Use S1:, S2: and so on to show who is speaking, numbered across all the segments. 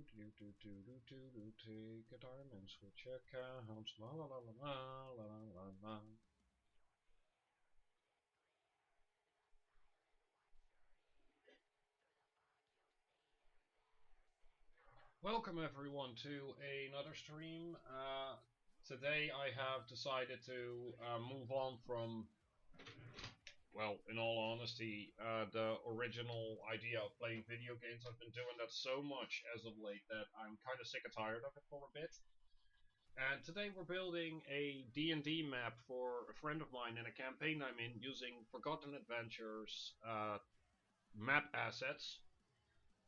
S1: Take a time and switch accounts. La la la la la la la la. Welcome everyone to another stream. Today I have decided to move on from, well, in all honesty, the original idea of playing video games. I've been doing that so much as of late that I'm kind of sick and tired of it for a bit. And today we're building a D&D map for a friend of mine in a campaign I'm in using Forgotten Adventures map assets,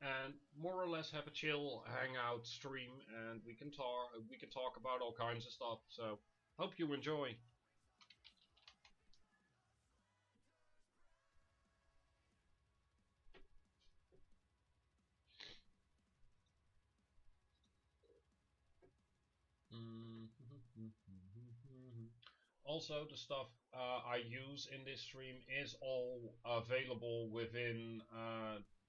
S1: and more or less have a chill hangout stream, and we can talk about all kinds of stuff. So hope you enjoy. Also, the stuff I use in this stream is all available within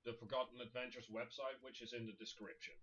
S1: the Forgotten Adventures website, which is in the description.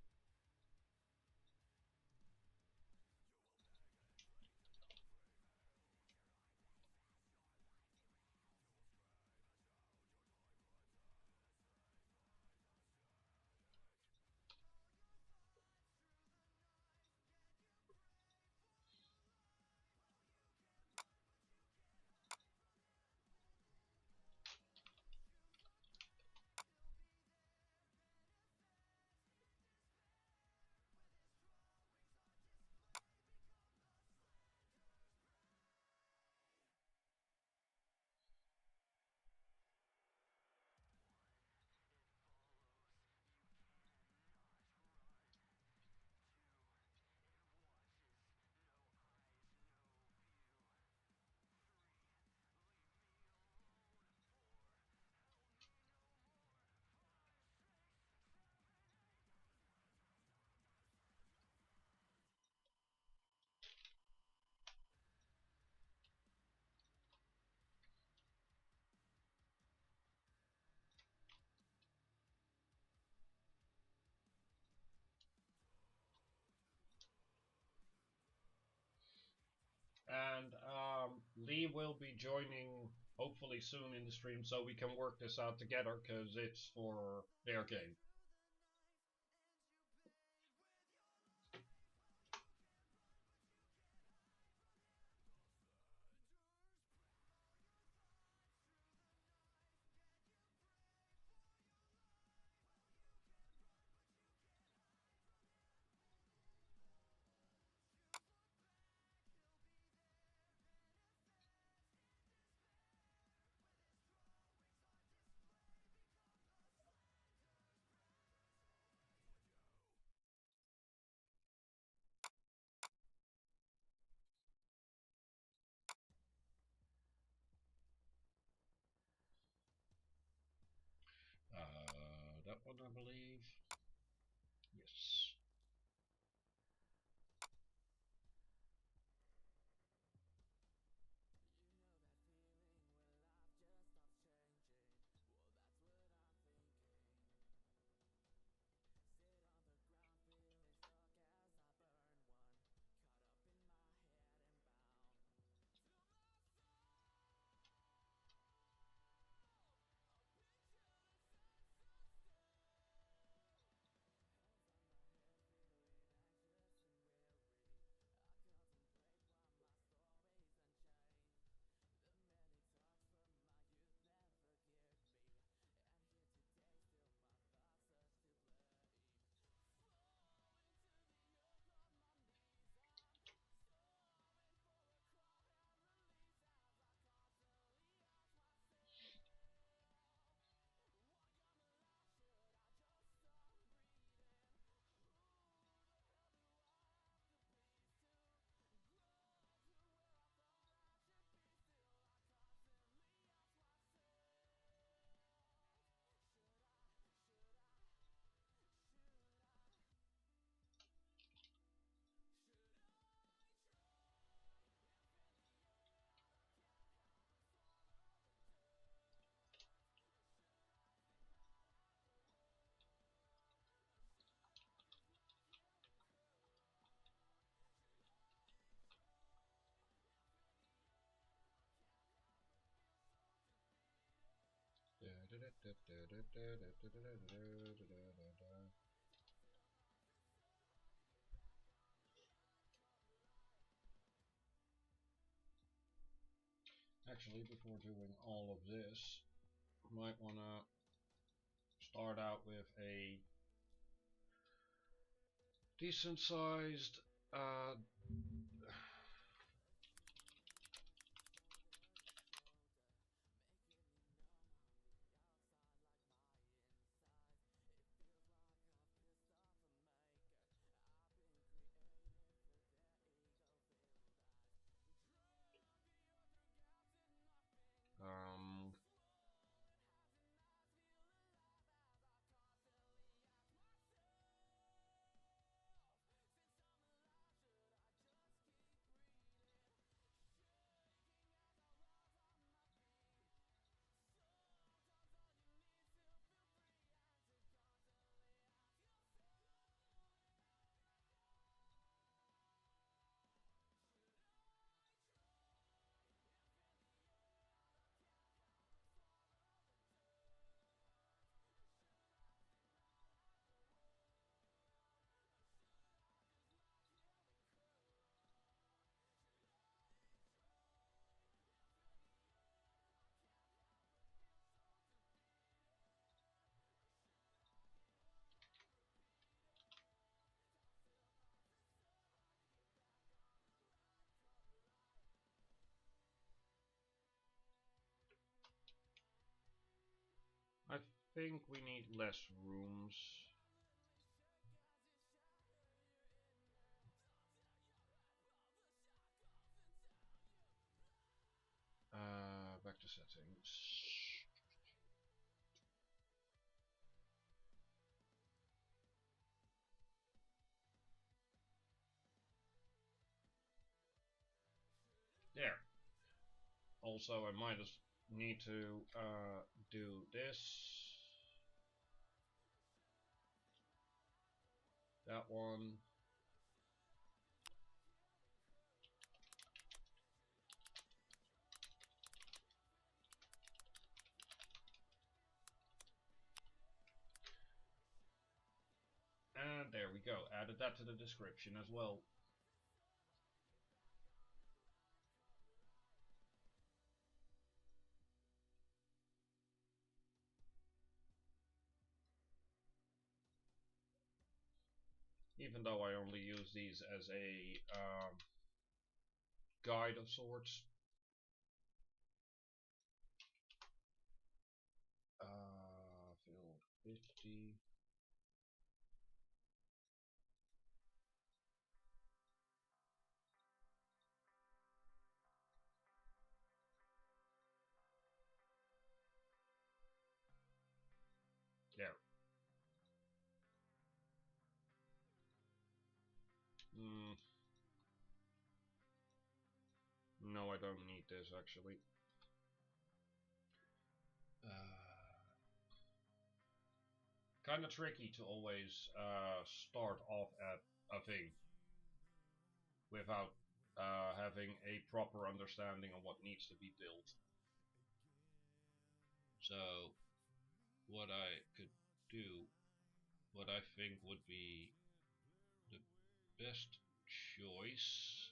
S1: And Lee will be joining hopefully soon in the stream so we can work this out together because it's for their game. That one, I believe. Yes. Actually, before doing all of this, might want to start out with a decent sized um, I think we need less rooms. Back to settings. There. Also, I might need to do this, that one. And there we go. Added that to the description as well. Even though I only use these as a guide of sorts. Field 50. There. No, I don't need this actually. Kind of tricky to always start off at a thing without having a proper understanding of what needs to be built. So, what I could do, what I think would be the best choice.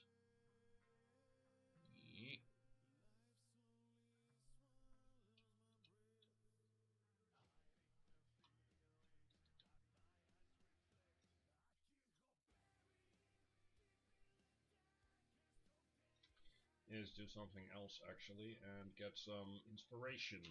S1: Is do something else actually and get some inspiration.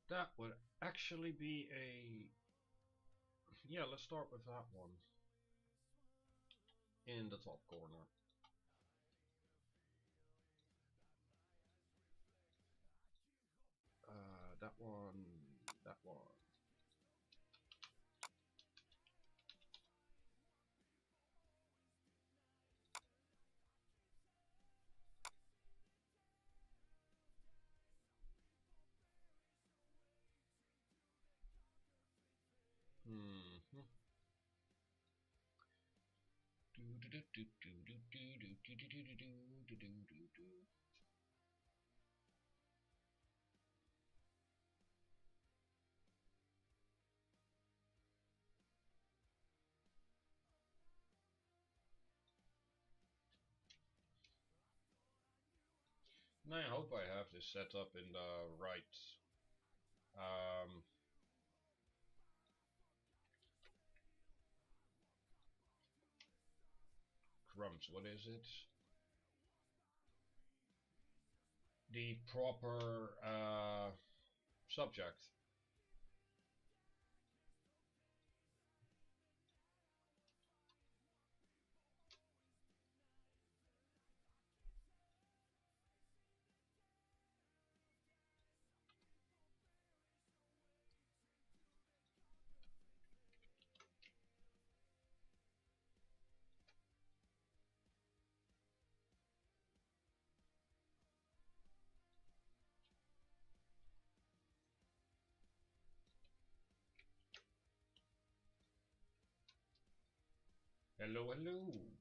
S1: That would actually be a... Yeah, let's start with that one. in the top corner. That one, that one. Mm-hmm. And I hope I have this set up in the right um, crumbs. What is it? The proper subject. Hello, hello.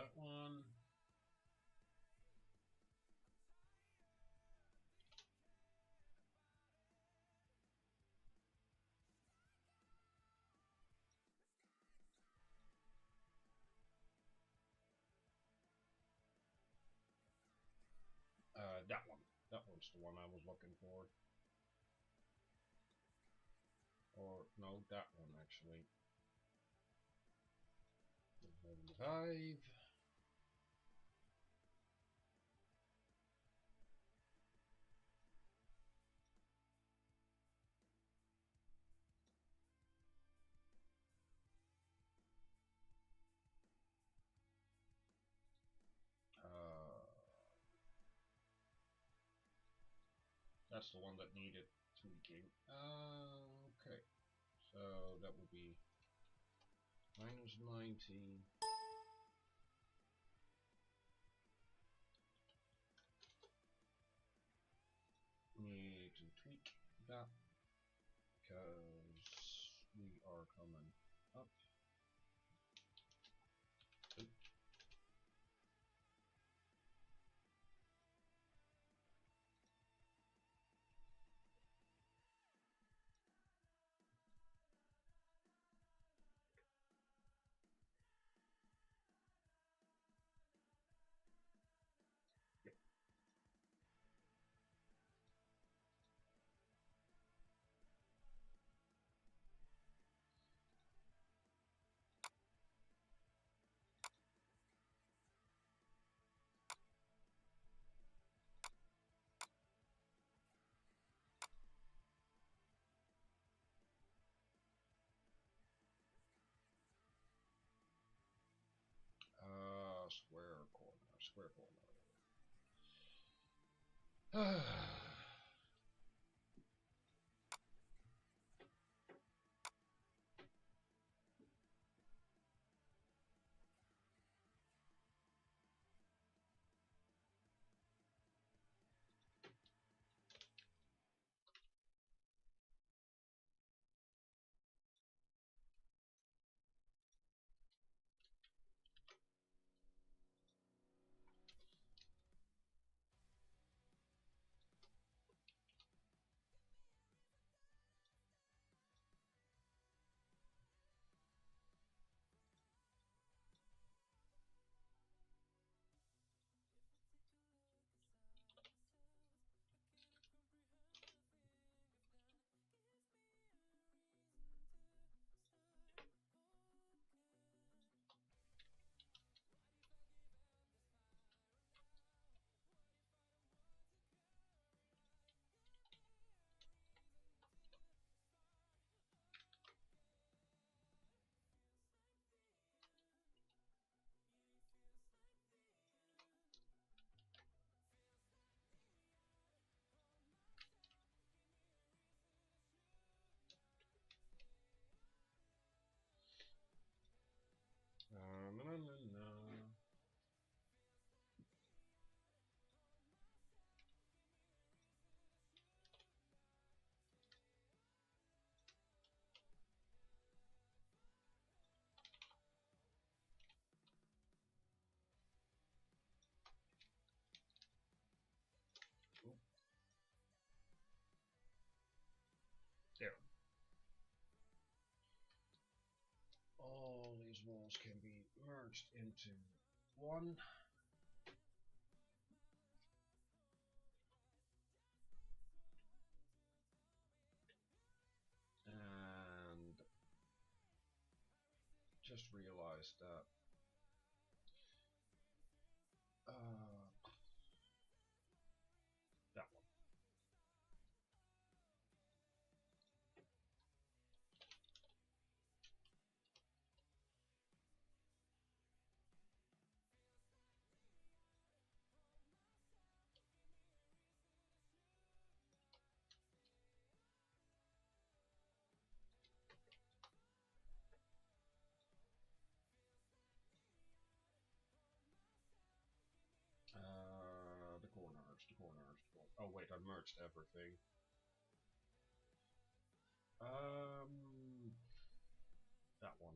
S1: That one. That one. That one's the one I was looking for. Or, no, that one actually. 5. That's the one that needed tweaking. Okay. So that would be minus 90. Need to tweak that because we are coming up.
S2: Na, na, na, na. There. All these walls can be merged into one. And just realized that that one. The corners, the corners, the corners. Oh wait, I merged everything. That one.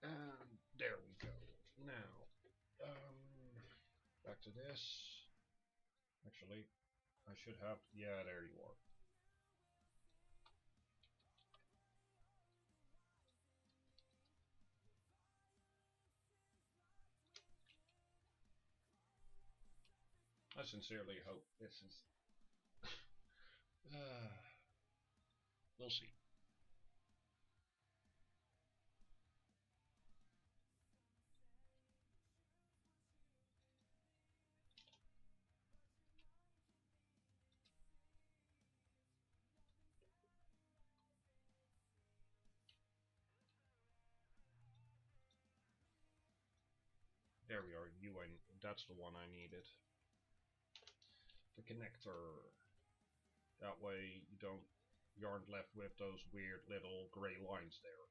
S2: And there we go. Now, back to this. Actually, I should have. Yeah, there you are. I sincerely hope this is. We'll see.
S1: There we are. That's the one I needed. The connector. That way you aren't left with those weird little gray lines there.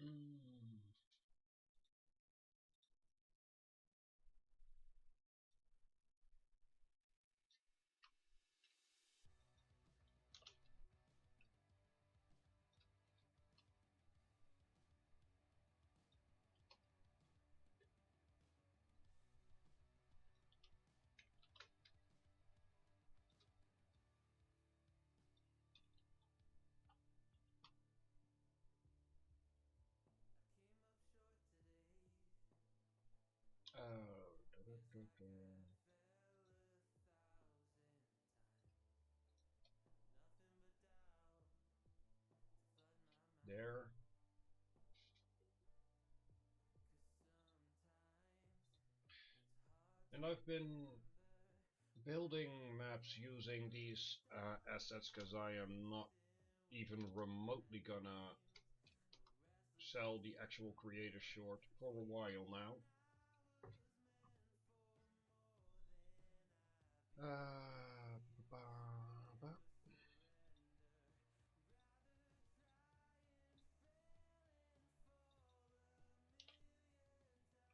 S1: Mm. There. And I've been building maps using these assets because I am not even remotely gonna sell the actual creator short for a while now. Ba, ba.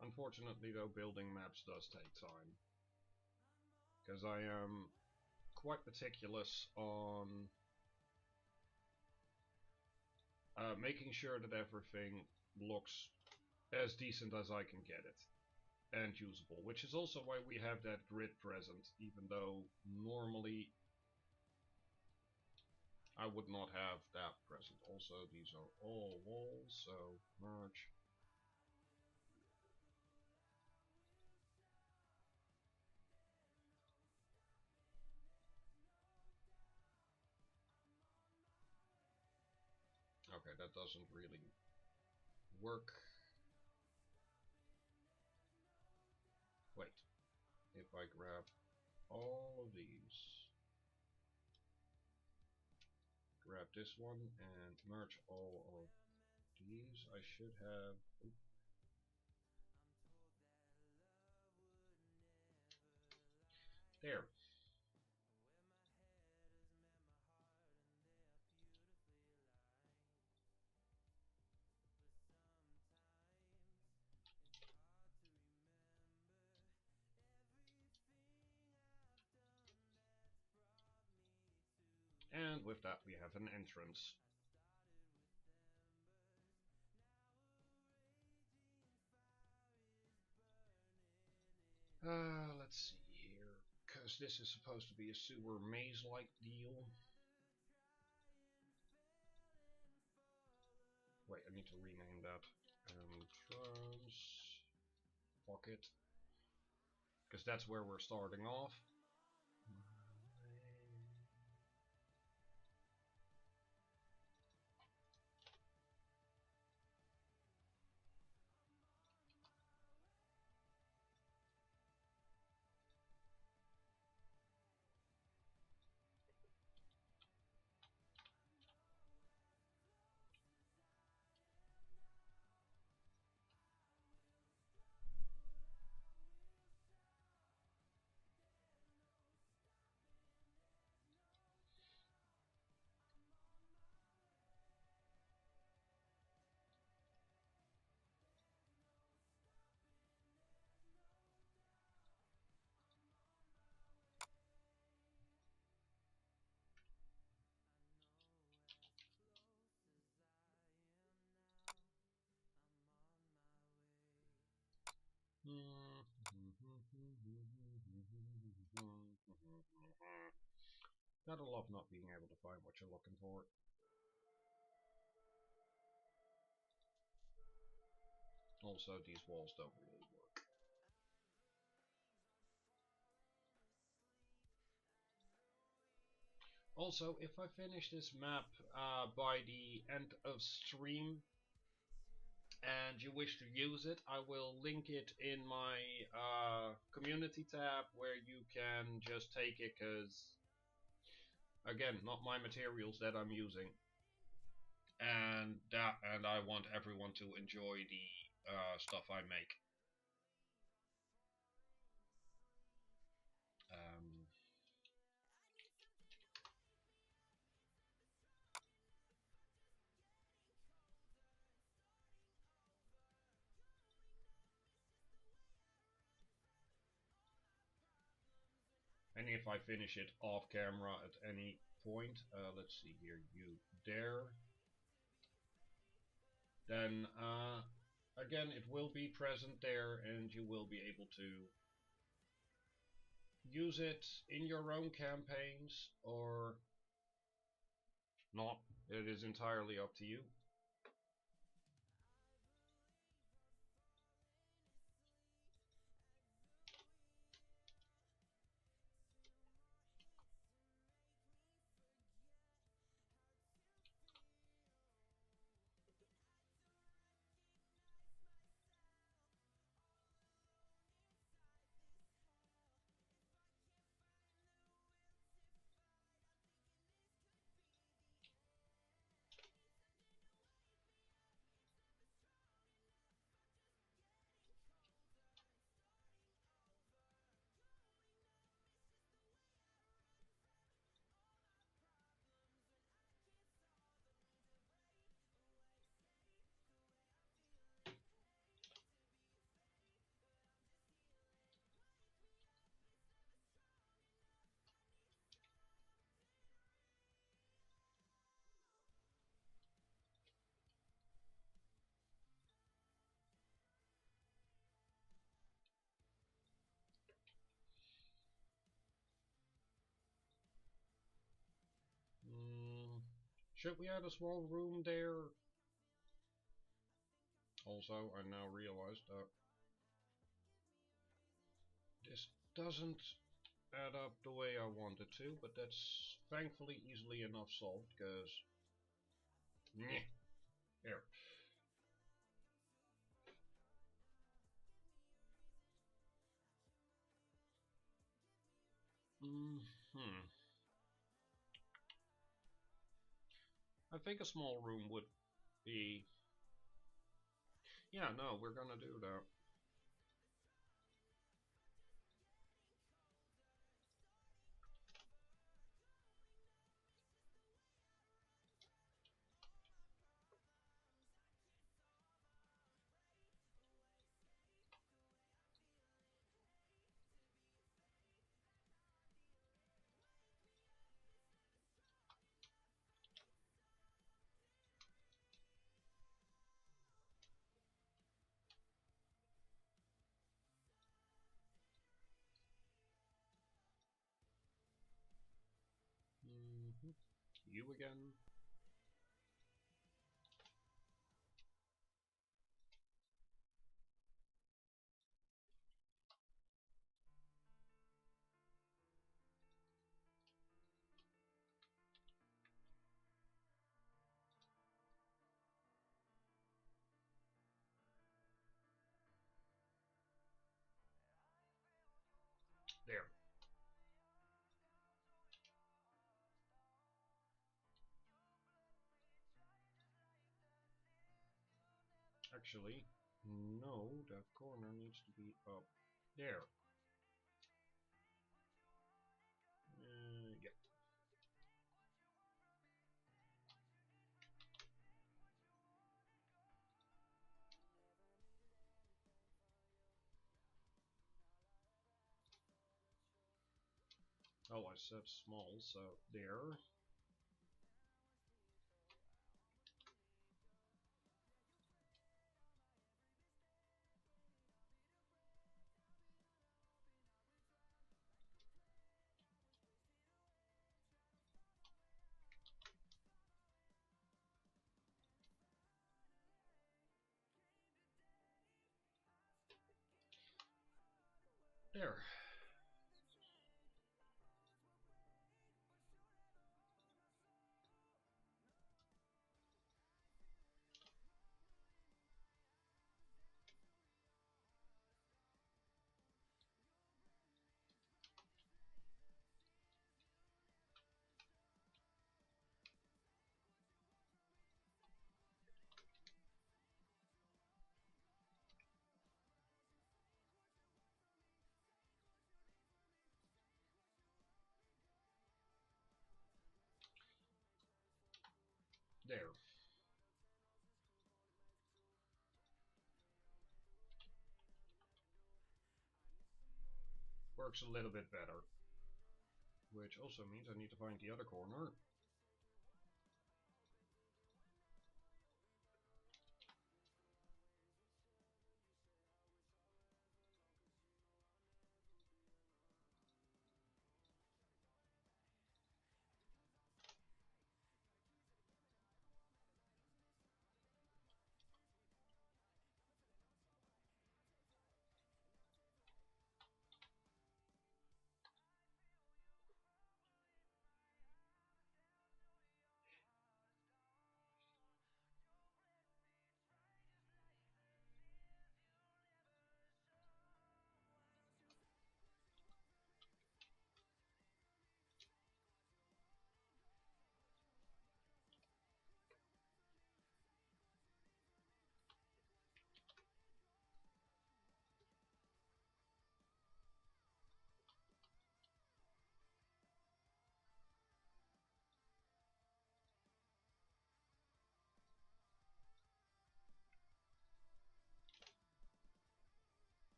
S1: Unfortunately though, building maps does take time. Because I am quite meticulous on making sure that everything looks as decent as I can get it. And usable, which is also why we have that grid present, even though normally I would not have that present. Also, these are all walls, so merge. Okay, that doesn't really work. Wait, if I grab all of these, grab this one and merge all of these, I should have... Oop. There. And with that we have an entrance. Let's see here, because this is supposed to be a sewer maze-like deal. Wait, I need to rename that. entrance. Fuck it. Because that's where we're starting off. Gotta love not being able to find what you're looking for. Also, these walls don't really work. Also, if I finish this map by the end of stream and you wish to use it, I will link it in my community tab where you can just take it, because again, not my materials that I'm using, and I want everyone to enjoy the stuff I make. Um, and if I finish it off camera at any point, let's see here, you there, then again it will be present there and you will be able to use it in your own campaigns or not. It is entirely up to you. Should we add a small room there? Also, I now realize that this doesn't add up the way I wanted to, but that's thankfully easily enough solved, because there. I think a small room would be... Yeah, no, we're gonna do that. You again. There. Actually, no, that corner needs to be up there. Yeah. Oh, I said small, so there. There. There. Works a little bit better. Which also means I need to find the other corner.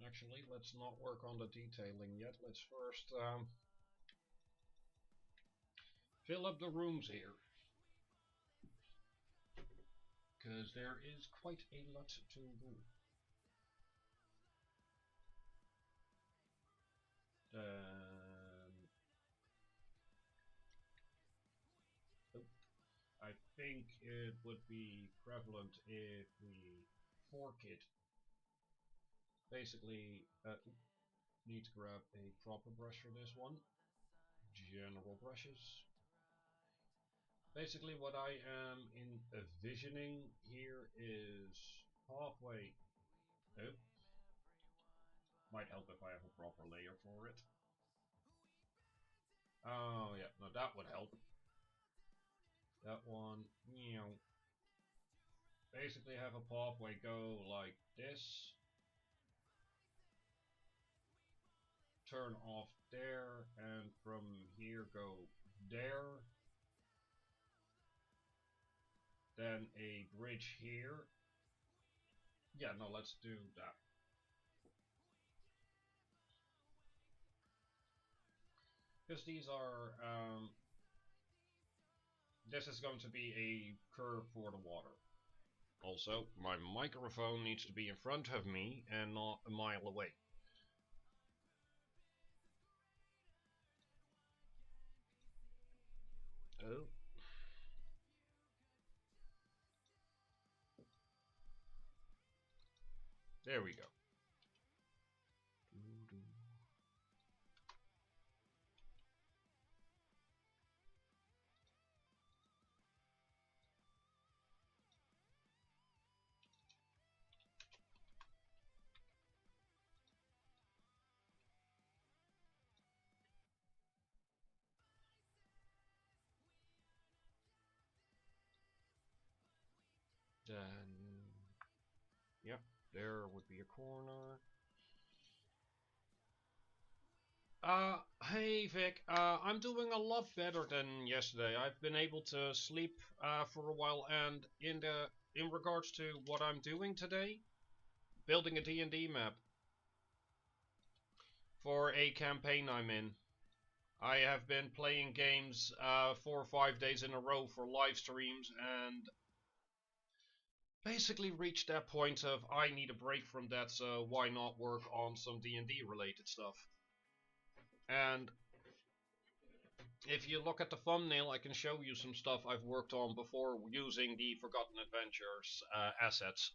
S1: Actually, let's not work on the detailing yet. Let's first fill up the rooms here. Because there is quite a lot to do. Um, I think it would be prevalent if we 4 kit. Basically, need to grab a proper brush for this one. General brushes. Basically what I am envisioning here is halfway. Oh, might help if I have a proper layer for it. Oh yeah, no, that would help. That one, you know, basically have a pathway go like this. Turn off there, and from here go there. Then a bridge here. Yeah, no, let's do that. Because these are, this is going to be a curve for the water. Also, my microphone needs to be in front of me and not a mile away. Oh. There we go. Then, yep, there would be a corner. Hey Vic, I'm doing a lot better than yesterday. I've been able to sleep for a while, and in regards to what I'm doing today, building a D&D map for a campaign I'm in. I have been playing games 4 or 5 days in a row for live streams, and basically reached that point of I need a break from that, so why not work on some D&D related stuff. And if you look at the thumbnail, I can show you some stuff I've worked on before using the Forgotten Adventures assets.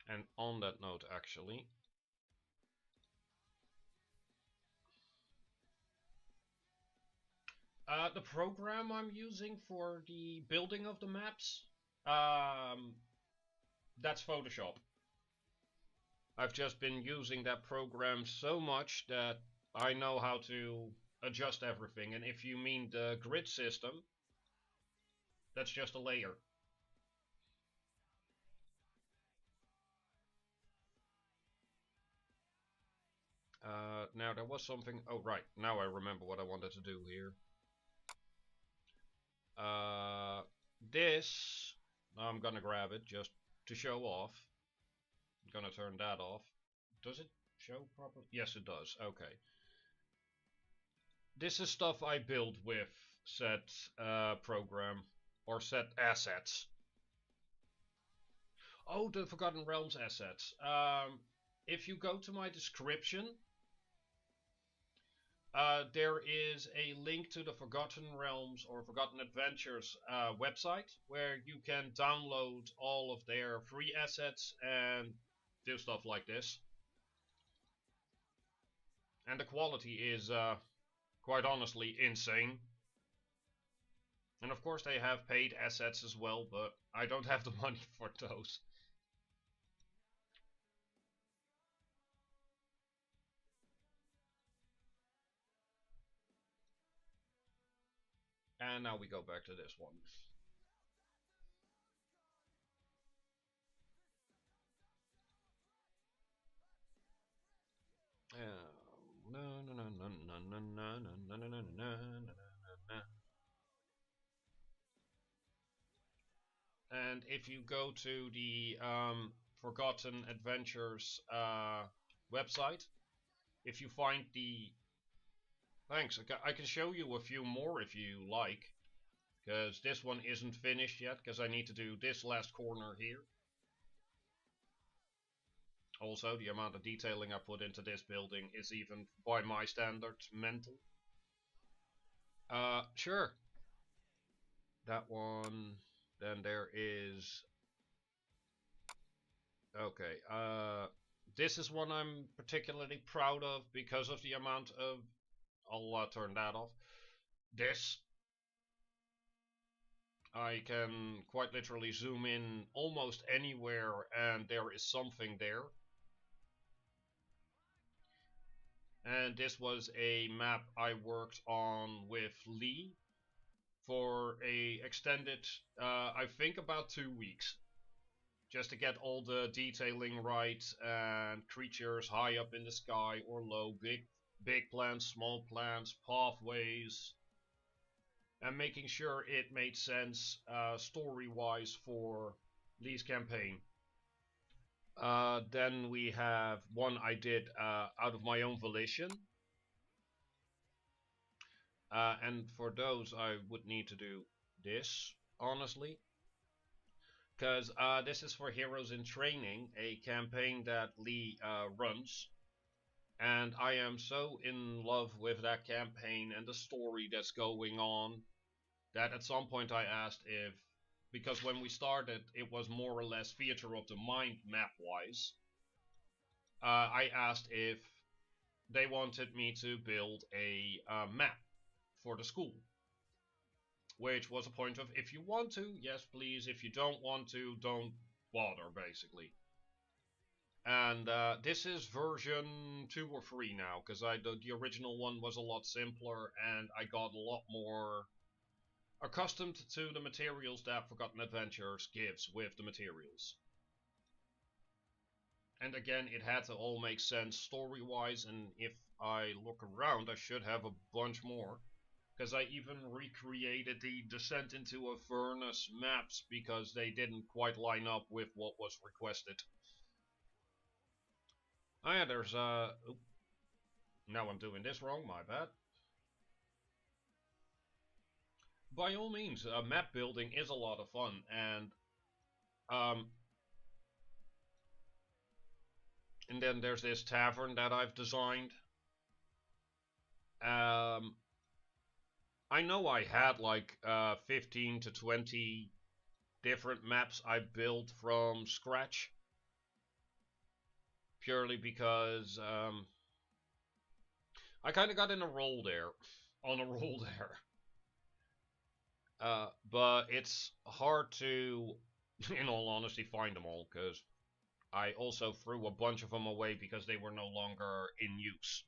S1: And on that note, actually, the program I'm using for the building of the maps, that's Photoshop. I've just been using that program so much that I know how to adjust everything. And if you mean the grid system, that's just a layer. Now there was something. Oh right, now I remember what I wanted to do here. This I'm gonna grab it just to show off. I'm gonna turn that off. Does it show properly? Yes, it does. Okay. This is stuff I build with said program or set assets. Oh, the Forgotten Realms assets. If you go to my description, there is a link to the Forgotten Realms or Forgotten Adventures website where you can download all of their free assets and do stuff like this. And the quality is, quite honestly, insane. And of course they have paid assets as well, but I don't have the money for those. And now we go back to this one. And if you go to the Forgotten Adventures website, if you find the... Thanks, I can show you a few more if you like. Because this one isn't finished yet, because I need to do this last corner here. Also, the amount of detailing I put into this building is even, by my standards, mental. Sure. That one. Then there is. Okay. This is one I'm particularly proud of because of the amount of. I'll turn that off. This. I can quite literally zoom in almost anywhere and there is something there. And this was a map I worked on with Lee for a extended, I think about 2 weeks, just to get all the detailing right and creatures high up in the sky or low, big plants, small plants, pathways, and making sure it made sense story-wise for Lee's campaign. Then we have one I did out of my own volition. And for those, I would need to do this, honestly. Because this is for Heroes in Training, a campaign that Lee runs. And I am so in love with that campaign and the story that's going on that at some point I asked if, because when we started, it was more or less Theater of the Mind map-wise. I asked if they wanted me to build a map for the school. Which was a point of, if you want to, yes please, if you don't want to, don't bother, basically. And this is version 2 or 3 now, because the original one was a lot simpler, and I got a lot more accustomed to the materials that Forgotten Adventures gives with the materials. And again, it had to all make sense story-wise, and if I look around, I should have a bunch more. Because I even recreated the Descent into a Furnace maps because they didn't quite line up with what was requested. Oh yeah, there's now I'm doing this wrong, my bad. By all means, map building is a lot of fun, um, and then there's this tavern that I've designed. I know I had like 15 to 20 different maps I built from scratch. Purely because I kind of got in a roll there. On a roll there. But it's hard to, in all honesty, find them all, because I also threw a bunch of them away because they were no longer in use.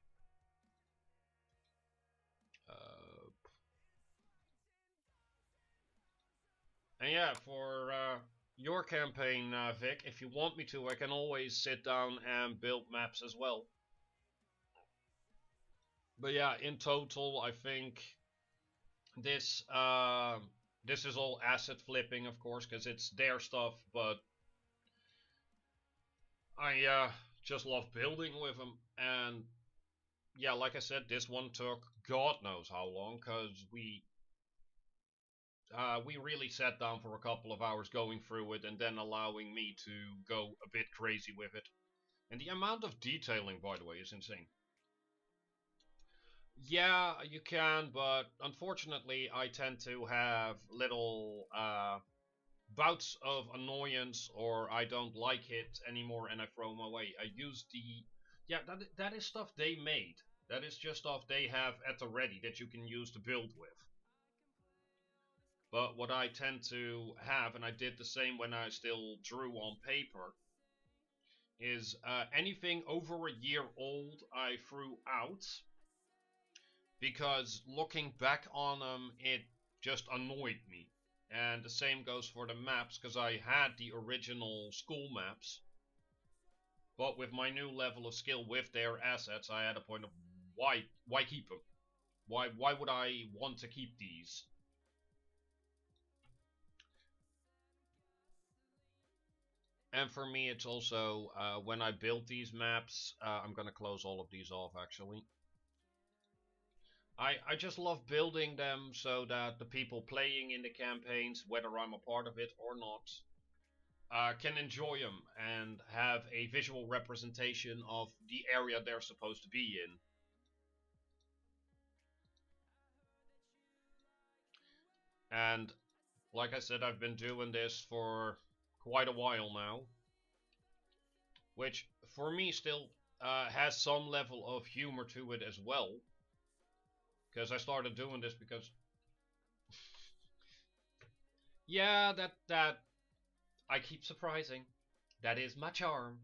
S1: And yeah, for your campaign, Vic, if you want me to, I can always sit down and build maps as well. But yeah, in total, I think this this is all asset flipping, of course, because it's their stuff. But I just love building with them, and yeah, like I said, this one took God knows how long, because we really sat down for a couple of hours going through it, and then allowing me to go a bit crazy with it. And the amount of detailing, by the way, is insane. Yeah, you can, but unfortunately, I tend to have little bouts of annoyance, or I don't like it anymore, and I throw them away. I use the yeah, that is stuff they made. That is just stuff they have at the ready that you can use to build with. But what I tend to have, and I did the same when I still drew on paper, is anything over a year old I threw out because looking back on them, it just annoyed me. And the same goes for the maps, because I had the original school maps, but with my new level of skill with their assets, I had a point of why keep them? Why would I want to keep these? And for me, it's also when I build these maps, I'm gonna close all of these off actually. I just love building them so that the people playing in the campaigns, whether I'm a part of it or not, can enjoy them and have a visual representation of the area they're supposed to be in. And like I said, I've been doing this for quite a while now, which for me still has some level of humor to it as well, because I started doing this because yeah, that I keep surprising. That is my charm.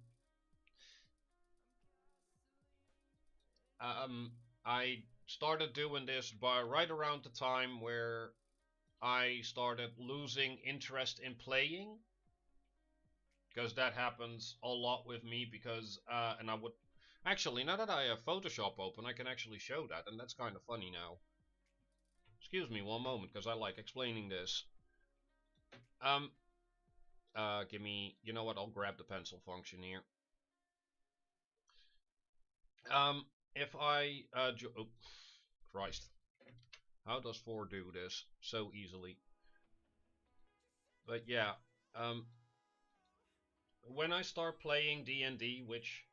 S1: Um, I started doing this by right around the time where I started losing interest in playing, because that happens a lot with me. Because and I would actually, now that I have Photoshop open, I can actually show that, and that's kind of funny now. Excuse me one moment, because I like explaining this. Um, give me, you know what? I'll grab the pencil function here. If I oh, Christ, how does 4 do this so easily? But yeah, um, when I start playing D&D, which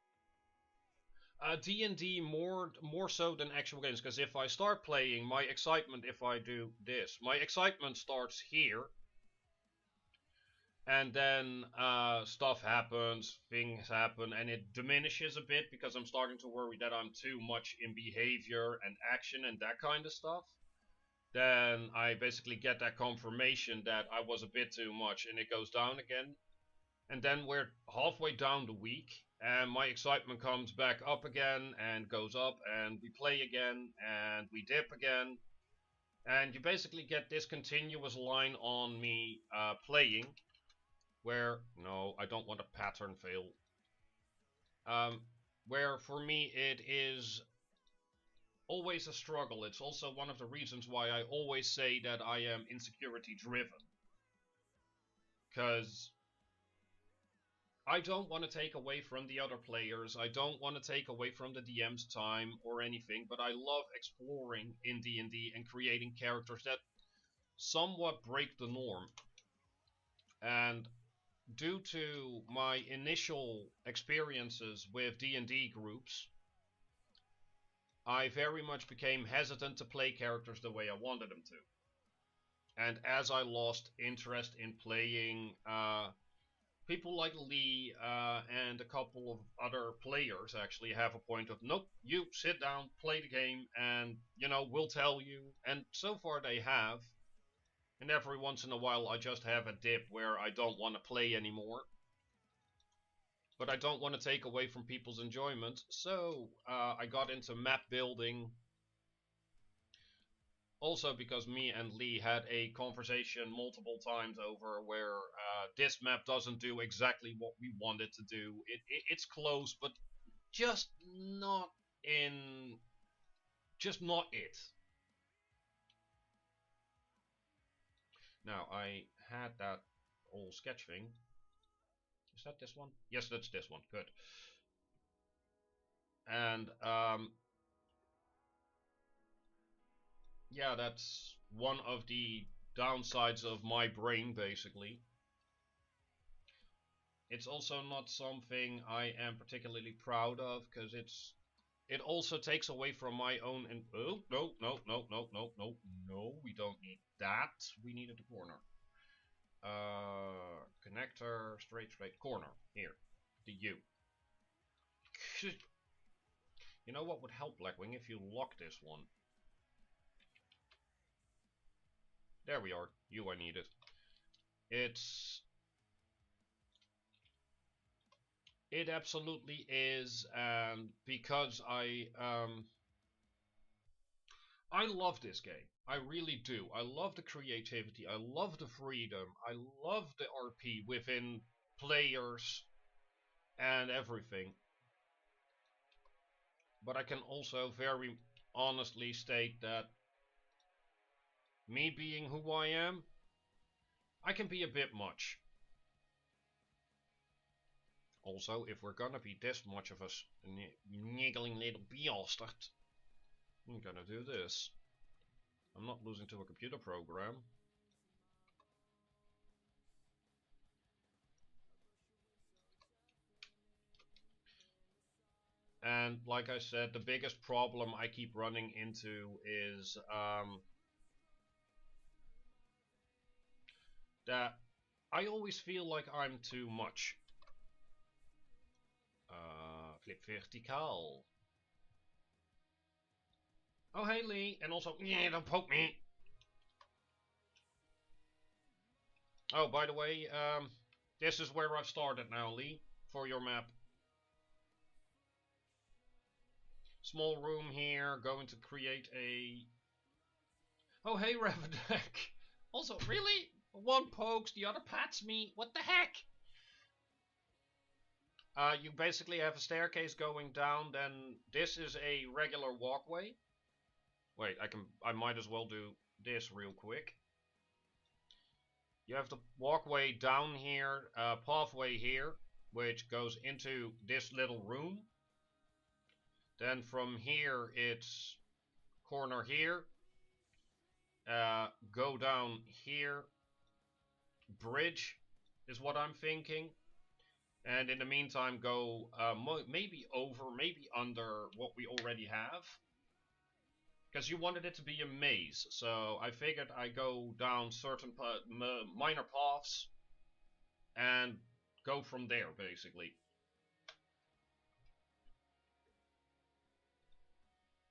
S1: D&D more so than actual games, because if I start playing, my excitement, if I do this, my excitement starts here, and then stuff happens, things happen, and it diminishes a bit because I'm starting to worry that I'm too much in behavior and action and that kind of stuff. Then I basically get that confirmation that I was a bit too much, and it goes down again. And then we're halfway down the week, and my excitement comes back up again and goes up, and we play again and we dip again, and you basically get this continuous line on me playing, where no, I don't want a pattern fail. Where for me it is always a struggle. It's also one of the reasons why I always say that I am insecurity driven, because I don't want to take away from the other players. I don't want to take away from the DM's time or anything, but I love exploring in D&D and creating characters that somewhat break the norm. And due to my initial experiences with D&D groups, I very much became hesitant to play characters the way I wanted them to. And as I lost interest in playing, people like Lee and a couple of other players actually have a point of, nope, you sit down, play the game, and, you know, we'll tell you. And so far they have. And every once in a while I just have a dip where I don't want to play anymore. But I don't want to take away from people's enjoyment. So I got into map building. Also because me and Lee had a conversation multiple times over where this map doesn't do exactly what we want it to do. It's close, but just not in... just not it. Now, I had that old sketch thing. Is that this one? Yes, that's this one. Good. And, yeah, that's one of the downsides of my brain, basically. It's also not something I am particularly proud of, because it also takes away from my own... oh, no, no, no, no, no, no, no, we don't need that. We needed the corner. Connector, straight, corner. Here, the U. You know what would help, Blackwing, if you lock this one? There we are. U I needed. It absolutely is, and because I love this game. I really do. I love the creativity. I love the freedom. I love the RP within players and everything. But I can also very honestly state that me being who I am, I can be a bit much. Also, if we're gonna be this much of a niggling little bastard, I'm gonna do this. I'm not losing to a computer program. And like I said, the biggest problem I keep running into is that I always feel like I'm too much. Flip vertical. Oh hey Lee, and also, yeah, don't poke me. Oh, by the way, this is where I've started now, Lee, for your map. Small room here, going to create a... Oh hey Revedeck. Also, really? One pokes, the other pats me. What the heck? You basically have a staircase going down, then this is a regular walkway. Wait, I might as well do this real quick. You have the walkway down here, pathway here, which goes into this little room. Then from here, it's corner here. Go down here. Bridge is what I'm thinking. And in the meantime, go maybe over, maybe under what we already have. Because you wanted it to be a maze, so I figured I go down certain minor paths and go from there, basically.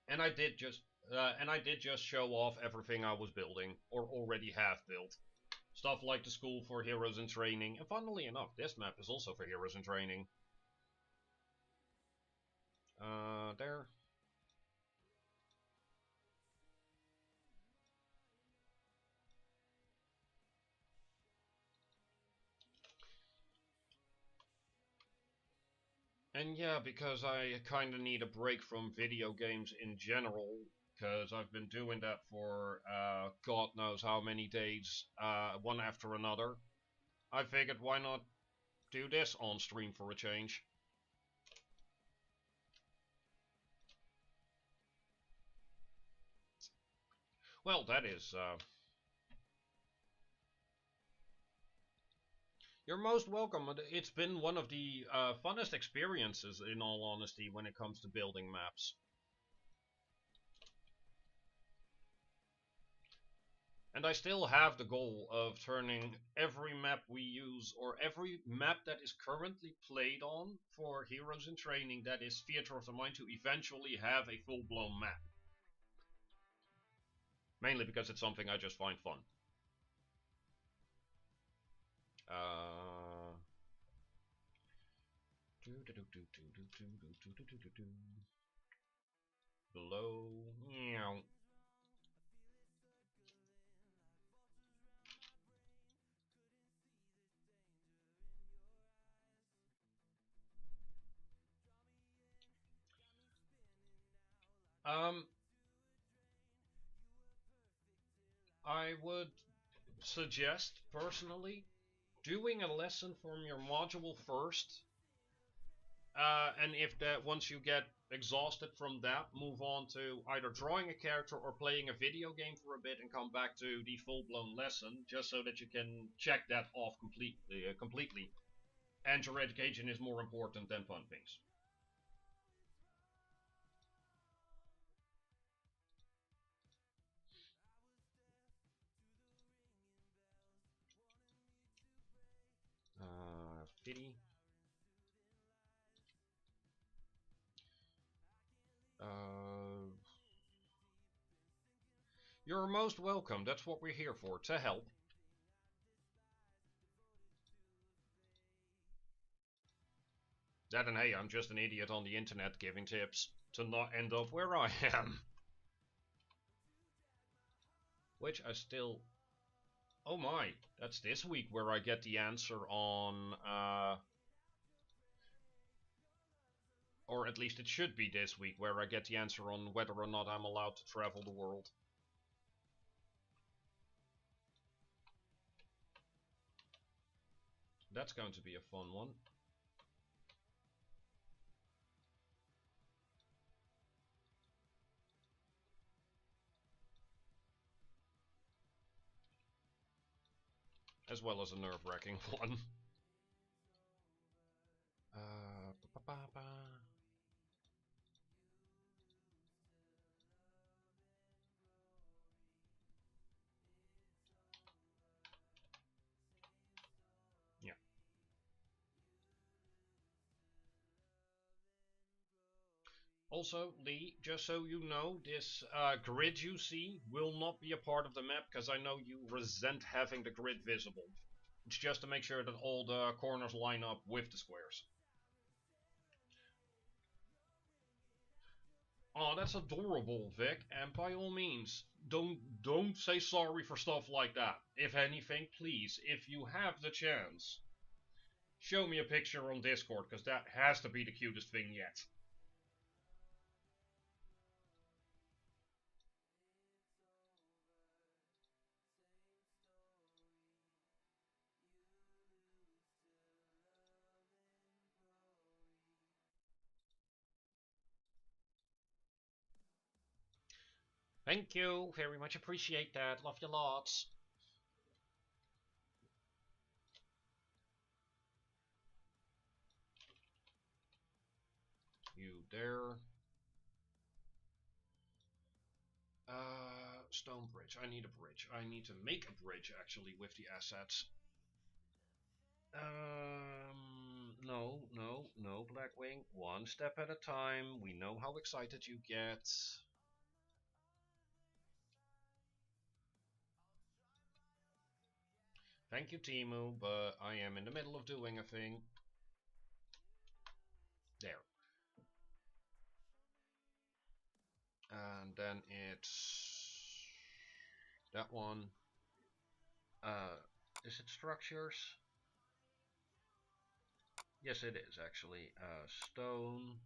S1: And I did just show off everything I was building or already have built. Stuff like the school for heroes in training, and funnily enough, this map is also for heroes in training. There. And yeah, because I kind of need a break from video games in general, because I've been doing that for God knows how many days, one after another, I figured why not do this on stream for a change. Well, that is, you're most welcome. It's been one of the funnest experiences, in all honesty, when it comes to building maps. And I still have the goal of turning every map we use, or every map that is currently played on for Heroes in Training that is Theater of the Mind, to eventually have a full-blown map. Mainly because it's something I just find fun. Below. Meow. I would suggest, personally, doing a lesson from your module first. And if that, once you get exhausted from that, move on to either drawing a character or playing a video game for a bit and come back to the full-blown lesson, just so that you can check that off completely. And your education is more important than fun things. Pity. You're most welcome. That's what we're here for, to help. That and hey, I'm just an idiot on the internet giving tips to not end up where I am. Which I still... Oh my, that's this week where I get the answer on... Or at least it should be this week where I get the answer on whether or not I'm allowed to travel the world. That's going to be a fun one. As well as a nerve-wracking one. Also, Lee, just so you know, this grid you see will not be a part of the map because I know you resent having the grid visible. It's just to make sure that all the corners line up with the squares. Oh, that's adorable, Vic. And by all means, don't say sorry for stuff like that. If anything, please, if you have the chance, show me a picture on Discord, because that has to be the cutest thing yet. Thank you, very much appreciate that. Love you lots. You there. Stone bridge. I need a bridge. I need to make a bridge actually with the assets. No, Blackwing. One step at a time. We know how excited you get. Thank you, Timu, but I am in the middle of doing a thing. There. And then it's that one. Is it structures? Yes, it is actually. Stone.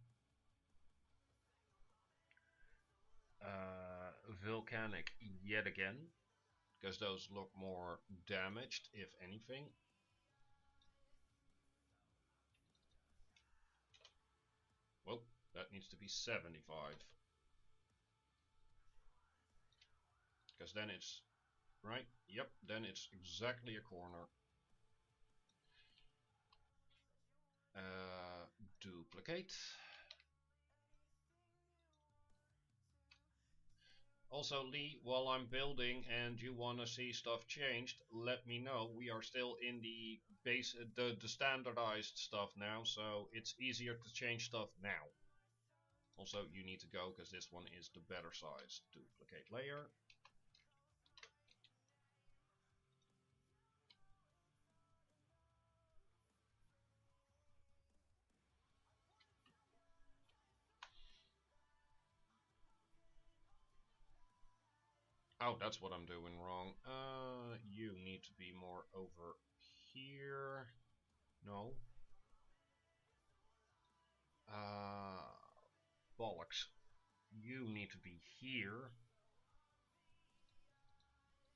S1: Volcanic yet again, because those look more damaged, if anything. Well, that needs to be 75. Because then it's, right? Yep, then it's exactly a corner. Duplicate. Also, Lee, while I'm building and you want to see stuff changed, let me know. We are still in the base, the standardized stuff now, so it's easier to change stuff now. Also, you need to go because this one is the better size. Duplicate layer. Oh, that's what I'm doing wrong. You need to be more over here. No. Bollocks. You need to be here.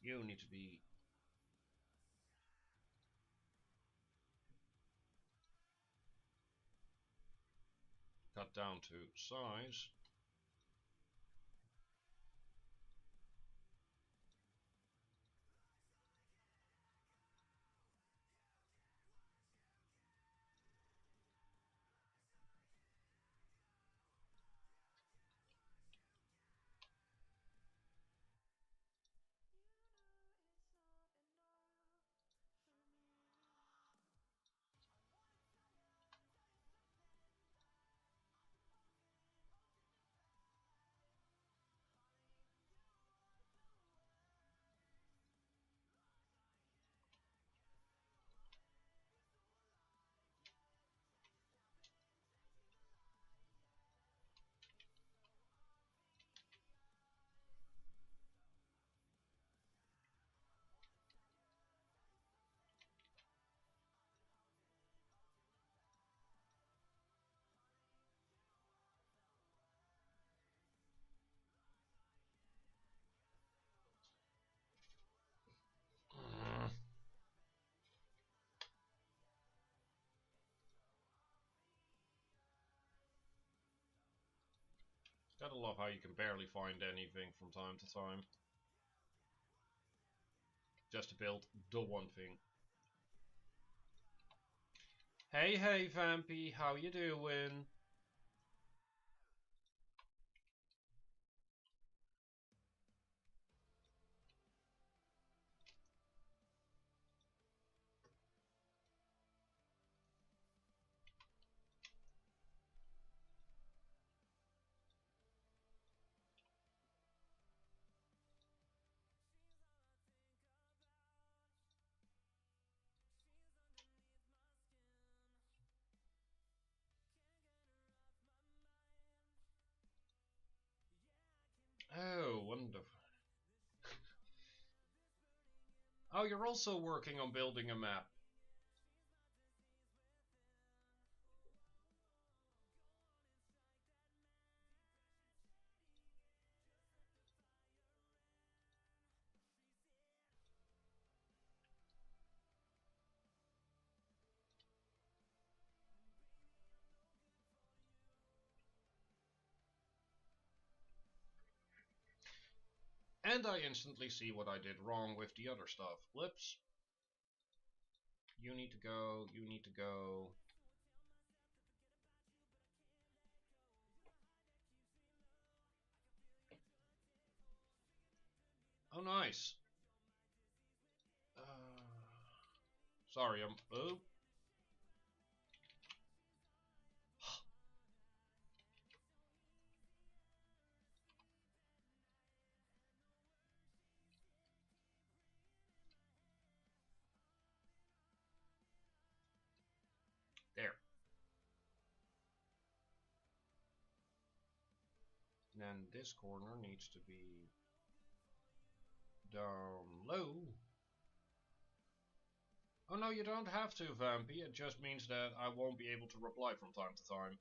S1: You need to be... cut down to size. Gotta love how you can barely find anything from time to time. Just to build the one thing. Hey, Vampy, how you doing? Oh, wonderful. Oh, you're also working on building a map. And I instantly see what I did wrong with the other stuff. Whoops. You need to go, you need to go. Oh, nice. Sorry, I'm... Oh. There. Then this corner needs to be down low. Oh no, you don't have to, Vampy. It just means that I won't be able to reply from time to time.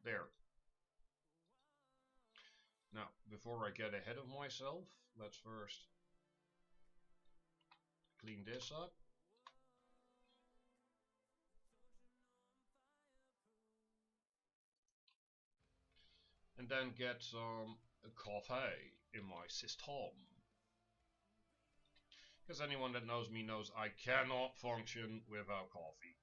S1: There. Now, before I get ahead of myself, let's first clean this up. And then get some coffee in my system. Because anyone that knows me knows I cannot function without coffee.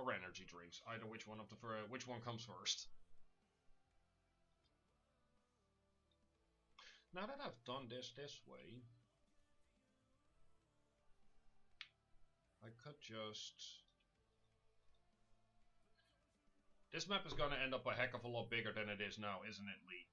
S1: Or energy drinks, either which one comes first. Now that I've done this way, I could just... This map is gonna end up a heck of a lot bigger than it is now, isn't it, Lee?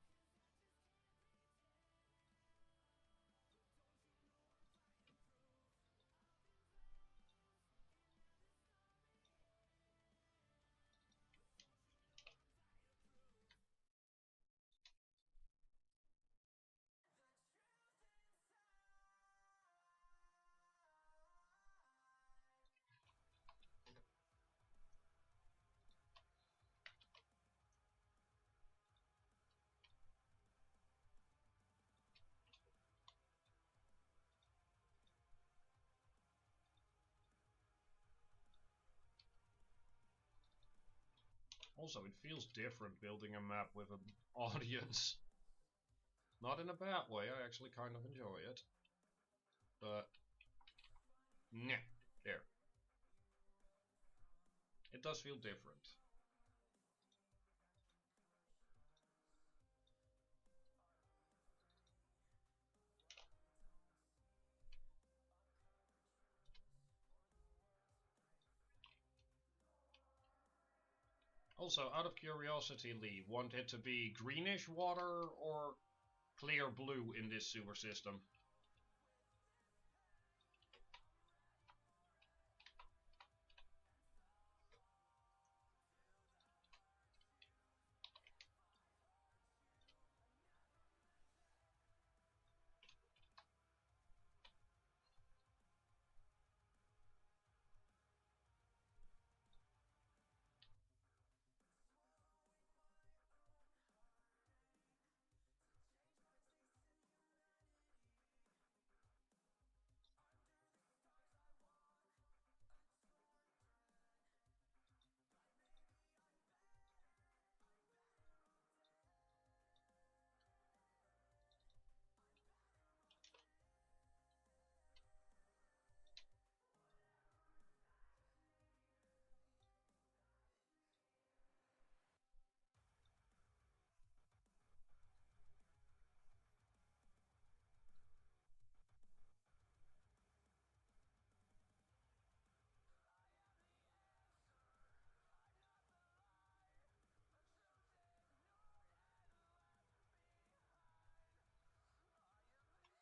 S1: Also, it feels different building a map with an audience. Not in a bad way, I actually kind of enjoy it. But, nah, there. It does feel different. Also, out of curiosity, Lee, want it to be greenish water or clear blue in this sewer system?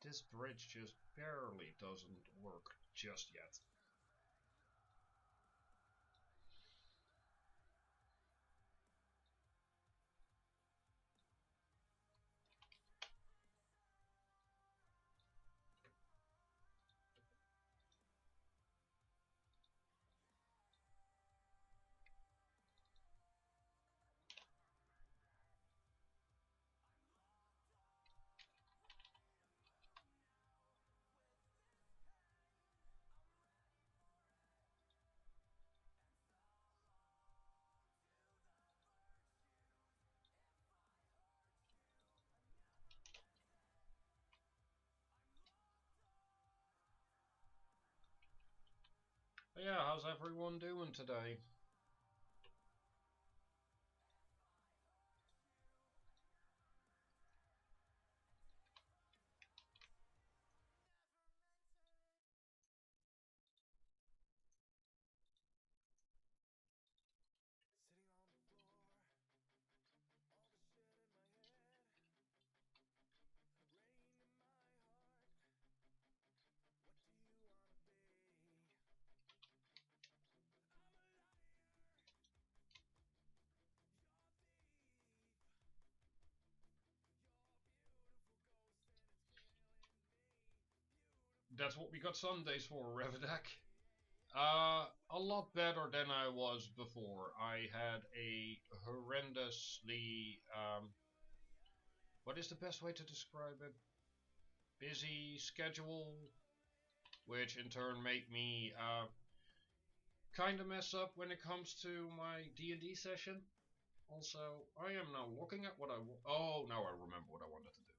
S1: this bridge just barely doesn't work just yet. But yeah, how's everyone doing today? That's what we got Sundays for, Revedak. A lot better than I was before. I had a horrendously, what is the best way to describe it? Busy schedule, which in turn made me kind of mess up when it comes to my D&D session. Also, I am now looking at what oh, now I remember what I wanted to do.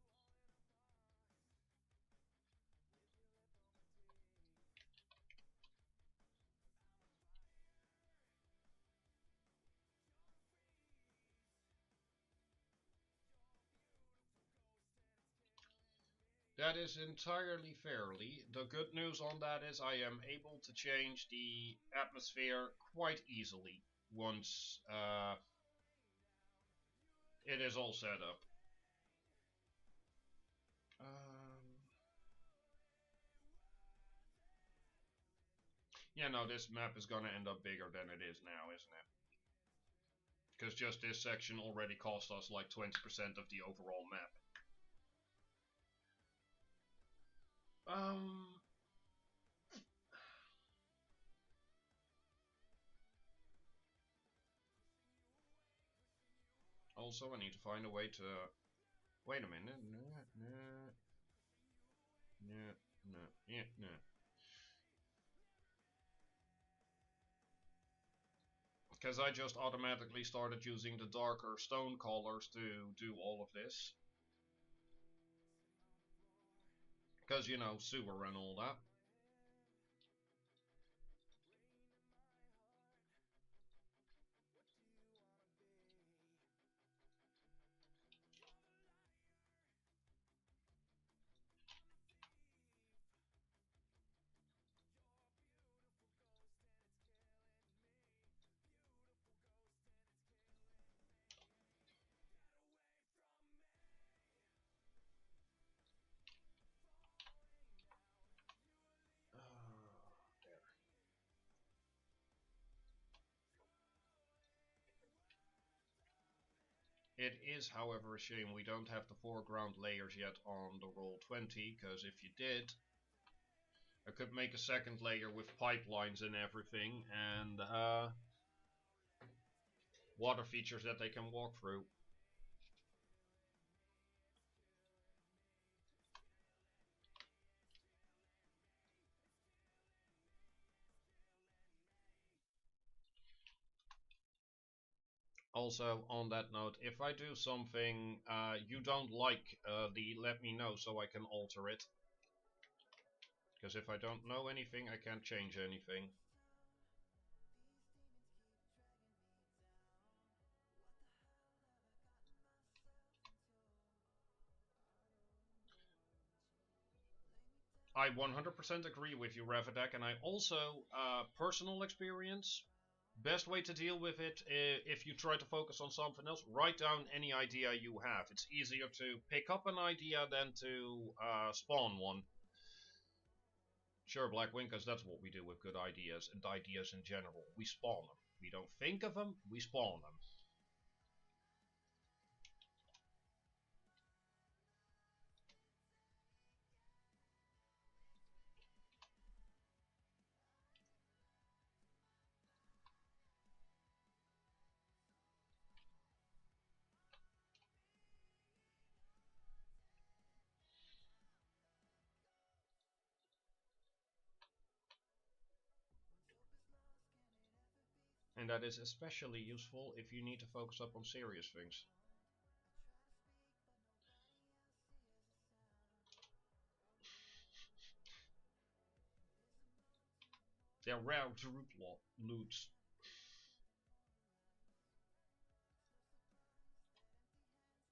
S1: That is entirely fairly. The good news on that is I am able to change the atmosphere quite easily once it is all set up. Yeah, no, this map is gonna end up bigger than it is now, isn't it? Because just this section already cost us like 20% of the overall map. Um. Also, I need to find a way to. Wait a minute. Yeah. Because I just automatically started using the darker stone colors to do all of this. Because, you know, sewer and all that. There. It is, however, a shame we don't have the foreground layers yet on the Roll20, because if you did, I could make a second layer with pipelines and everything, and water features that they can walk through. Also, on that note, if I do something you don't like, let me know so I can alter it. Because if I don't know anything, I can't change anything. I 100% agree with you, Revedak, and I also, personal experience, Best way to deal with it, if you try to focus on something else, write down any idea you have. It's easier to pick up an idea than to spawn one. Sure, Blackwing, because that's what we do with good ideas and ideas in general. We spawn them. We don't think of them, we spawn them. And that is especially useful if you need to focus up on serious things. They're rare loots.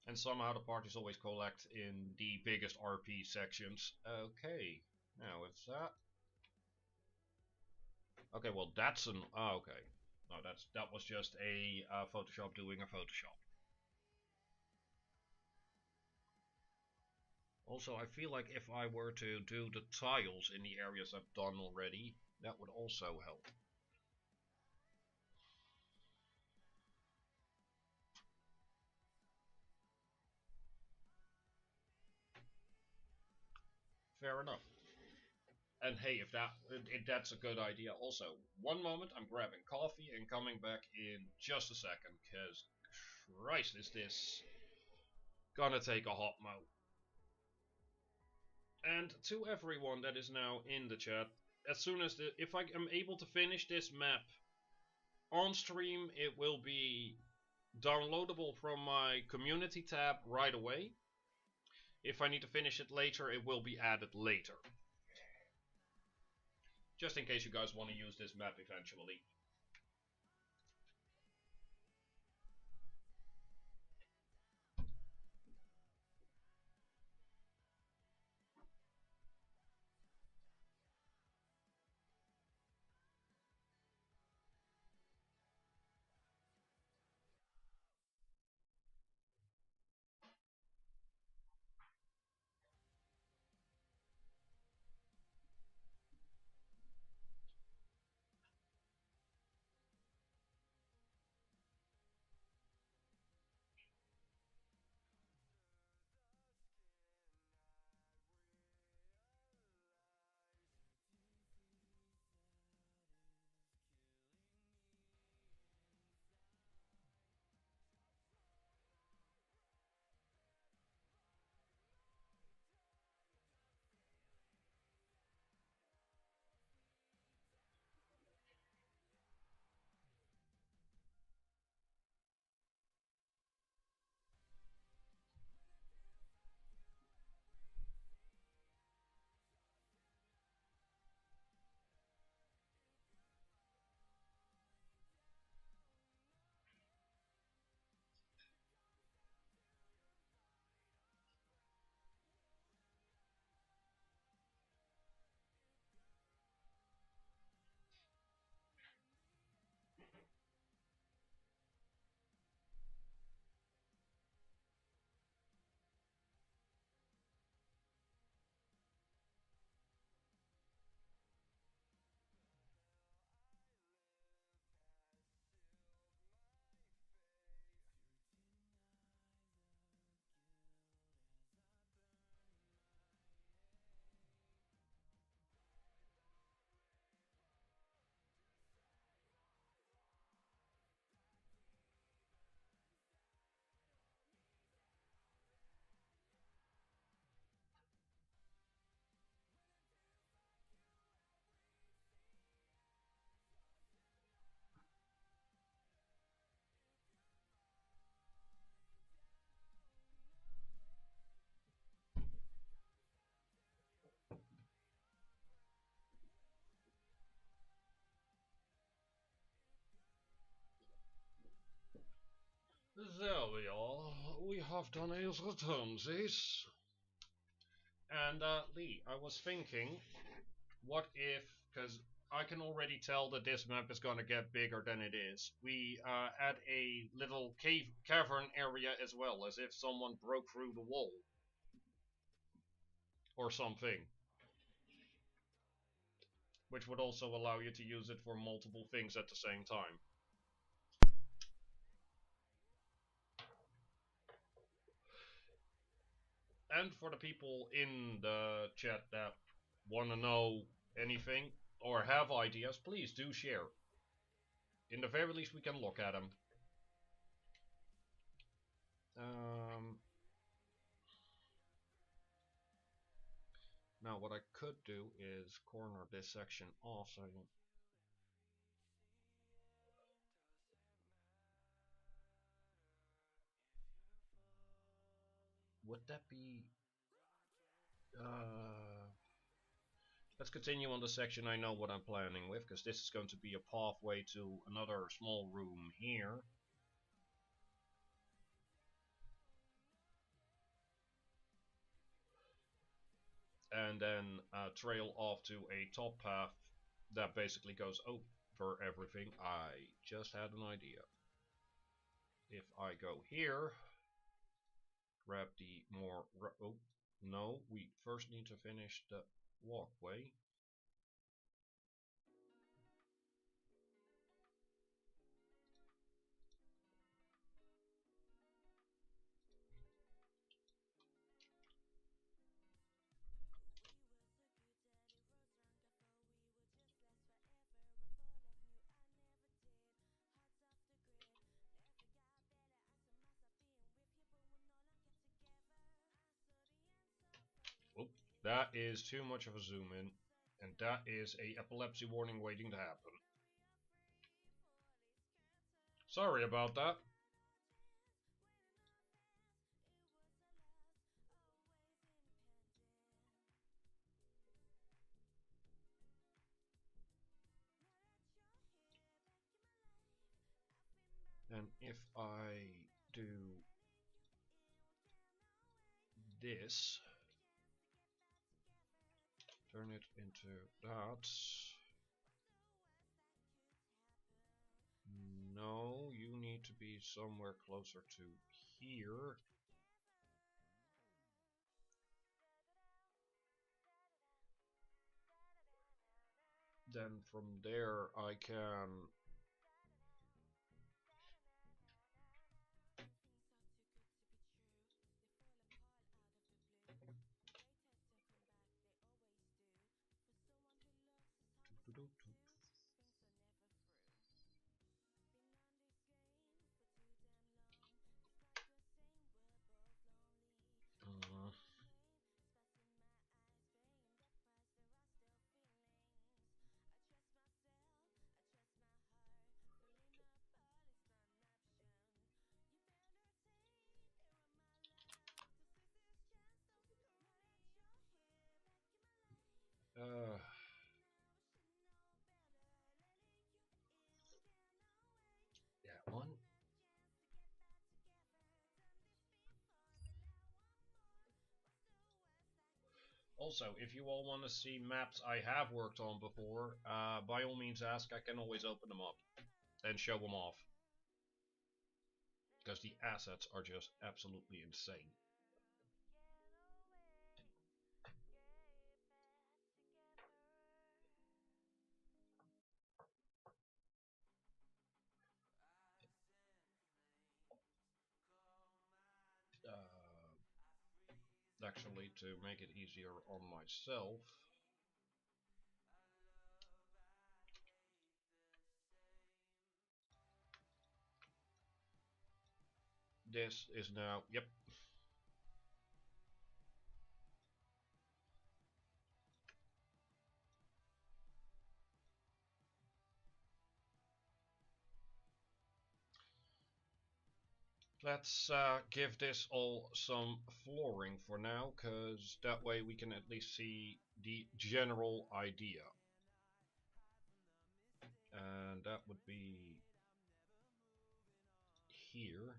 S1: And somehow the parties always collect in the biggest RP sections. Okay, now with that. Okay, well that's an. Oh, okay. No, that was just a Photoshop doing a Photoshop. Also, I feel like if I were to do the tiles in the areas I've done already, that would also help. Fair enough. And hey, if that's a good idea. Also, one moment, I'm grabbing coffee and coming back in just a second, cause Christ, is this gonna take a hot mo. And to everyone that is now in the chat, as soon as if I am able to finish this map on stream, it will be downloadable from my community tab right away. If I need to finish it later, it will be added later. Just in case you guys want to use this map eventually. There we are. We have done his returnsies. And Lee, I was thinking, what if, because I can already tell that this map is gonna get bigger than it is. We add a little cavern area as well, as if someone broke through the wall. Or something. Which would also allow you to use it for multiple things at the same time. And for the people in the chat that want to know anything or have ideas, please do share. In the very least, we can look at them. Now, what I could do is corner this section off so would that be... let's continue on the section I know what I'm planning with, because this is going to be a pathway to another small room here. And then trail off to a top path that basically goes over everything. I just had an idea. If I go here, grab the more... oh, no, we first need to finish the walkway. Oh, that is too much of a zoom in, and that is a epilepsy warning waiting to happen. Sorry about that. And if I do this, turn it into that. No, you need to be somewhere closer to here. Then from there I can that one. Also, if you all want to see maps I have worked on before, by all means ask. I can always open them up and show them off. Because the assets are just absolutely insane. Actually, to make it easier on myself, this is now, yep. Let's give this all some flooring for now, because that way we can at least see the general idea. And that would be here.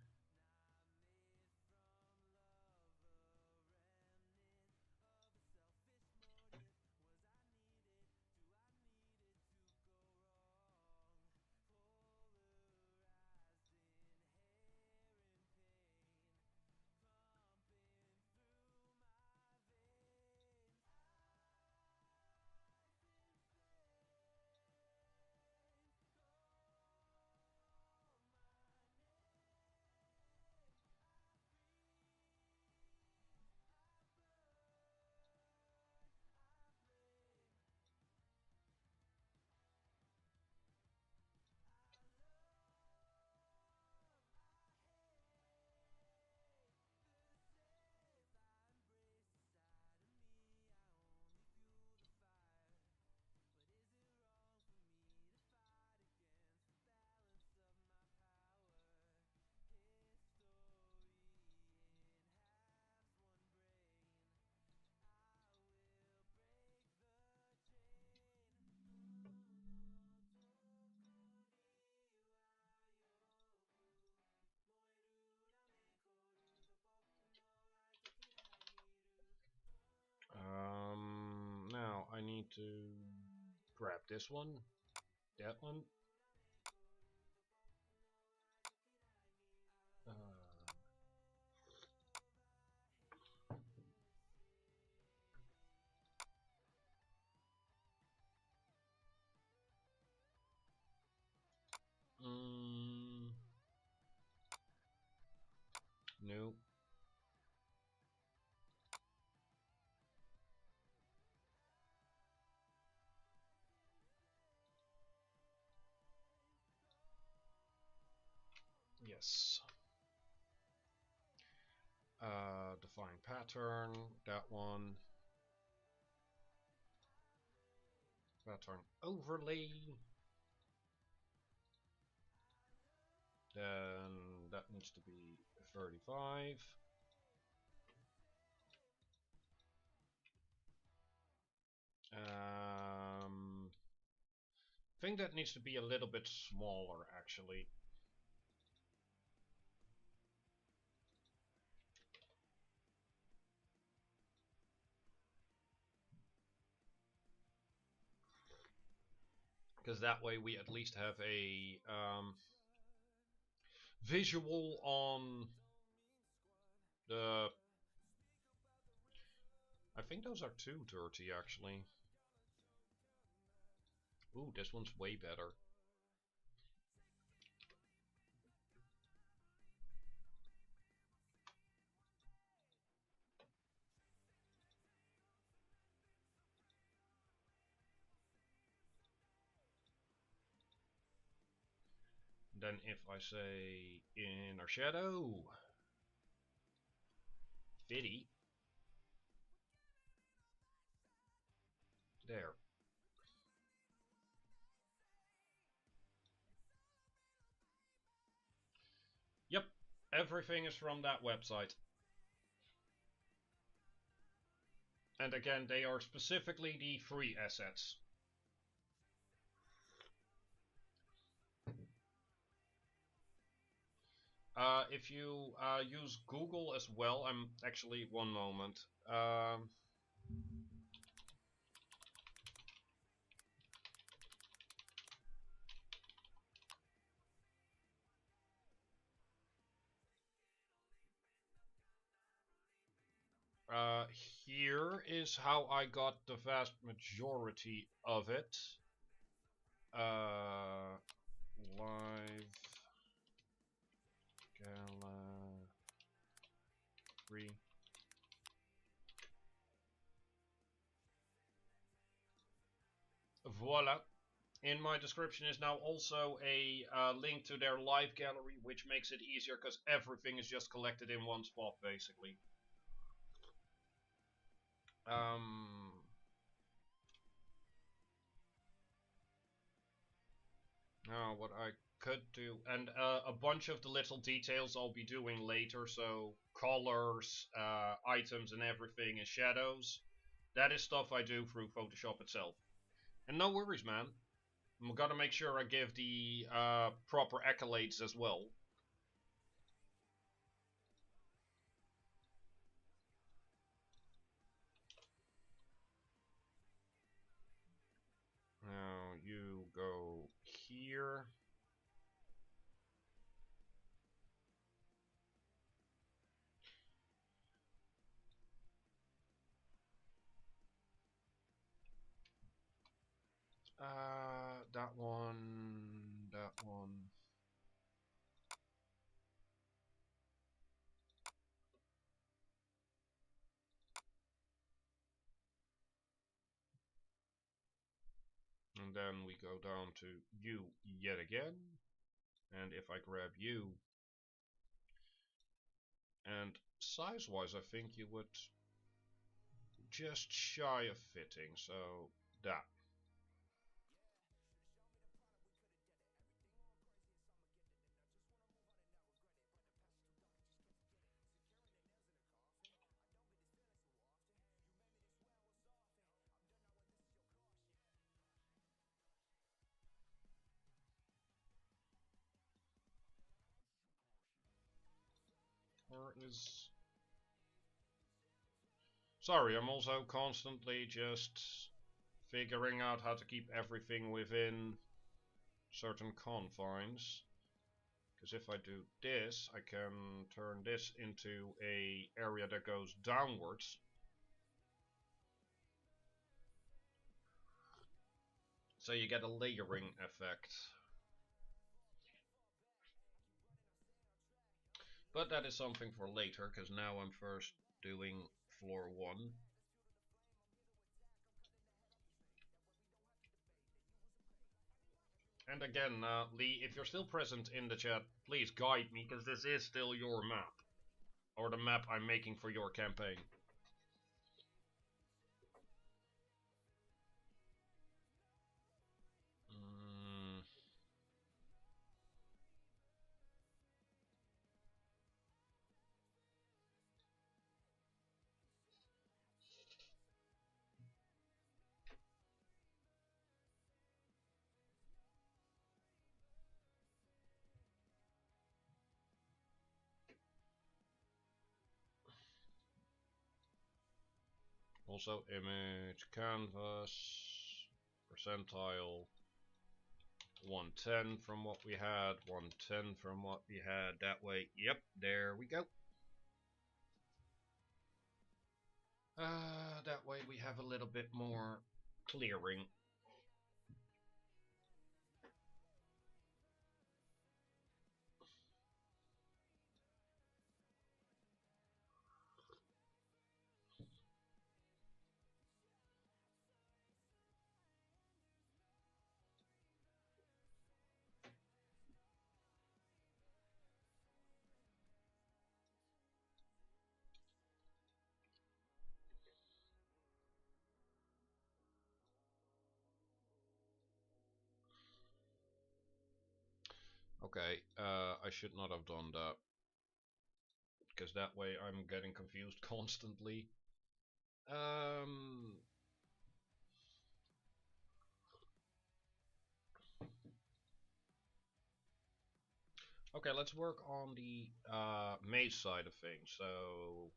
S1: I need to grab this one, that one. No. Yes. Define pattern, that one. Pattern overlay. Then that needs to be 35. I think that needs to be a little bit smaller actually. Because that way we at least have a visual on the... I think those are too dirty actually. Ooh, this one's way better. Then if I say inner shadow, fitty, there. Yep, everything is from that website. And again, they are specifically the free assets. If you use Google as well, I'm actually, one moment. Uh, Here is how I got the vast majority of it. Live gallery. Voila. In my description is now also a link to their live gallery, which makes it easier because everything is just collected in one spot, basically. Now, what I could do, and a bunch of the little details I'll be doing later, so colors, items, and everything, and shadows. That is stuff I do through Photoshop itself. And no worries, man. I'm gonna make sure I give the proper accolades as well. Now you go here. That one, that one. And then we go down to you yet again. And if I grab you, and size-wise, I think you would just shy of fitting, so that. Or is... Sorry, I'm also constantly just figuring out how to keep everything within certain confines. Because if I do this, I can turn this into a area that goes downwards. So you get a layering effect. But that is something for later, because now I'm first doing floor 1. And again, Lee, if you're still present in the chat, please guide me, because this is still your map. Or the map I'm making for your campaign. Also, image, canvas, percentile, 110 from what we had, 110 from what we had. That way, yep, there we go. That way we have a little bit more clearing. Okay, I should not have done that, because that way I'm getting confused constantly. Okay, let's work on the maze side of things. So,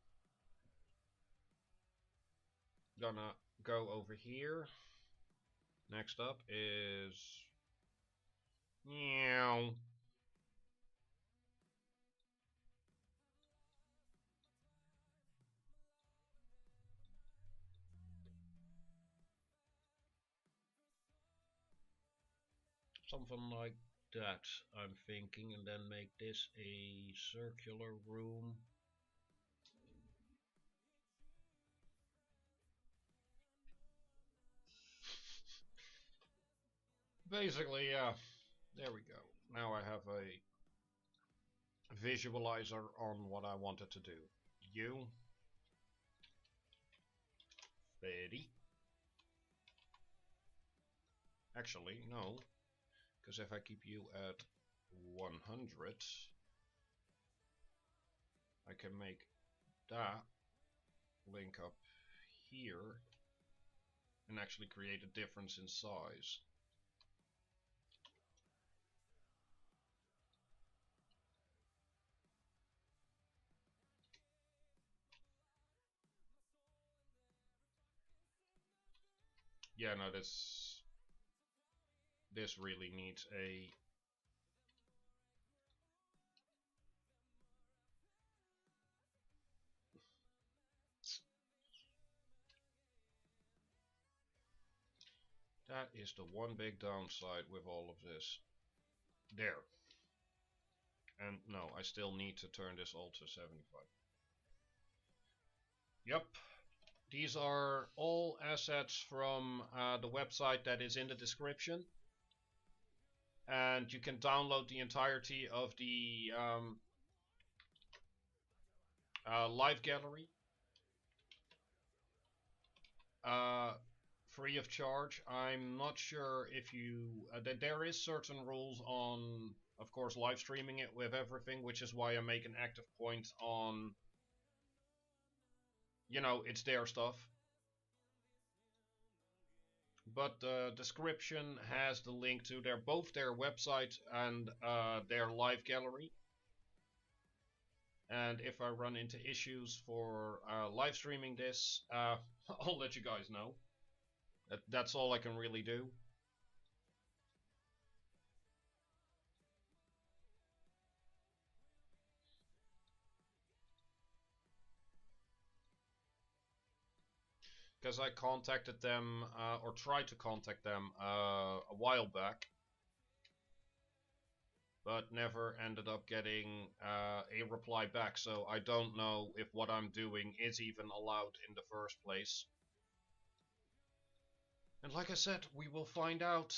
S1: gonna go over here. Next up is meow. Something like that, I'm thinking, and then make this a circular room. Basically, yeah. There we go. Now I have a visualizer on what I wanted to do. You, Betty. Actually, no, because if I keep you at 100, I can make that link up here and actually create a difference in size. Yeah, no, this really needs a that is the one big downside with all of this. There. And no, I still need to turn this all to 75. Yep. These are all assets from the website that is in the description. And you can download the entirety of the live gallery free of charge. I'm not sure if you that there is certain rules on, of course, live streaming it with everything, which is why I make an active point on, you know, it's their stuff. But the description has the link to both their website and their live gallery. And if I run into issues for live streaming this, I'll let you guys know. That's all I can really do. Because I contacted them, or tried to contact them a while back, but never ended up getting a reply back, so I don't know if what I'm doing is even allowed in the first place. And like I said, we will find out,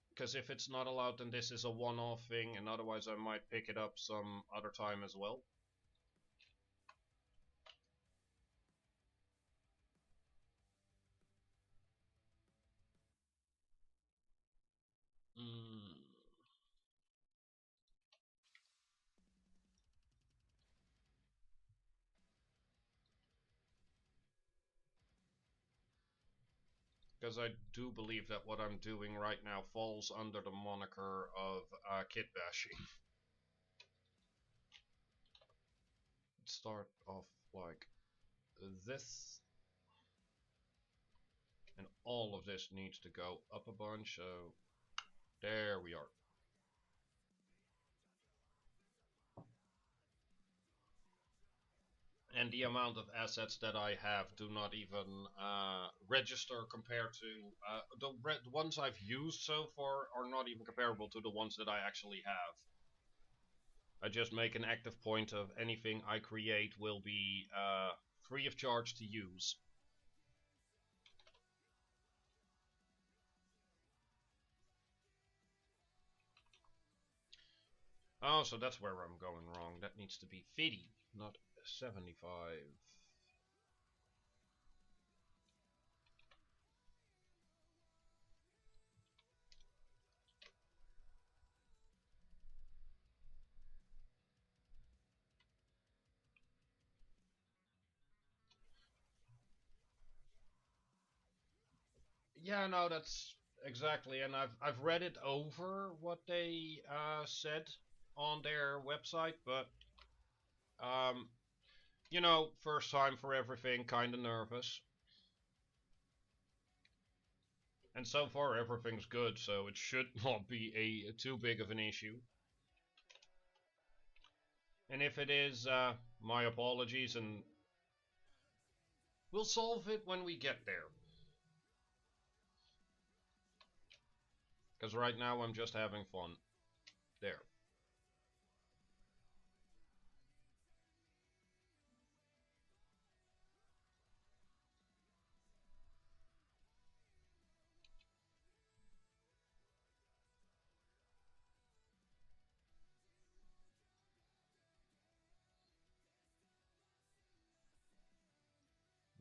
S1: because if it's not allowed, then this is a one-off thing, and otherwise I might pick it up some other time as well. Because I do believe that what I'm doing right now falls under the moniker of kit bashing. Let's start off like this. And all of this needs to go up a bunch, so there we are. And the amount of assets that I have do not even register compared to the ones I've used so far are not even comparable to the ones that I actually have. I just make an active point of anything I create will be free of charge to use. Oh, so that's where I'm going wrong. That needs to be 50, not 75. Yeah, no, that's exactly, and I've read it over what they said on their website, but um, you know, first time for everything, kind of nervous. And so far everything's good, so it should not be a too big of an issue. And if it is, my apologies, and we'll solve it when we get there. Because right now I'm just having fun. There.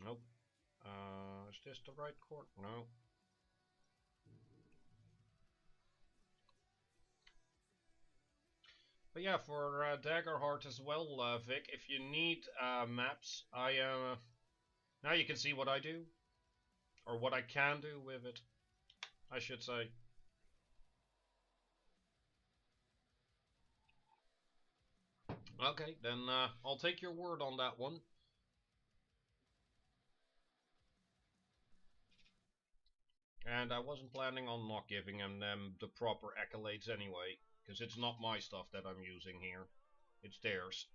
S1: Nope. Is this the right court? No. But yeah, for Daggerheart as well, Vic, if you need maps, now you can see what I do, or what I can do with it, I should say. Okay, then I'll take your word on that one. And I wasn't planning on not giving them the proper accolades anyway, because it's not my stuff that I'm using here, it's theirs.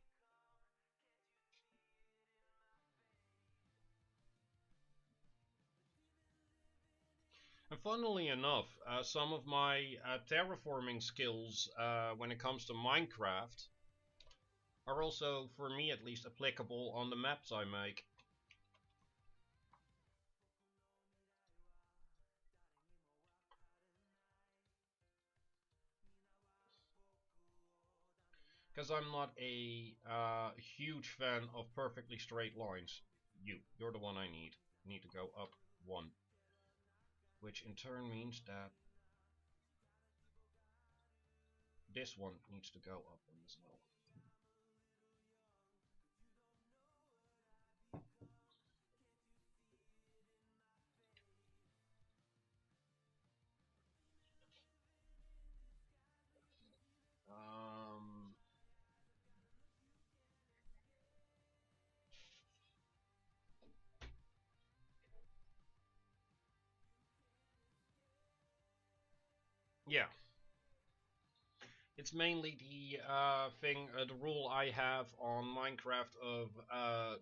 S1: And funnily enough, some of my terraforming skills when it comes to Minecraft are also, for me at least, applicable on the maps I make. Because I'm not a huge fan of perfectly straight lines. You're the one I need. Need to go up one. Which in turn means that this one needs to go up one as well. Um, Yeah. It's mainly the the rule I have on Minecraft of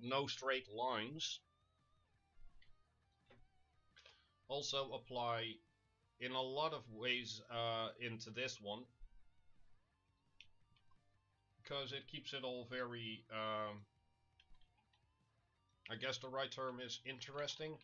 S1: no straight lines also apply in a lot of ways into this one, because it keeps it all very, I guess the right term is interesting.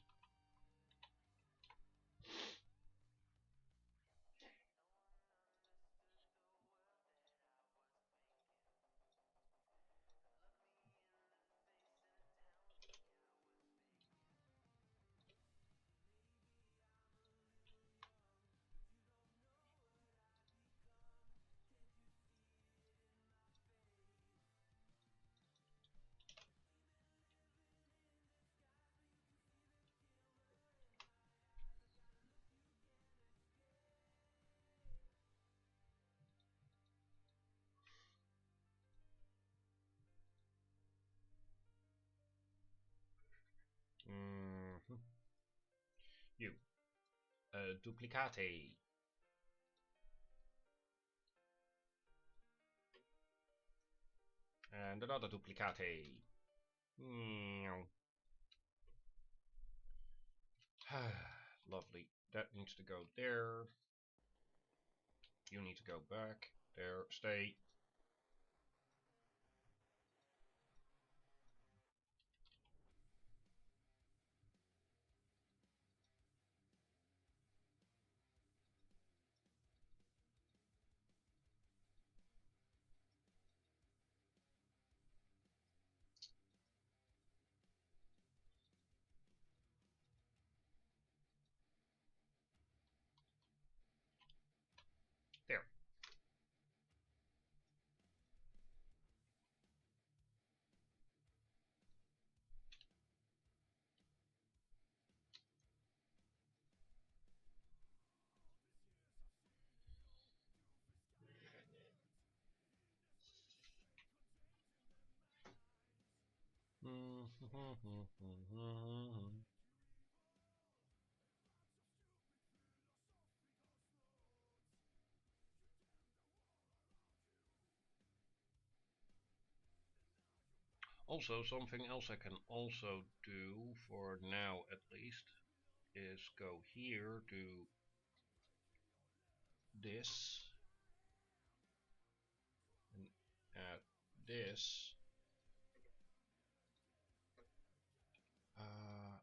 S1: Mm-hmm. You. Duplicate. And another duplicate. Meow. Lovely. That needs to go there. You need to go back. There. Stay. There. Also, something else I can also do, for now at least, is go here, do this, and add this. Uh,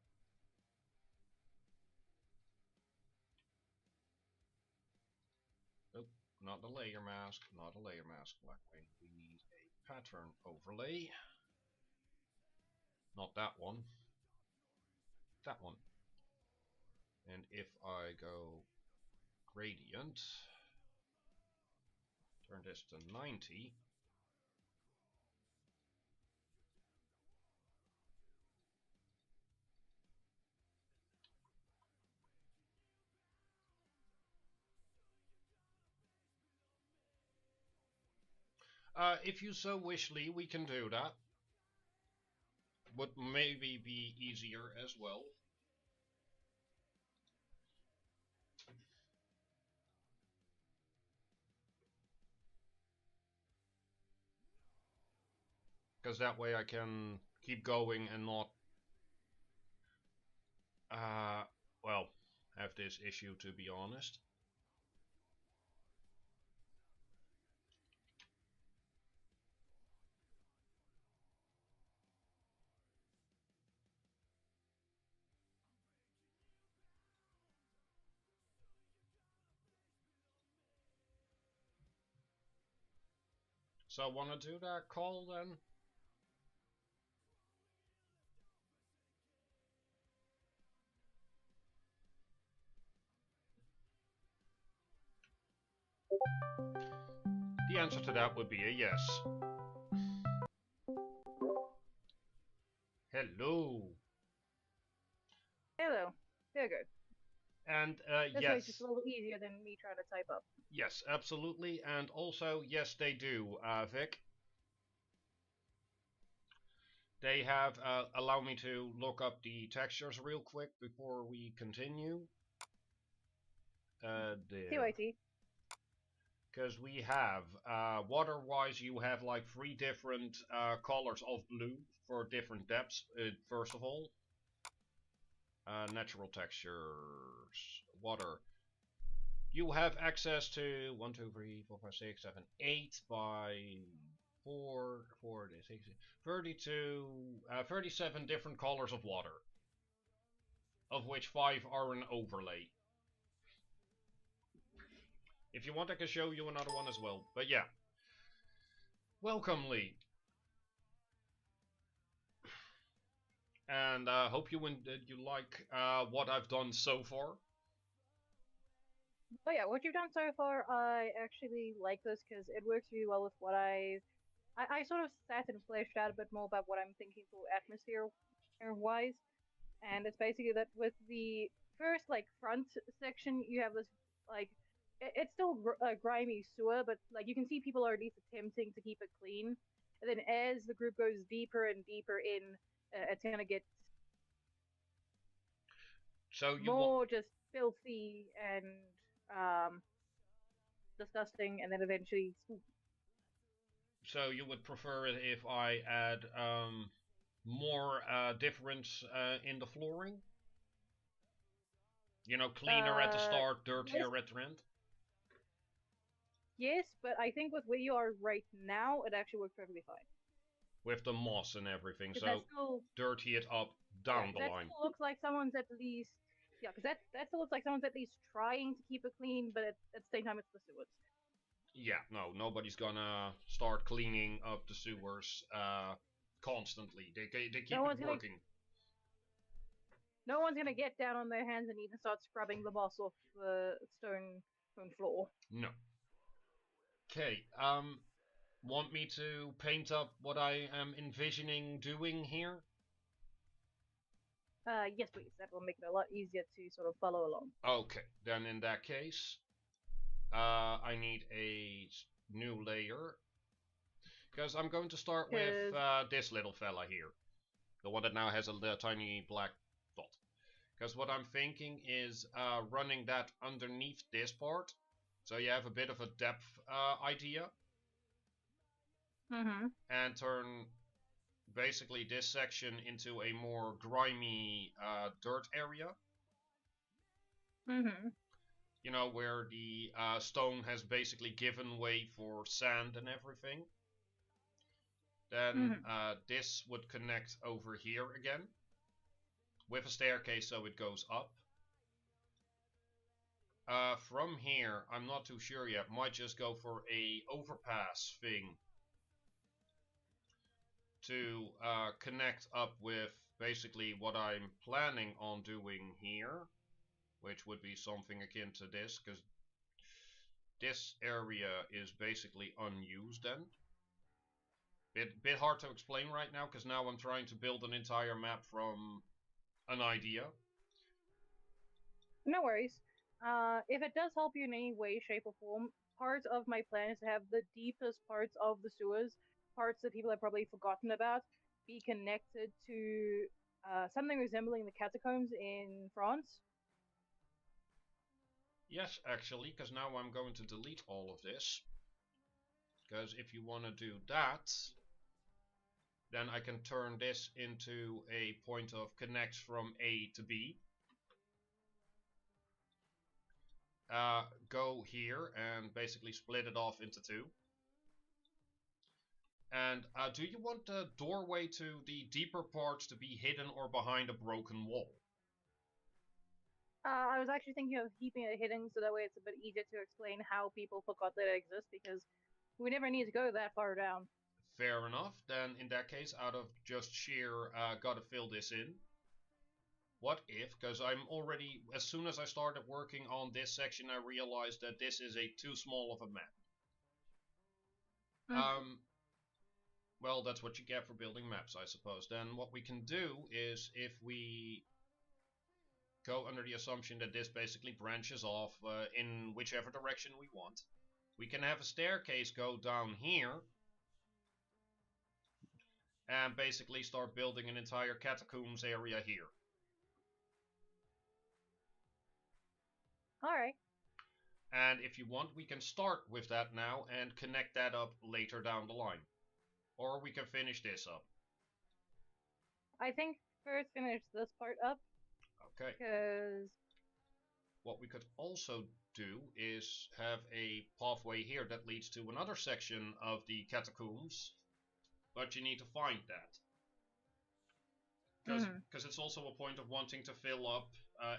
S1: Nope, not the layer mask, not a layer mask, Blackwing. We need a pattern overlay. Not that one, that one. And if I go gradient, turn this to 90, if you so wish, Lee, we can do that. Would maybe be easier as well. Because that way I can keep going and not, uh, well, have this issue, to be honest. So wanna do that call then? The answer to that would be a yes. Hello.
S3: Hello. There we go.
S1: And
S3: This way it's just
S1: yes,
S3: a little easier than me trying to type up.
S1: yes, absolutely. And also, yes, they do, Vic. They have, allow me to look up the textures real quick before we continue. There.
S3: TYT.
S1: Because we have, water-wise, you have like 3 different colors of blue for different depths, first of all. Natural textures, water. You have access to 1, 2, 3, 4, 5, 6, 7, 8 by 4, 6, 32, 37 different colors of water, of which 5 are an overlay. If you want, I can show you another one as well. But yeah. Welcome, Lee. And hope you like what I've done so far.
S3: Oh yeah, what you've done so far, I actually like this because it works really well with what I sort of sat and fleshed out a bit more about what I'm thinking for atmosphere wise, and it's basically that with the first like front section, you have this like it's still a grimy sewer, but like you can see people are at least attempting to keep it clean, and then as the group goes deeper and deeper in, it's gonna get
S1: So you want,
S3: more just filthy and um disgusting, and then eventually
S1: so you would prefer it if I add more difference in the flooring? You know, cleaner at the start,
S3: yes,
S1: dirtier at the end?
S3: yes, but I think with where you are right now, it actually works perfectly fine.
S1: With the moss and everything,
S3: 'Cause
S1: so dirty it up
S3: yeah,
S1: down the
S3: that
S1: line.
S3: still looks like someone's at least, yeah, because that still looks like someone's at least trying to keep it clean, but at the same time, it's the sewers.
S1: Yeah, no, nobody's gonna start cleaning up the sewers constantly. They keep
S3: No
S1: it
S3: one's gonna
S1: working.
S3: no one's gonna get down on their hands and knees and start scrubbing the moss off the stone floor.
S1: No. Okay, want me to paint up what I am envisioning doing here?
S3: Yes, please. That will make it a lot easier to sort of follow along.
S1: Okay, then in that case, I need a new layer. Because I'm going to start with this little fella here. The one that now has a tiny black dot. Because what I'm thinking is running that underneath this part. So you have a bit of a depth idea.
S3: Mm-hmm.
S1: And turn basically this section into a more grimy dirt area.
S3: Mm-hmm.
S1: You know, where the stone has basically given way for sand and everything. Then this would connect over here again with a staircase so it goes up. From here, I'm not too sure yet. Might just go for a overpass thing to connect up with basically what I'm planning on doing here, which would be something akin to this, because this area is basically unused then. Bit hard to explain right now, because now I'm trying to build an entire map from an idea.
S3: No worries. If it does help you in any way, shape, or form, part of my plan is to have the deepest parts of the sewers, parts that people have probably forgotten about, be connected to something resembling the catacombs in France.
S1: Yes, actually, because now I'm going to delete all of this. Because if you want to do that, then I can turn this into a point of connect from A to B. Go here and basically split it off into 2. And do you want the doorway to the deeper parts to be hidden or behind a broken wall?
S3: I was actually thinking of keeping it hidden so that way it's a bit easier to explain how people forgot that it exists, because we never need to go that far down.
S1: Fair enough. Then in that case, out of just sheer gotta fill this in. What if, because I'm already, as soon as I started working on this section, I realized that this is a too small of a map. Well, that's what you get for building maps, I suppose. Then what we can do is, if we go under the assumption that this basically branches off in whichever direction we want, we can have a staircase go down here and basically start building an entire catacombs area here.
S3: Alright.
S1: And if you want, we can start with that now and connect that up later down the line. Or we can finish this up.
S3: I think first finish this part up,
S1: Okay.
S3: because
S1: What we could also do is have a pathway here that leads to another section of the catacombs, but you need to find that. Because it's also a point of wanting to fill up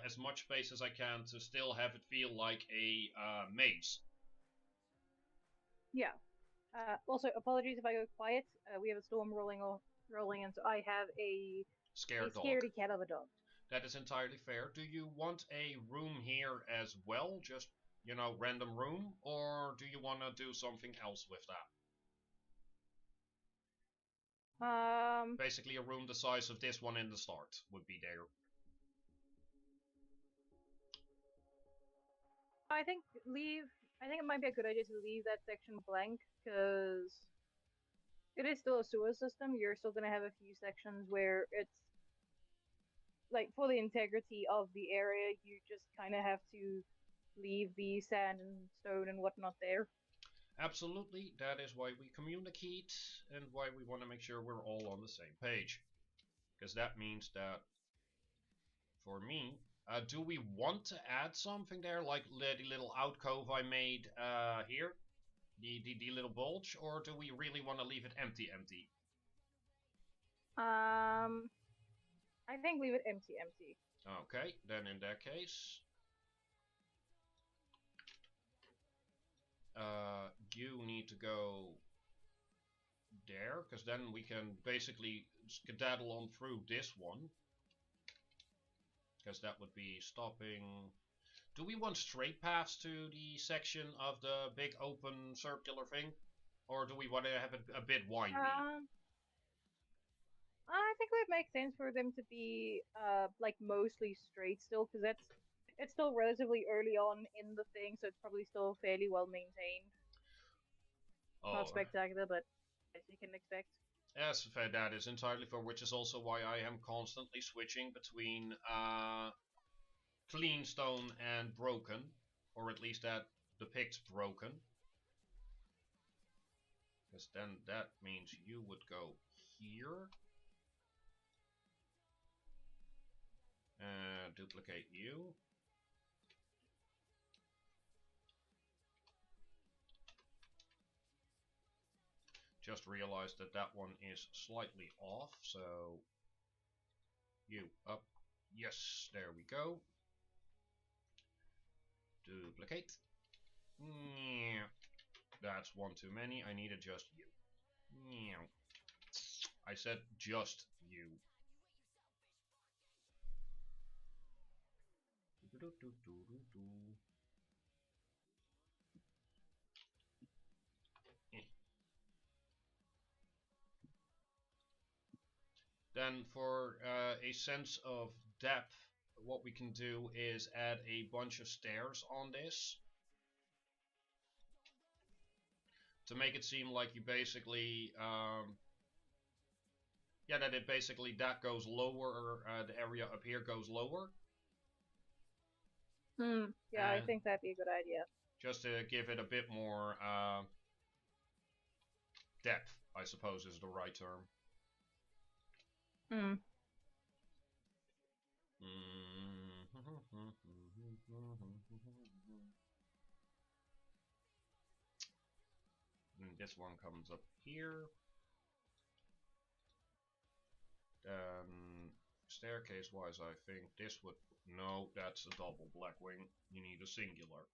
S1: as much space as I can to still have it feel like a maze.
S3: yeah. Also, apologies if I go quiet. We have a storm rolling in, so I have a
S1: Scared dog.
S3: scaredy cat of a dog.
S1: That is entirely fair. Do you want a room here as well? Just, you know, random room? Or do you want to do something else with that? Basically a room the size of this one in the start would be there.
S3: I think it might be a good idea to leave that section blank, because it is still a sewer system. You're still gonna have a few sections where it's like, for the integrity of the area, you just kind of have to leave the sand and stone and whatnot there.
S1: Absolutely, that is why we communicate and why we want to make sure we're all on the same page. Because that means that, for me, do we want to add something there, like the little alcove I made here? The little bulge, or do we really want to leave it empty?
S3: I think leave it empty.
S1: Okay, then in that case, you need to go there, because then we can basically skedaddle on through this one. Because that would be stopping. Do we want straight paths to the section of the big open circular thing? Or do we want to have it a bit windy?
S3: I think it would make sense for them to be like mostly straight still, because it's still relatively early on in the thing, so it's probably still fairly well maintained. Not spectacular, but as you can expect.
S1: Yes, that is entirely fair, which is also why I am constantly switching between clean stone and broken, or at least that depicts broken. Because then that means you would go here. Duplicate you. Just realized that that one is slightly off, so you up. Yes, there we go. Duplicate. That's one too many. I needed just you. I said just you. Then for a sense of depth, what we can do is add a bunch of stairs on this. To make it seem like you basically, that goes lower, the area up here goes lower.
S3: Yeah, I think that'd be a good idea.
S1: Just to give it a bit more depth, I suppose is the right term. And this one comes up here. Then staircase wise, I think this would, no, that's a double Blackwing. You need a singular.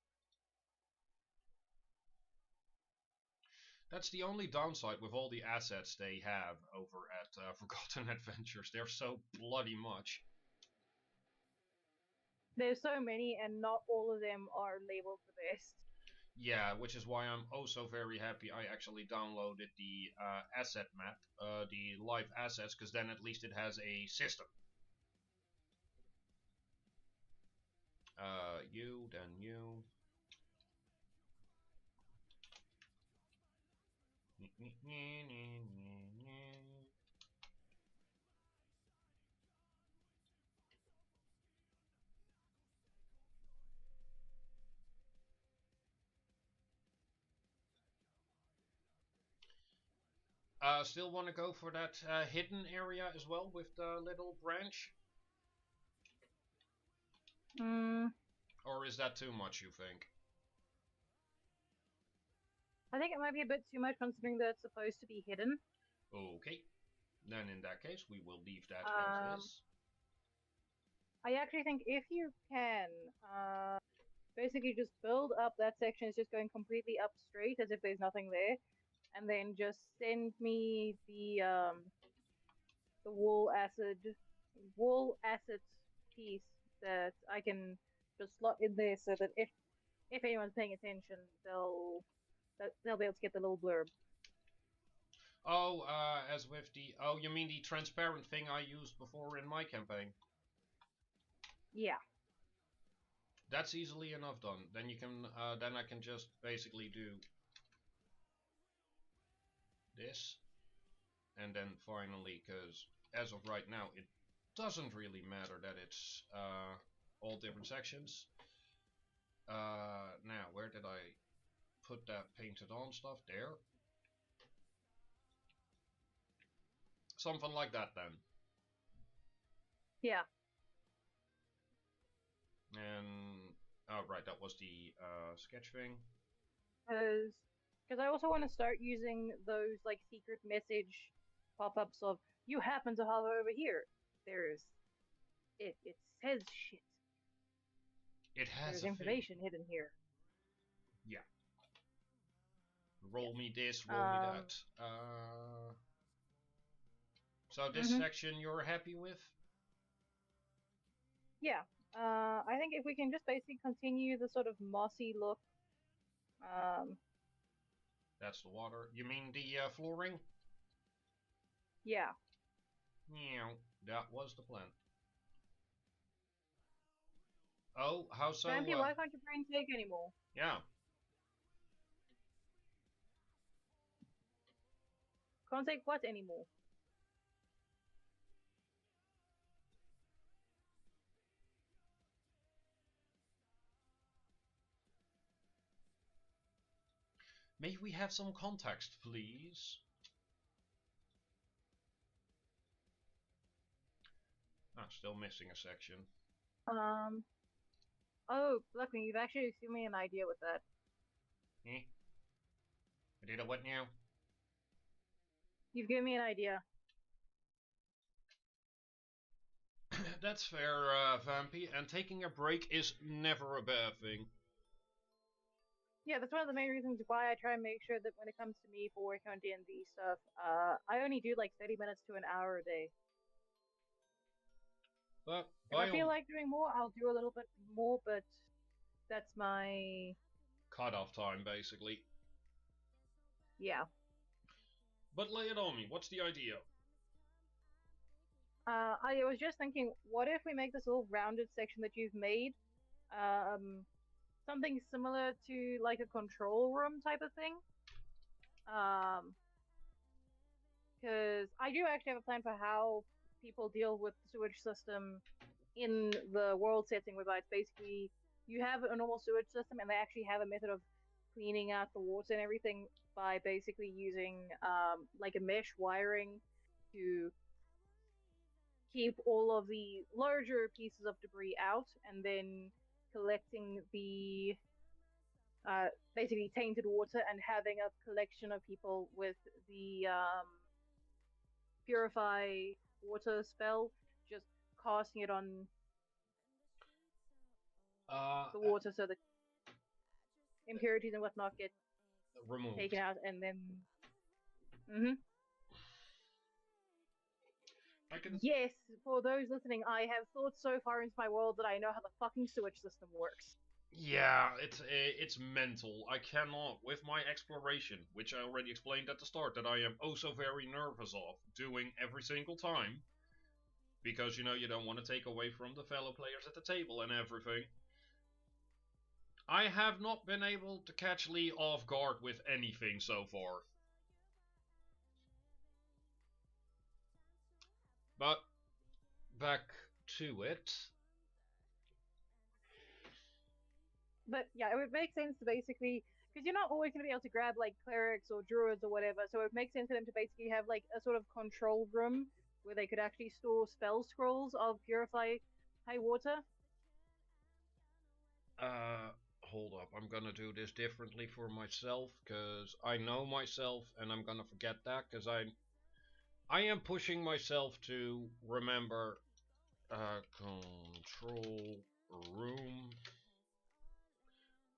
S1: That's the only downside with all the assets they have over at Forgotten Adventures. They're so bloody much.
S3: There's so many, and not all of them are labeled the best.
S1: Yeah, which is why I'm oh so very happy I actually downloaded the asset map, the live assets, because then at least it has a system. You, then you. Still want to go for that hidden area as well with the little branch?
S3: Mm,
S1: Or is that too much, you think?
S3: I think it might be a bit too much considering that it's supposed to be hidden.
S1: Okay. Then in that case, we will leave that as
S3: Um,
S1: is.
S3: I actually think if you can, basically just build up that section is just going completely up straight as if there's nothing there, and then just send me the wool acid piece that I can just slot in there so that if anyone's paying attention, they'll be able to get the little blurb.
S1: Oh, as with the... Oh, you mean the transparent thing I used before in my campaign?
S3: Yeah.
S1: That's easily enough done. Then you can, then I can just basically do this, and then finally, because as of right now, it doesn't really matter that it's all different sections. Now, where did I put that painted on stuff? There. Something like that then.
S3: Yeah.
S1: And, oh right, that was the sketch thing.
S3: Because I also want to start using those like secret message pop-ups of you happen to hover over here. There's it says shit.
S1: It has
S3: There's
S1: a
S3: information hidden here.
S1: Yeah. Roll me this, roll me that. So this section you're happy with?
S3: Yeah. I think if we can just basically continue the sort of mossy look.
S1: That's the water. You mean the flooring?
S3: Yeah.
S1: Yeah, that was the plan. Oh, how so?
S3: Vampy, why can't your brain take anymore?
S1: Yeah.
S3: Can't take what anymore?
S1: May we have some context, please? Ah, still missing a section.
S3: Oh, Blackwing, you've actually given me an idea with that.
S1: Eh? I did a what now?
S3: You've given me an idea.
S1: That's fair, Vampy, and taking a break is never a bad thing.
S3: Yeah, that's one of the main reasons why I try and make sure that when it comes to me for working on D&D stuff, I only do like 30 minutes to an hour a day.
S1: But
S3: if I feel like doing more, I'll do a little bit more, but that's my
S1: cut-off time, basically.
S3: Yeah.
S1: But lay it on me. What's the idea?
S3: I was just thinking, what if we make this little rounded section that you've made, something similar to like a control room type of thing? Because I do actually have a plan for how people deal with the sewage system in the world setting, whereby it's basically you have a normal sewage system and they actually have a method of cleaning out the water and everything by basically using like a mesh wiring to keep all of the larger pieces of debris out, and then collecting the basically tainted water and having a collection of people with the purify water spell, just casting it on the water so that impurities and whatnot get
S1: removed,
S3: taken out, and then Yes, for those listening, I have thought so far into my world that I know how the fucking sewage system works.
S1: Yeah, it's mental. I cannot, with my exploration, which I already explained at the start, that I am oh so very nervous of doing every single time, because, you know, you don't want to take away from the fellow players at the table and everything. I have not been able to catch Lee off guard with anything so far. But, back to it.
S3: But yeah, it would make sense to basically because you're not always going to be able to grab like clerics or druids or whatever. So it makes sense for them to basically have like a sort of control room where they could actually store spell scrolls of purify high water.
S1: Uh, Hold up. I'm gonna do this differently for myself because I know myself, and I'm gonna forget that because I am pushing myself to remember control room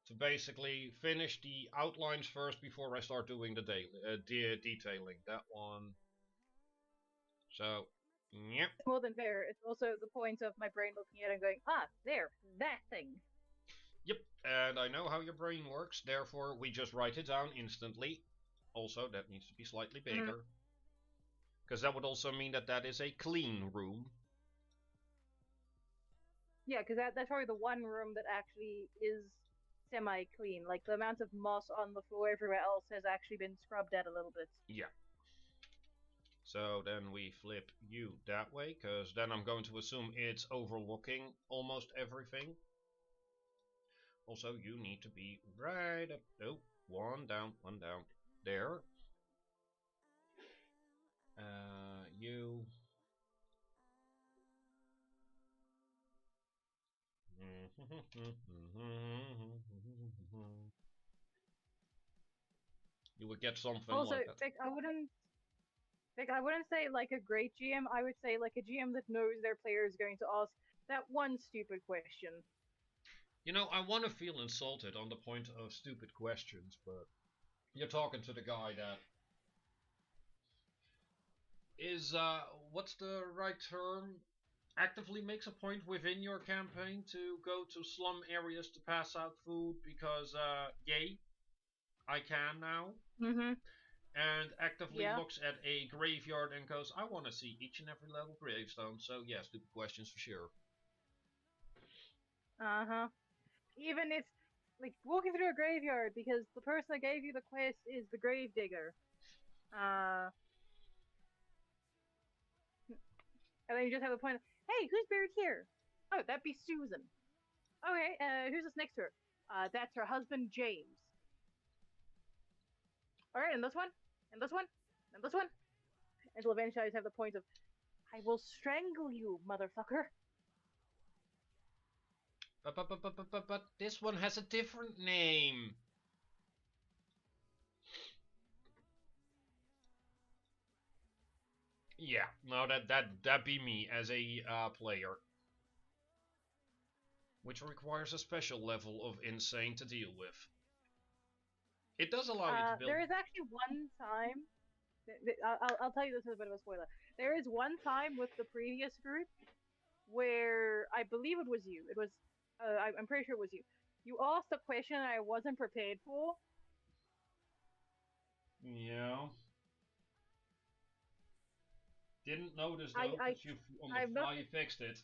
S1: to basically finish the outlines first before I start doing the detailing. That one. So, yep.
S3: It's more than fair. It's also the point of my brain looking at it and going, ah, there, that thing.
S1: Yep, and I know how your brain works, therefore we just write it down instantly. Also, that needs to be slightly bigger. Because that would also mean that that is a clean room.
S3: Yeah, because that's probably the one room that actually is semi-clean. Like the amount of moss on the floor everywhere else has actually been scrubbed at a little bit.
S1: Yeah. So then we flip you that way, because then I'm going to assume it's overlooking almost everything. Also, you need to be right up. Oh, one down, one down. There. You. You would get something
S3: Also,
S1: like that.
S3: I wouldn't say like a great GM. I would say like a GM that knows their player is going to ask that one stupid question.
S1: You know, I want to feel insulted on the point of stupid questions, but you're talking to the guy that is, what's the right term? Actively makes a point within your campaign to go to slum areas to pass out food because, yay, I can now.
S3: Mm-hmm.
S1: And actively
S3: Yeah.
S1: looks at a graveyard and goes, I want to see each and every level gravestone. So, yeah, stupid questions for sure.
S3: Uh-huh. Even if like walking through a graveyard because the person that gave you the quest is the grave digger. Uh and then you just have the point of, hey, who's buried here? Oh, that'd be Susan. Okay, who's this next to her? That's her husband, James. Alright, and this one? And this one? And this one? Until eventually I just have the point of, I will strangle you, motherfucker.
S1: But this one has a different name. Yeah, no, that be me as a player, which requires a special level of insane to deal with. It does allow you to build.
S3: There is actually one time. I'll tell you this as a bit of a spoiler. There is one time with the previous group where I believe it was you. It was. I'm pretty sure it was you. You asked a question I wasn't prepared for.
S1: Yeah. Didn't notice though, because you on the
S3: I'm not.
S1: fly fixed it.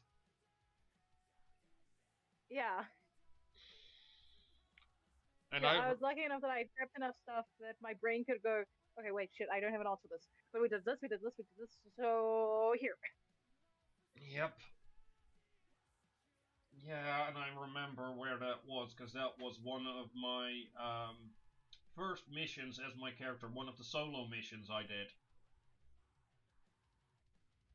S3: Yeah.
S1: And
S3: Yeah, I was lucky enough that I prepped enough stuff that my brain could go, okay, wait, shit, I don't have an answer for this. But we did this, we did this, we did this, so here.
S1: Yep. Yeah, and I remember where that was, because that was one of my first missions as my character, one of the solo missions I did.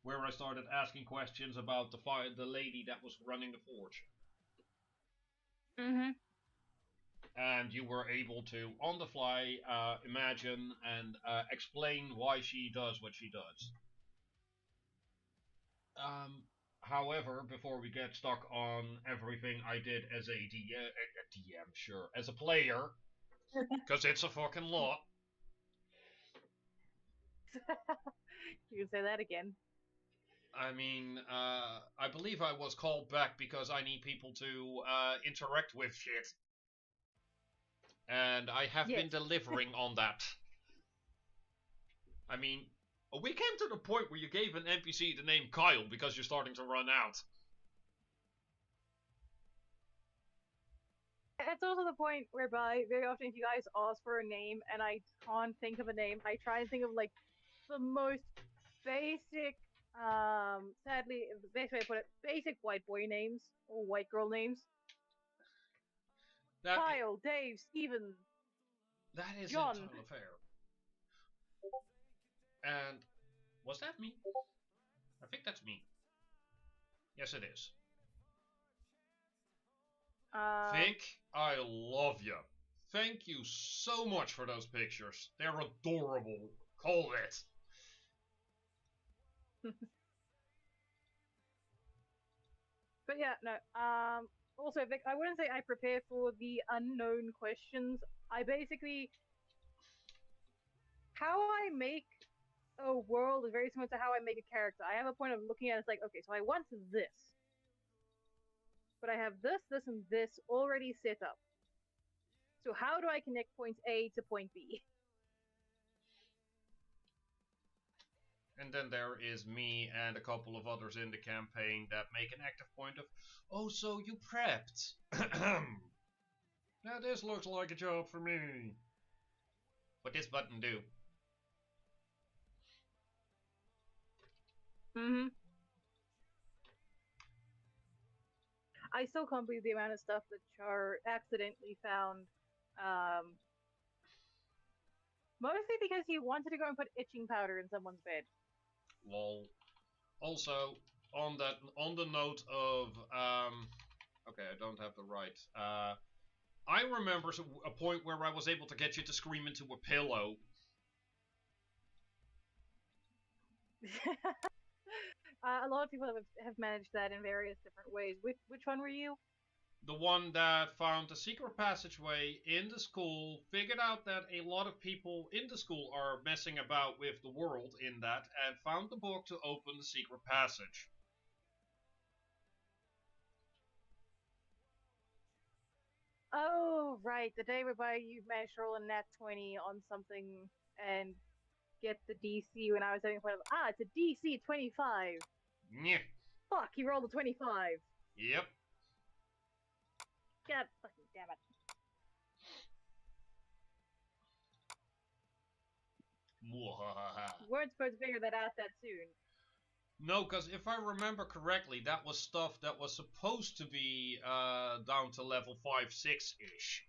S1: Where I started asking questions about the lady that was running the forge.
S3: Mm-hmm.
S1: And you were able to, on the fly, imagine and explain why she does what she does. However, before we get stuck on everything I did as a DM, sure, as a player, because it's a fucking lot.
S3: You can say that again.
S1: I mean, I believe I was called back because I need people to interact with shit. And I have been delivering on that. I mean, we came to the point where you gave an NPC the name Kyle because you're starting to run out.
S3: It's also the point whereby very often if you guys ask for a name and I can't think of a name, I try and think of like the most basic, sadly, the best way to put it, basic white boy names or white girl names. Kyle, Dave, Steven.
S1: That is
S3: John.
S1: entirely fair. And was that me? I think that's me. Yes, it is. Vic, I love you. Thank you so much for those pictures. They're adorable. Call it.
S3: But yeah, no. Also, Vic, I wouldn't say I prepare for the unknown questions. I basically, how I make a world is very similar to how I make a character. I have a point of looking at it, it's like, okay, so I want this, but I have this, this, and this already set up. So how do I connect point A to point B?
S1: And then there is me and a couple of others in the campaign that make an active point of, oh, so you prepped. Now this looks like a job for me. What this button do?
S3: I still can't believe the amount of stuff that Char accidentally found. Mostly because he wanted to go and put itching powder in someone's bed.
S1: Lol. Also, on the note of okay, I don't have the right. I remember a point where I was able to get you to scream into a pillow.
S3: A lot of people have managed that in various different ways. Which one were you?
S1: The one that found the secret passageway in the school, figured out that a lot of people in the school are messing about with the world in that, and found the book to open the secret passage.
S3: Oh, right. The day whereby you managed to roll a nat 20 on something and get the DC when I was having fun of, it's a DC 25.
S1: Yeah.
S3: Fuck, he rolled a 25.
S1: Yep.
S3: God fucking damn it. You weren't supposed to figure that out that soon.
S1: No, because if I remember correctly, that was stuff that was supposed to be down to level 5-6-ish.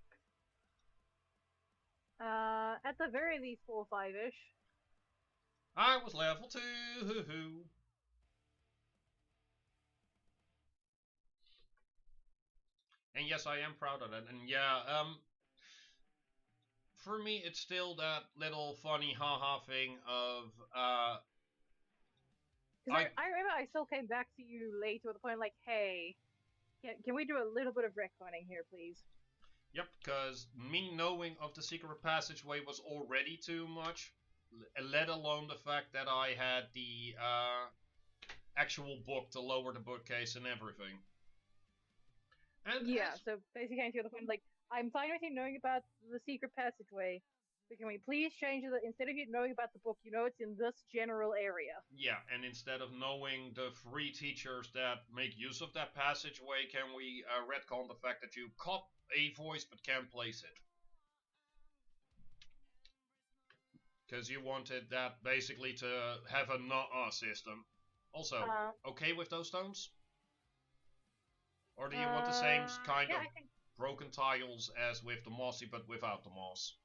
S3: At the very least 4-5-ish.
S1: I was level 2. And yes, I am proud of it. And yeah, for me, it's still that little funny haha thing of
S3: Because I remember I still came back to you later with the point like, hey, can we do a little bit of retconning here, please?
S1: Yep, because me knowing of the secret passageway was already too much, let alone the fact that I had the actual book to lower the bookcase and everything. And
S3: yeah, so basically came to the point like, I'm fine with you knowing about the secret passageway, but can we please change it? Instead of you knowing about the book, you know it's in this general area.
S1: Yeah, and instead of knowing the 3 teachers that make use of that passageway, can we retcon the fact that you caught a voice but can't place it? Because you wanted that basically to have a not system. Also, okay with those stones? Or do you want the same kind of broken tiles as with the mossy but without the moss?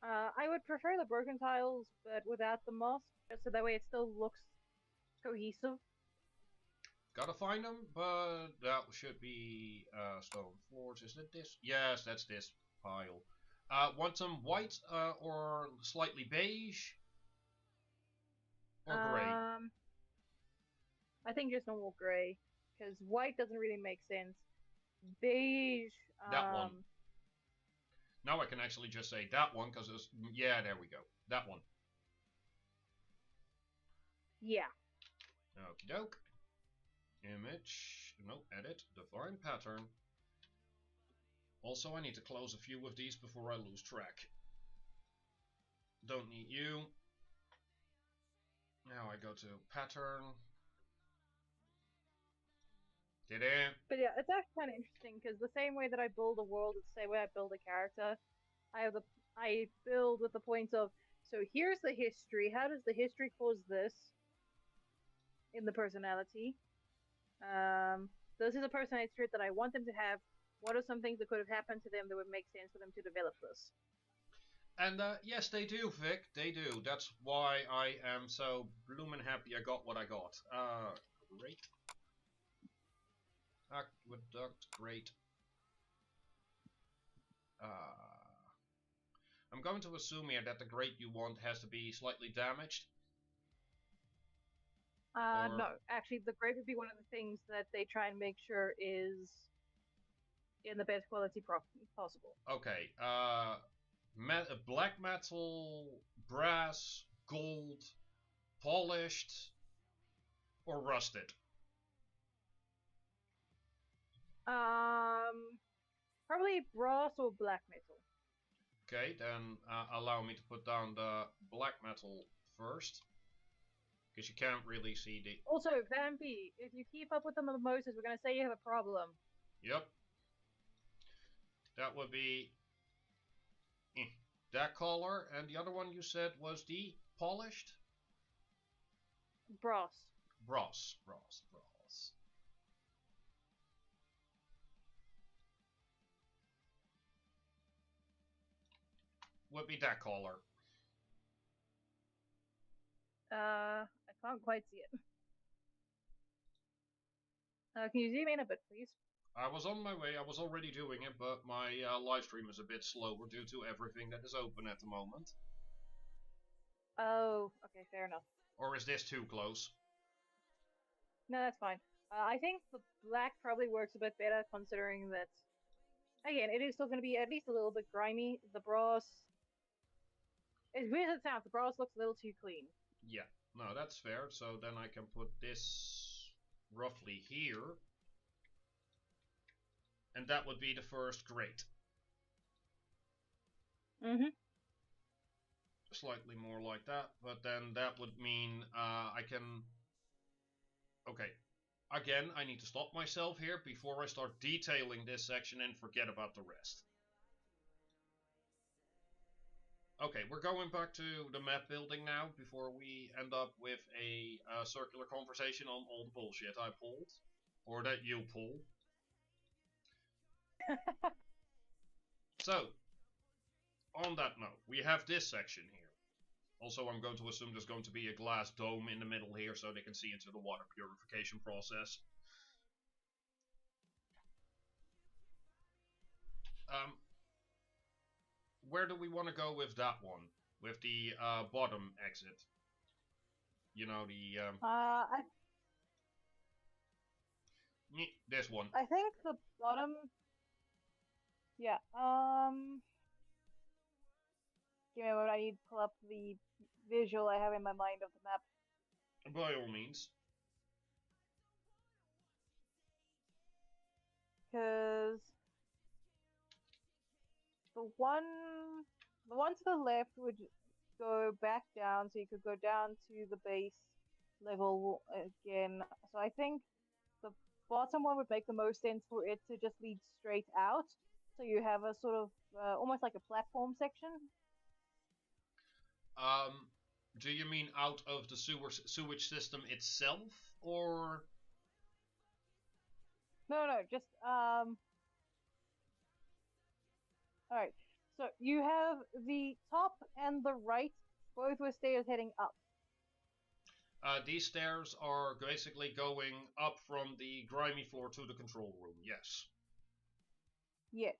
S3: I would prefer the broken tiles but without the moss, just so that way it still looks cohesive.
S1: Gotta find them, but that should be stone floors. Is it this? Yes, that's this pile. Want some white or slightly beige? Or gray?
S3: I think just normal gray, because white doesn't really make sense. Beige.
S1: That one. Now I can actually just say that one, because it's... Yeah, there we go. That one.
S3: Yeah.
S1: Okie doke. Image. No, edit. Define pattern. Also, I need to close a few of these before I lose track. Don't need you. Now I go to pattern. Did it?
S3: But yeah, it's actually kind of interesting because the same way that I build a world is the same way I build a character. I build with the points of, so here's the history. How does the history cause this in the personality? This is a personality trait that I want them to have. what are some things that could have happened to them that would make sense for them to develop this?
S1: And yes, they do, Vic. They do. That's why I am so bloomin' happy I got what I got. Great. Aqueduct, great. I'm going to assume here that the grate you want has to be slightly damaged. Or...
S3: No, actually, the grade would be one of the things that they try and make sure is in the best quality possible.
S1: Okay, black metal, brass, gold, polished, or rusted?
S3: Probably brass or black metal.
S1: Okay, then allow me to put down the black metal first. Because you can't really see the...
S3: Also, Vampy, if you keep up with the mimosas, we're going to say you have a problem.
S1: Yep. That would be... that color, and the other one you said was the polished?
S3: Brass.
S1: Brass. Would be that color.
S3: I can't quite see it. Can you zoom in a bit, please?
S1: I was on my way, I was already doing it, but my live stream is a bit slower due to everything that is open at the moment.
S3: Oh, okay, fair enough.
S1: Or is this too close?
S3: No, that's fine. I think the black probably works a bit better considering that, again, it is still going to be at least a little bit grimy. The brass, as weird as it sounds, the brass looks a little too clean.
S1: Yeah, no, that's fair. So then I can put this roughly here. And that would be the first grate. Slightly more like that, but then that would mean I can... Okay, again, I need to stop myself here before I start detailing this section and forget about the rest. Okay, we're going back to the map building now before we end up with a circular conversation on all the bullshit I pulled. Or that you pull. So, on that note, we have this section here. Also, I'm going to assume there's going to be a glass dome in the middle here so they can see into the water purification process. Where do we want to go with that one? With the bottom exit? You know, the... this one.
S3: I think the bottom... Yeah, give me a moment, I need to pull up the visual I have in my mind of the map.
S1: By all means.
S3: Because the one to the left would go back down, so you could go down to the base level again. So I think the bottom one would make the most sense for it to just lead straight out. So you have a sort of almost like a platform section.
S1: Do you mean out of the sewage system itself, or?
S3: No, just Alright, so you have the top and the right, both with stairs heading up.
S1: These stairs are basically going up from the grimy floor to the control room, yes.
S3: Yes.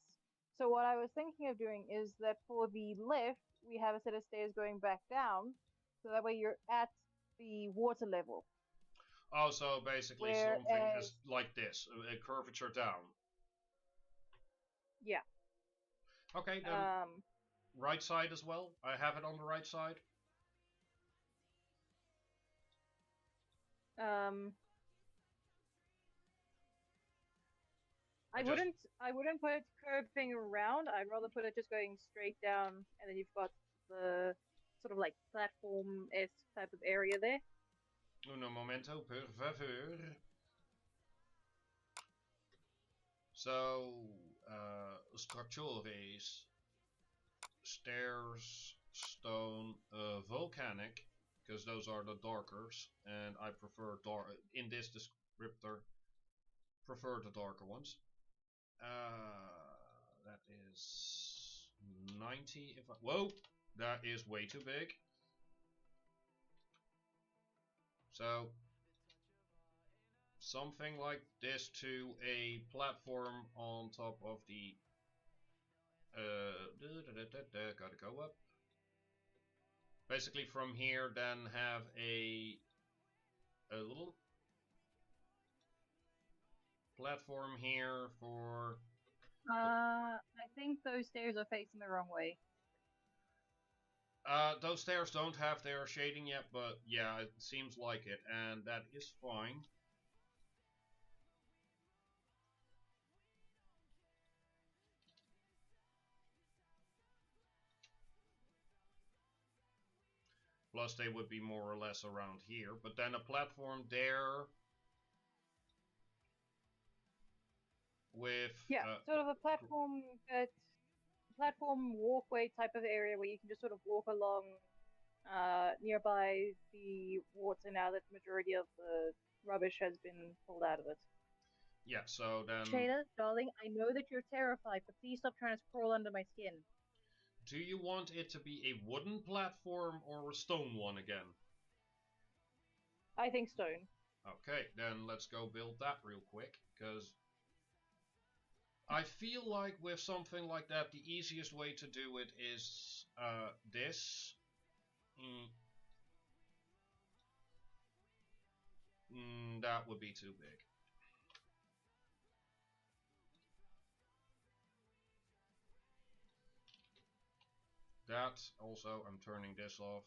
S3: So what I was thinking of doing is that for the left, we have a set of stairs going back down, so that way you're at the water level.
S1: Oh, so basically something is like this, a curvature down.
S3: Yeah.
S1: Okay, then right side as well? I have it on the right side?
S3: I wouldn't put it curving around. I'd rather put it just going straight down, and then you've got the sort of like platform-esque type of area there.
S1: Uno momento, per favor. So, structures, stairs, stone, volcanic, because those are the darkers, and I prefer in this descriptor, prefer the darker ones. That is 90 if I... Whoa! That is way too big. So, something like this to a platform on top of the... gotta go up. Basically from here, then have a little platform here for...
S3: I think those stairs are facing the wrong way.
S1: Those stairs don't have their shading yet, but yeah, it seems like it, and that is fine. Plus they would be more or less around here, but then a platform there with...
S3: Yeah, sort of a platform walkway type of area where you can just sort of walk along nearby the water now that the majority of the rubbish has been pulled out of it.
S1: Yeah, so then...
S3: Shayna, darling, I know that you're terrified, but please stop trying to crawl under my skin.
S1: Do you want it to be a wooden platform or a stone one again?
S3: I think stone.
S1: Okay, then let's go build that real quick, because I feel like with something like that, the easiest way to do it is this. That would be too big. That, also, I'm turning this off.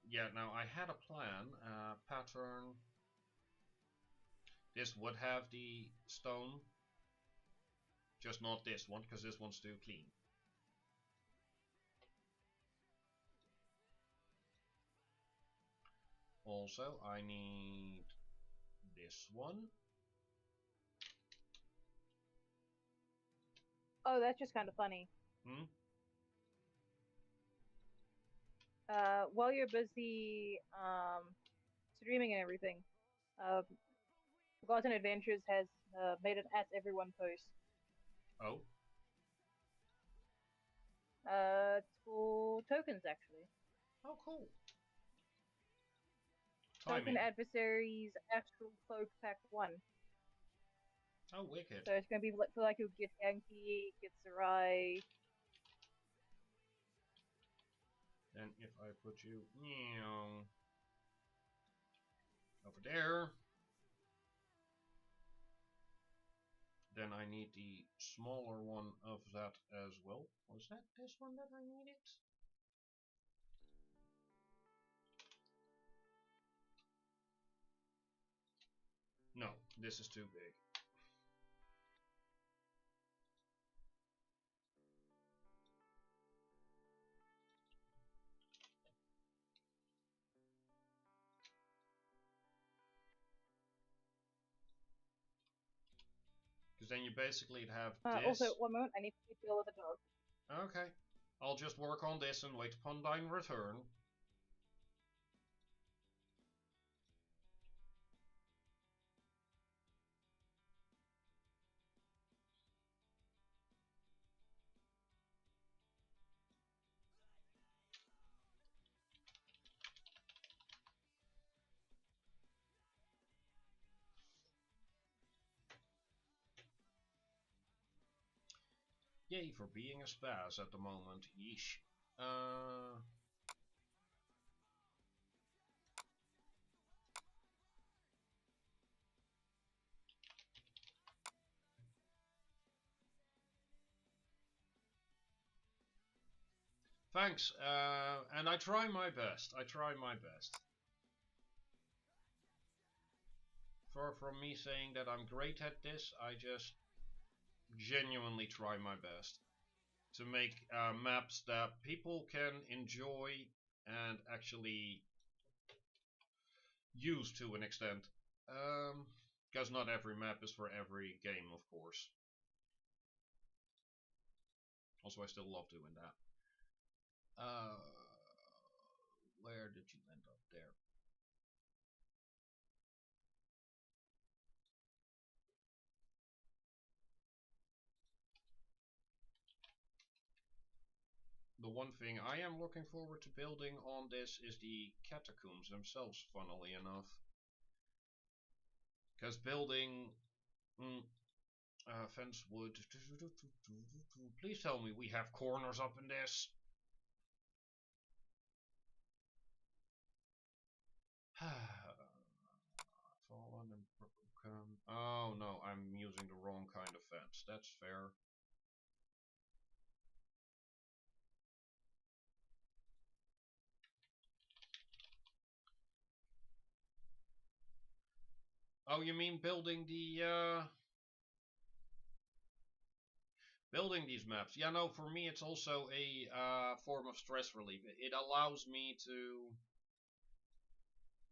S1: Yeah, now I had a plan, pattern. This would have the stone, just not this one, because this one's too clean. Also, I need this one.
S3: Oh, that's just kind of funny. While you're busy streaming and everything, Forgotten Adventures has made an At Everyone post.
S1: Oh?
S3: It's for tokens, actually.
S1: Oh, cool.
S3: Token Adversaries Astral Cloak Pack 1.
S1: Oh, wicked.
S3: So it's going to be for like you'll get Yankee, get Sarai.
S1: Then if I put you over there, then I need the smaller one of that as well. Was that this one that I needed? No, this is too big. Because then you basically have this.
S3: Also, one moment, I need to deal with the dog.
S1: Okay. I'll just work on this and wait upon thine return. Yay for being a spaz at the moment. Yeesh. Thanks, and I try my best. I try my best. Far from me saying that I'm great at this, I just genuinely try my best to make maps that people can enjoy and actually use to an extent. Because not every map is for every game, of course. Also, I still love doing that. Where did you end up there? the one thing I am looking forward to building on this is the catacombs themselves, funnily enough. Because building fence wood. Please tell me we have corners up in this. Fallen and broken. Oh no, I'm using the wrong kind of fence. That's fair. Oh, you mean building building these maps? Yeah, no, for me it's also a form of stress relief. It allows me to,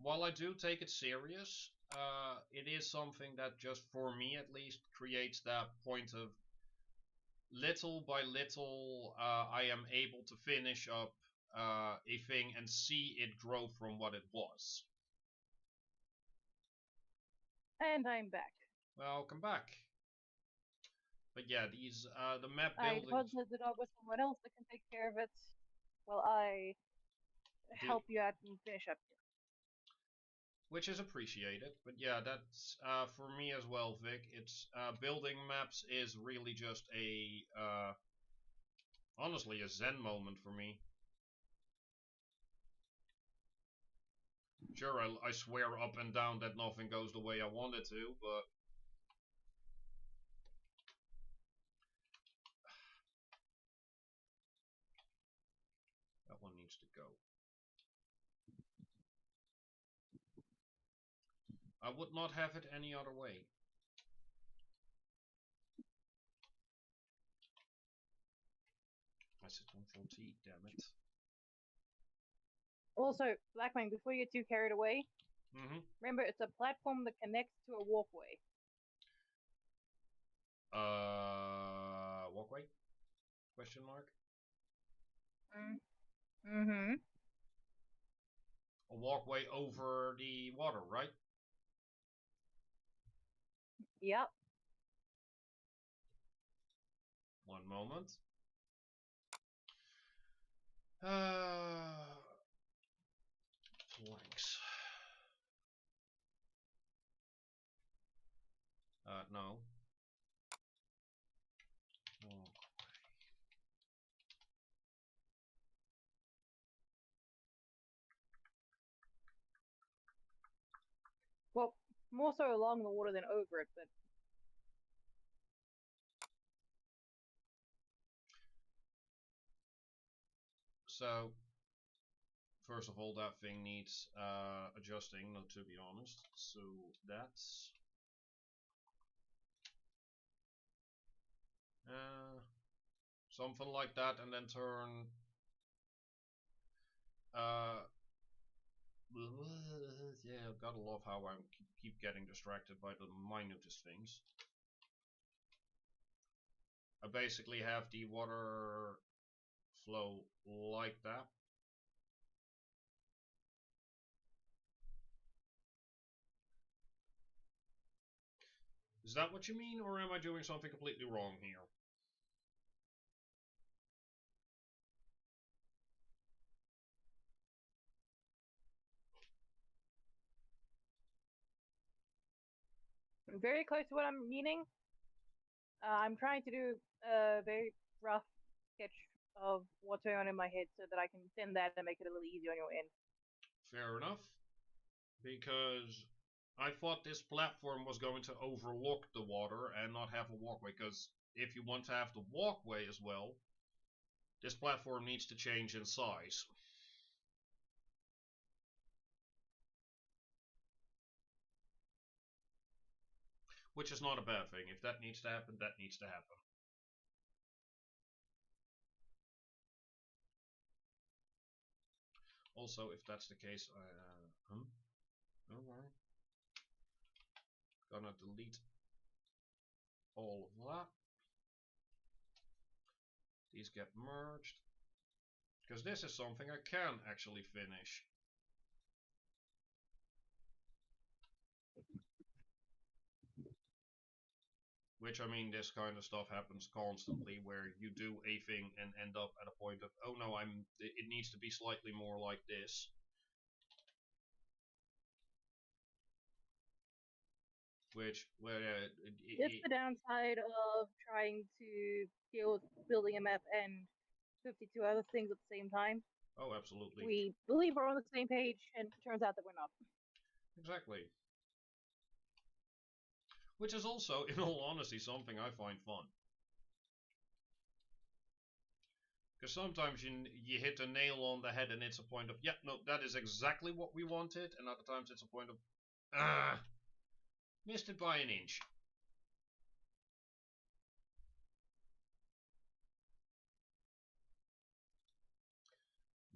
S1: while I do take it serious, it is something that just for me at least creates that point of little by little I am able to finish up a thing and see it grow from what it was.
S3: And I'm back.
S1: Welcome back. But yeah, these the map
S3: I
S1: buildings.
S3: deposited the dog with someone else that can take care of it while I help you out and finish up here.
S1: Which is appreciated, but yeah, that's for me as well, Vic. It's building maps is really just a honestly a zen moment for me. Sure, I swear up and down that nothing goes the way I want it to, but that one needs to go. I would not have it any other way. I said Control T, damn it.
S3: Also, Blackwing, before you get too carried away, remember it's a platform that connects to a walkway.
S1: Walkway? Question mark?
S3: Mm-hmm.
S1: A walkway over the water, right?
S3: Yep.
S1: One moment. Planks. No. Oh.
S3: Well, more so along the water than over it, but
S1: So, first of all, that thing needs adjusting, to be honest. So that's something like that, and then turn. Yeah, gotta love how I keep getting distracted by the minutest things. I basically have the water flow like that. Is that what you mean, or am I doing something completely wrong here?
S3: very close to what I'm meaning. I'm trying to do a very rough sketch of what's going on in my head so that I can send that and make it a little easier on your end.
S1: Fair enough. Because I thought this platform was going to overlook the water and not have a walkway, because if you want to have the walkway as well, this platform needs to change in size. Which is not a bad thing. If that needs to happen, that needs to happen. Also, if that's the case, okay. Gonna delete all of that. These get merged. Because this is something I can actually finish. Which, I mean, this kind of stuff happens constantly, where you do a thing and end up at a point of, oh no, it needs to be slightly more like this. Which,
S3: it's the downside of trying to deal with building a map and 52 other things at the same time.
S1: oh, absolutely.
S3: We believe we're on the same page, and it turns out that we're not.
S1: Exactly. Which is also, in all honesty, something I find fun. Because sometimes you hit a nail on the head and it's a point of, yeah, no, that is exactly what we wanted, and other times it's a point of, missed it by an inch.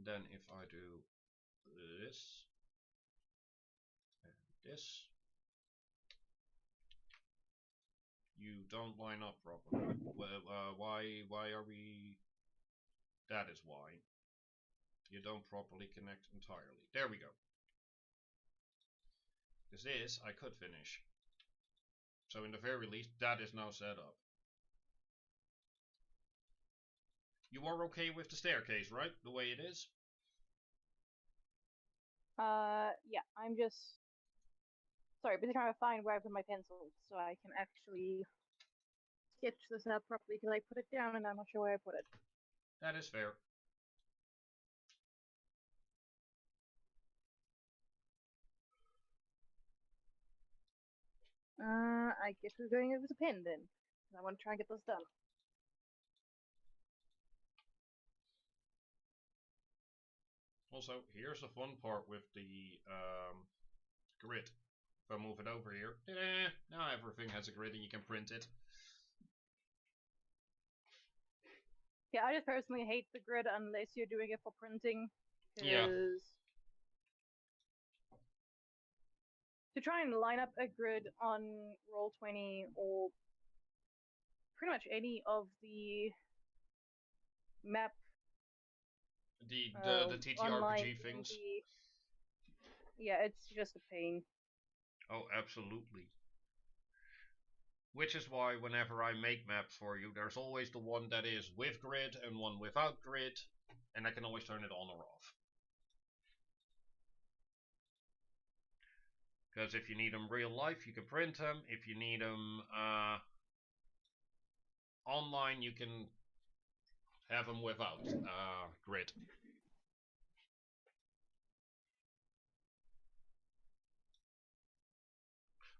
S1: Then if I do this and this, you don't line up properly. Well, why are we? That is why. You don't properly connect entirely. There we go. Because this I could finish. So in the very least, that is now set up. You are okay with the staircase, right? The way it is?
S3: Yeah, I'm just sorry, busy trying to find where I put my pencil so I can actually sketch this out properly because I put it down and I'm not sure where I put it.
S1: That is fair.
S3: I guess we're going over the pen then. I want to try and get this done.
S1: Also, here's the fun part with the grid. If I move it over here, now everything has a grid and you can print it.
S3: Yeah, I just personally hate the grid unless you're doing it for printing.
S1: Yeah.
S3: To try and line up a grid on Roll20 or pretty much any of the map
S1: The
S3: online
S1: TTRPG things.
S3: Yeah, it's just a pain.
S1: Oh, absolutely. Which is why whenever I make maps for you, there's always the one that is with grid and one without grid, and I can always turn it on or off. Because if you need them real life, you can print them. If you need them online, you can have them without grid.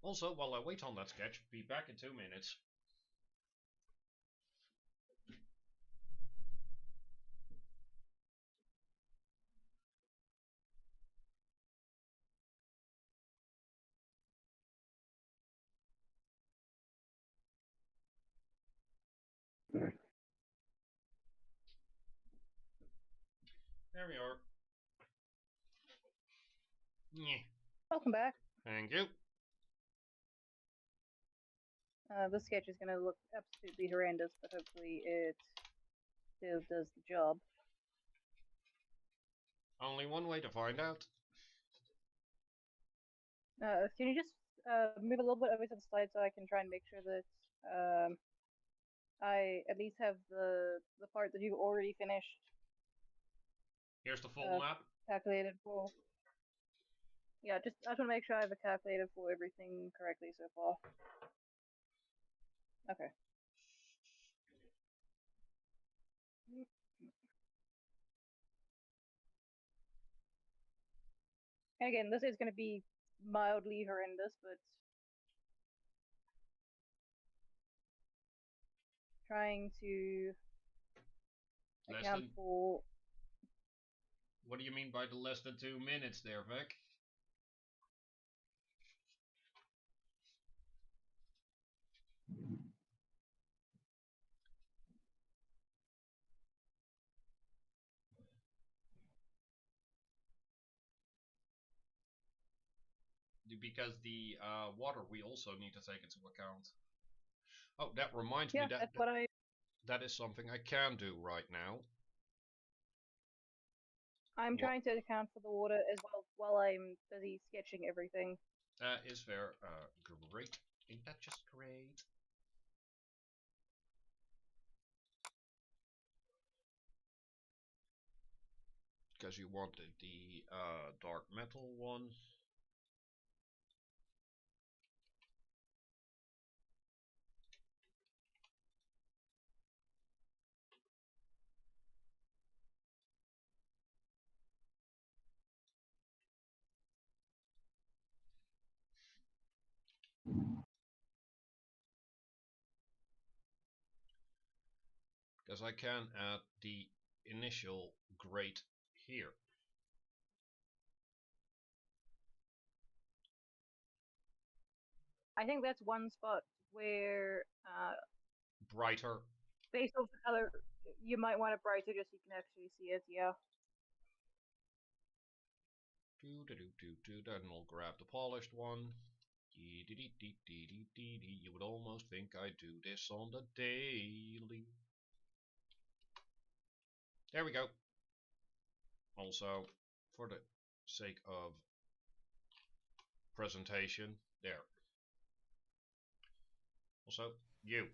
S1: Also, while I wait on that sketch, be back in 2 minutes. There we are. Yeah.
S3: Welcome back.
S1: Thank you.
S3: This sketch is going to look absolutely horrendous, but hopefully it still does the job.
S1: Only one way to find out.
S3: Can you just move a little bit over to the side so I can try and make sure that I at least have the part that you've already finished.
S1: Here's the full map.
S3: Calculated for. Yeah, I just want to make sure I have it calculated for everything correctly so far. Okay. Again, this is going to be mildly horrendous, but trying to account for.
S1: What do you mean by the less than 2 minutes there, Vic? Because the water we also need to take into account. Oh, that reminds me that that is something I can do right now.
S3: I'm trying to account for the water as well while I'm busy sketching everything.
S1: That is fair. Great. Ain't that just great? because you wanted the dark metal one. Because I can add the initial grate here.
S3: I think that's one spot where,
S1: Brighter.
S3: based off the color, you might want it brighter just so you can actually see it. Yeah.
S1: Then we'll grab the polished one. You would almost think I do this on the daily. There we go. Also, for the sake of presentation, there. Also, you.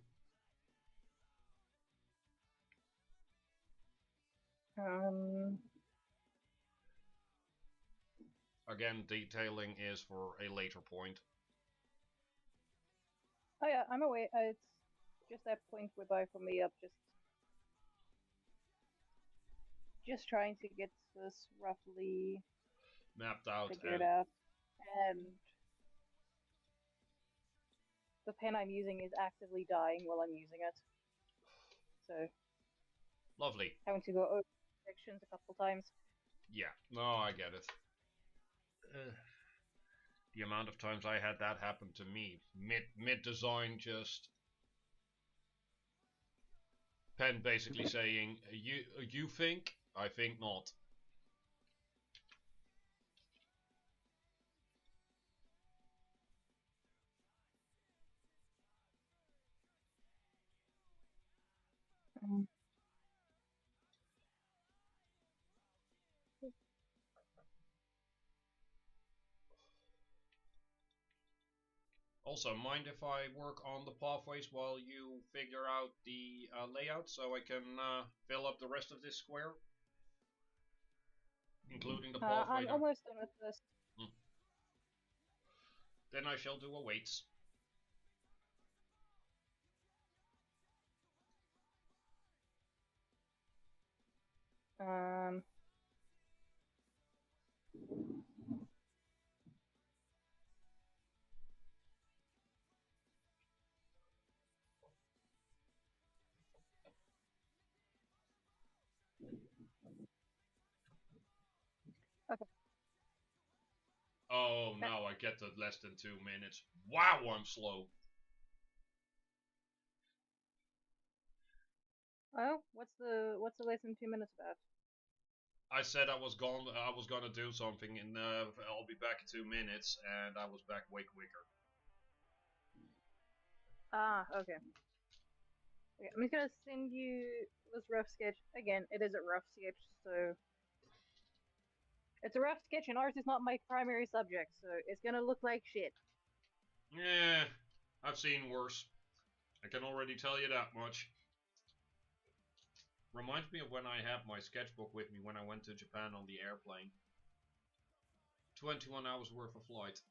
S3: Um.
S1: Again, detailing is for a later point.
S3: Oh yeah, I'm aware. It's just that point whereby for me, I'm just trying to get this roughly
S1: Mapped out
S3: figured
S1: and
S3: out, and the pen I'm using is actively dying while I'm using it, so
S1: lovely.
S3: having to go over sections a couple times.
S1: Yeah, no, I get it. The amount of times I had that happen to me mid design, just pen basically saying you think, I think not.
S3: Mm.
S1: Also, mind if I work on the pathways while you figure out the layout so I can fill up the rest of this square? Including the pathway
S3: I'm
S1: there.
S3: almost done with this.
S1: Then I shall do a weights.
S3: Um. Okay.
S1: Oh, now I get to less than 2 minutes. Wow, I'm slow.
S3: Oh, what's the less than 2 minutes about?
S1: I said I was gonna do something, and I'll be back in 2 minutes, and I was back way quicker.
S3: Ah, okay. Okay, I'm just gonna send you this rough sketch. Again, it is a rough sketch, so it's a rough sketch, and art is not my primary subject, so it's gonna look like shit.
S1: Yeah, I've seen worse. I can already tell you that much. Reminds me of when I had my sketchbook with me when I went to Japan on the airplane. 21 hours worth of flight.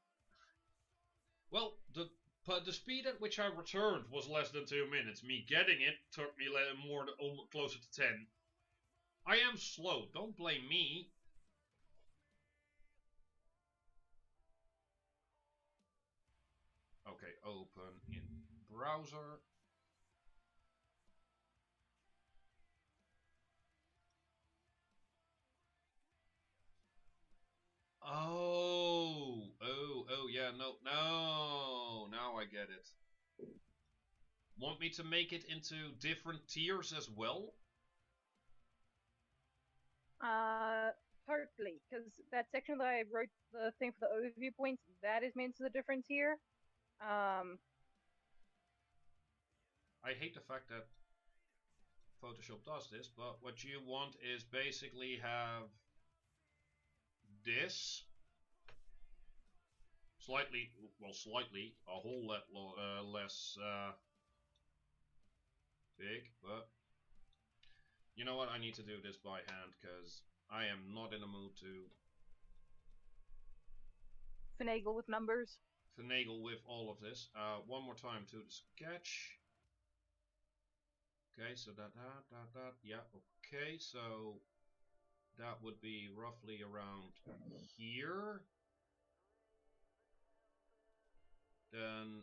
S1: Well, the speed at which I returned was less than 2 minutes. Me getting it took me more closer to 10. I am slow. Don't blame me. Okay, open in browser. Oh, yeah, no, now I get it. Want me to make it into different tiers as well?
S3: Partly, because that section that I wrote the thing for the overview points, that is meant to the difference here.
S1: I hate the fact that Photoshop does this, but what you want is basically have this slightly, a whole lot less big, but you know what, I need to do this by hand, because I am not in the mood to
S3: Finagle with numbers.
S1: finagle with all of this. One more time to the sketch. Okay, so that, yeah, okay, so that would be roughly around here. Then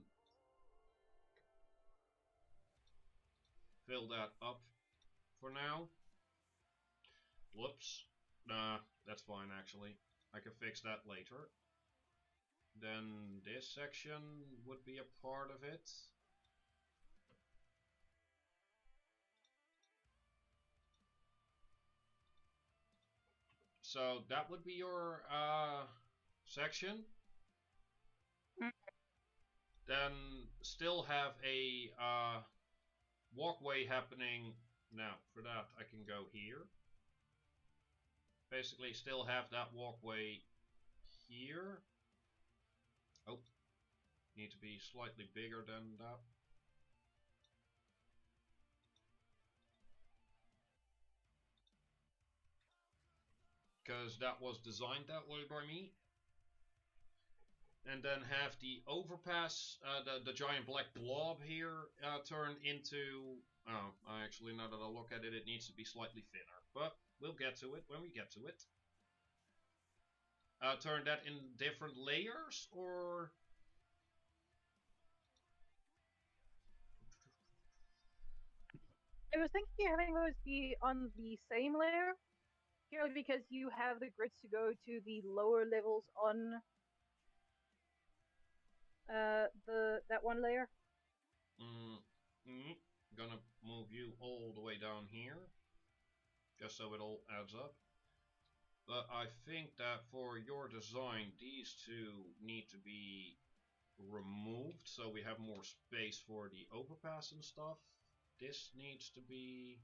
S1: fill that up for now. Whoops. Nah, that's fine actually. I can fix that later. Then this section would be a part of it. So that would be your section.
S3: Mm.
S1: Then still have a walkway happening. Now for that I can go here. Basically still have that walkway here. Oh, need to be slightly bigger than that. Because that was designed that way by me. And then have the overpass, the giant black blob here turn into... Oh, actually, now that I look at it, it needs to be slightly thinner. But we'll get to it when we get to it. Turn that in different layers, or...
S3: I was thinking of having those be on the same layer, purely because you have the grids to go to the lower levels on the that one layer.
S1: Gonna move you all the way down here, just so it all adds up. But I think that for your design, these two need to be removed so we have more space for the overpass and stuff. This needs to be...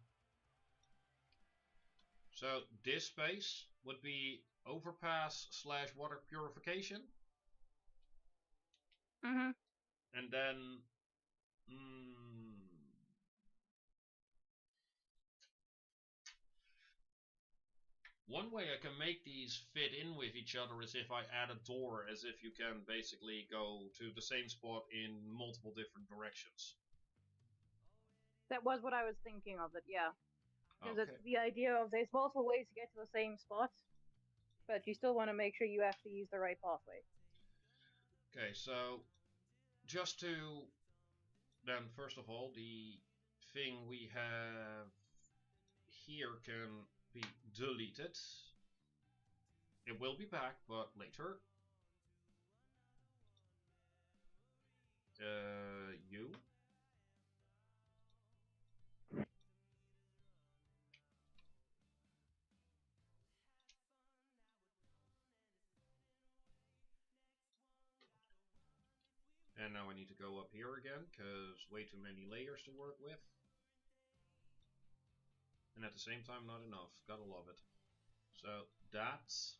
S1: So this space would be overpass slash water purification.
S3: Mm-hmm.
S1: And then... one way I can make these fit in with each other is if I add a door, as if you can basically go to the same spot in multiple different directions.
S3: That was what I was thinking of it, yeah. Because it's
S1: Okay.
S3: the idea of there's multiple ways to get to the same spot, but you still want to make sure you actually use the right pathway.
S1: Okay, so just to then, first of all, the thing we have here can be deleted. It will be back, but later. You. And now I need to go up here again, because way too many layers to work with. And at the same time, not enough. Gotta love it. So that's...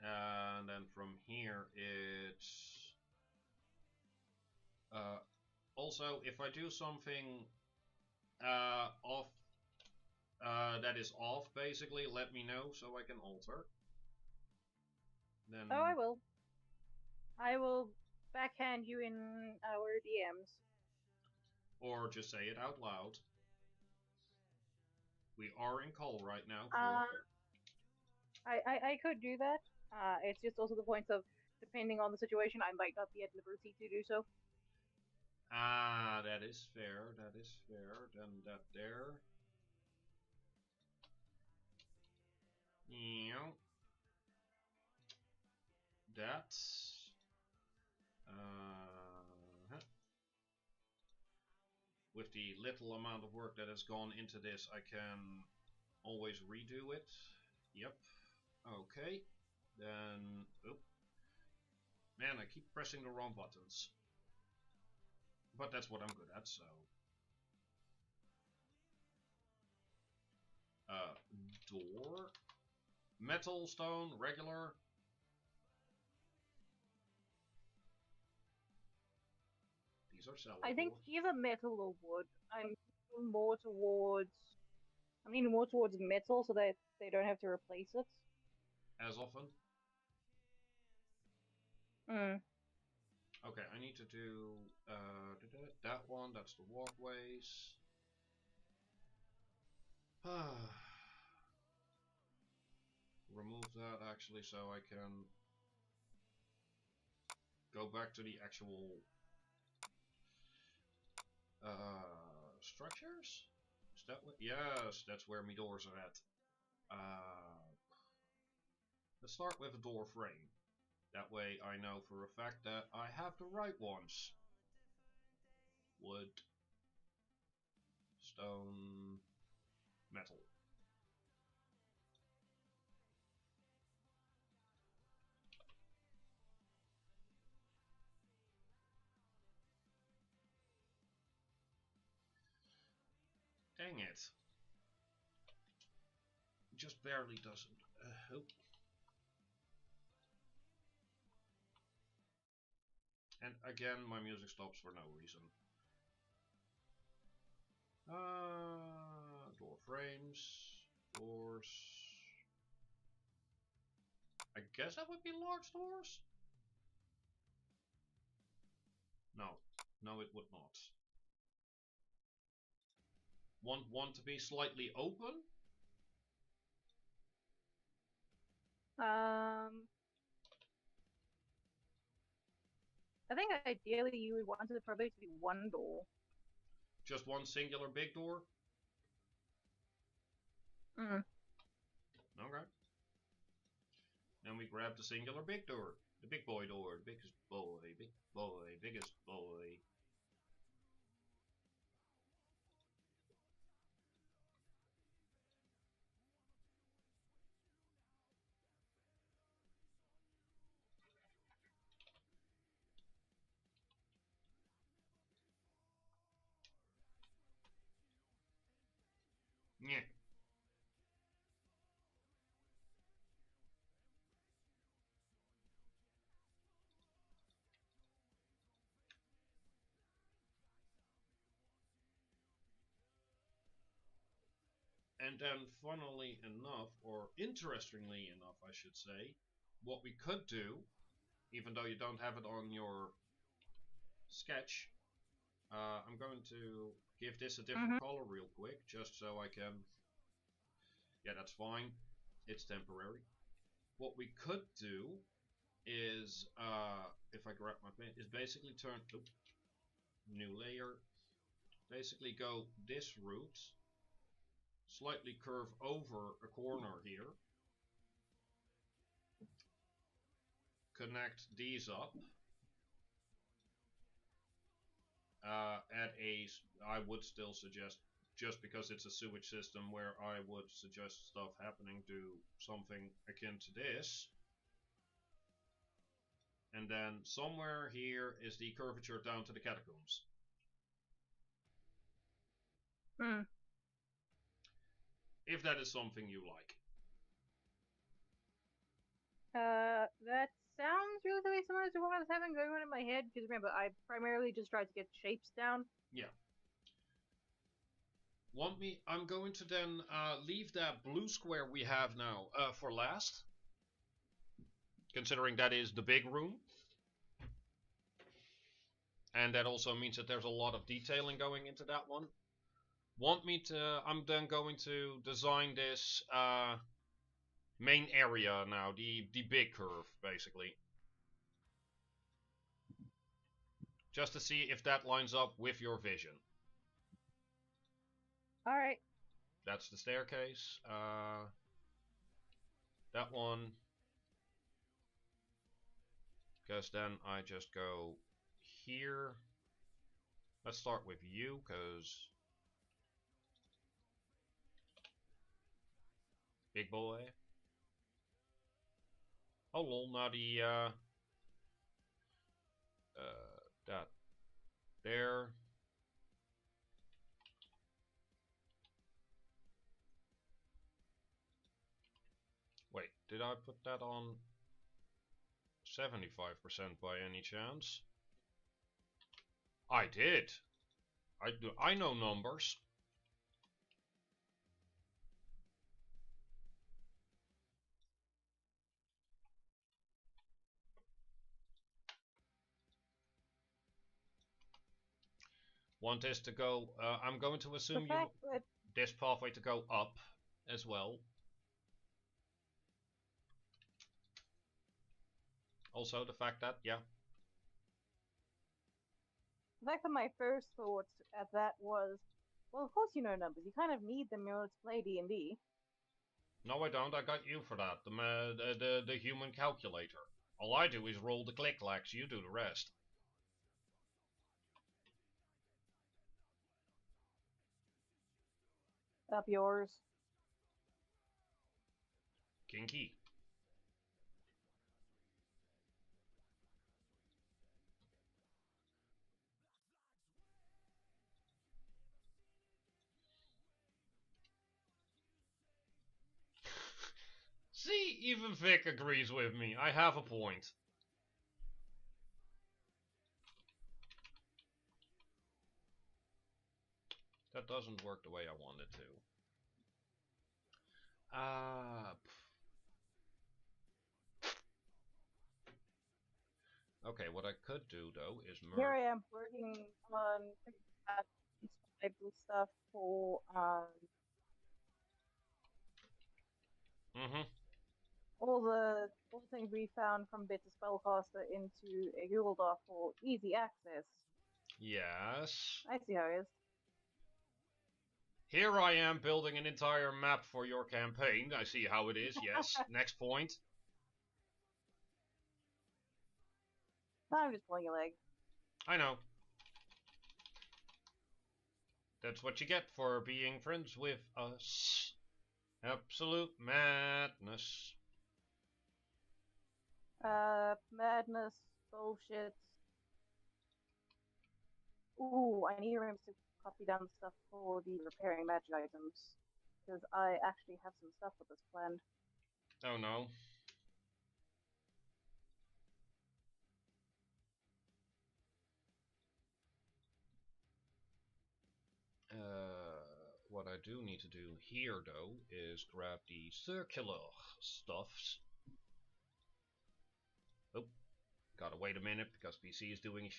S1: And then from here, it's... also, if I do something off, that is off, basically, let me know so I can alter. Then...
S3: Oh, I will. I will backhand you in our DMs.
S1: Or just say it out loud. We are in call right now.
S3: I could do that. It's just also the point of, depending on the situation, I might not be at liberty to do so.
S1: Ah, that is fair. That is fair. Then that there. Yeah. That's... with the little amount of work that has gone into this, I can always redo it. Yep. Okay. Then... Oh. Man, I keep pressing the wrong buttons. But that's what I'm good at, so... Door. Metal, stone, regular. These are sellable.
S3: I think either metal or wood. I'm more towards I'm leaning more towards metal so that they don't have to replace it.
S1: As often?
S3: Mm.
S1: Okay, I need to do that one. That's the walkways. Remove that actually so I can go back to the actual structures? Is that what? Yes, that's where my doors are at. Let's start with a door frame. That way I know for a fact that I have the right ones. Wood, stone, metal. Dang it. Just barely doesn't. Oh. And again, my music stops for no reason. Door frames, doors. I guess that would be large doors? No, no it would not. Want to be slightly open?
S3: I think ideally you would want it probably to be one door.
S1: Just one singular big door?
S3: Mm.
S1: Okay. Then we grab the singular big door. The big boy door. The biggest boy. Big boy. Biggest boy. Yeah. And then, funnily enough, or interestingly enough, I should say, what we could do, even though you don't have it on your sketch, I'm going to give this a different color real quick, just so I can. Yeah, that's fine. It's temporary. What we could do is, if I grab my pen, is basically turn. Oops, new layer. Basically go this route, slightly curve over a corner here, connect these up, I would still suggest, just because it's a sewage system where I would suggest stuff happening, to something akin to this. And then somewhere here is the curvature down to the catacombs.
S3: Mm.
S1: If that is something you like.
S3: That sounds really similar to what I was having going on in my head, because remember, I primarily just tried to get shapes down.
S1: Yeah. I'm going to then leave that blue square we have now for last. Considering that is the big room. And that also means that there's a lot of detailing going into that one. I'm then going to design this main area now, the big curve, basically. Just to see if that lines up with your vision.
S3: Alright.
S1: That's the staircase. That one. Because then I just go here. Let's start with you, because big boy. Oh lol, now that there. Wait, did I put that on 75% by any chance? I did. I know numbers. Want this to go? I'm going to
S3: The
S1: assume you
S3: fact that
S1: this pathway to go up as well. Also, the fact that
S3: my first thought at that was, well, of course you know numbers. You kind of need them in order to play D&D.
S1: no, I don't. I got you for that. The human calculator. All I do is roll the click-clacks. You do the rest.
S3: Up yours.
S1: Kinky. See, even Vic agrees with me. I have a point. That doesn't work the way I want it to. Okay, what I could do though is
S3: Here
S1: merge.
S3: I am working on Bible stuff for
S1: Mm-hmm.
S3: all the things we found from Bits of Spellcaster into a Google Doc for easy access.
S1: Yes.
S3: I see how it is.
S1: Here I am building an entire map for your campaign. I see how it is, yes. Next point.
S3: I'm just pulling your leg.
S1: I know. That's what you get for being friends with us. Absolute madness.
S3: Madness, bullshit. Ooh, I need to remember to copy down stuff for the repairing magic items. Because I actually have some stuff with this planned.
S1: Oh no. What I do need to do here though is grab the circular stuffs. Oh, gotta wait a minute because PC is doing a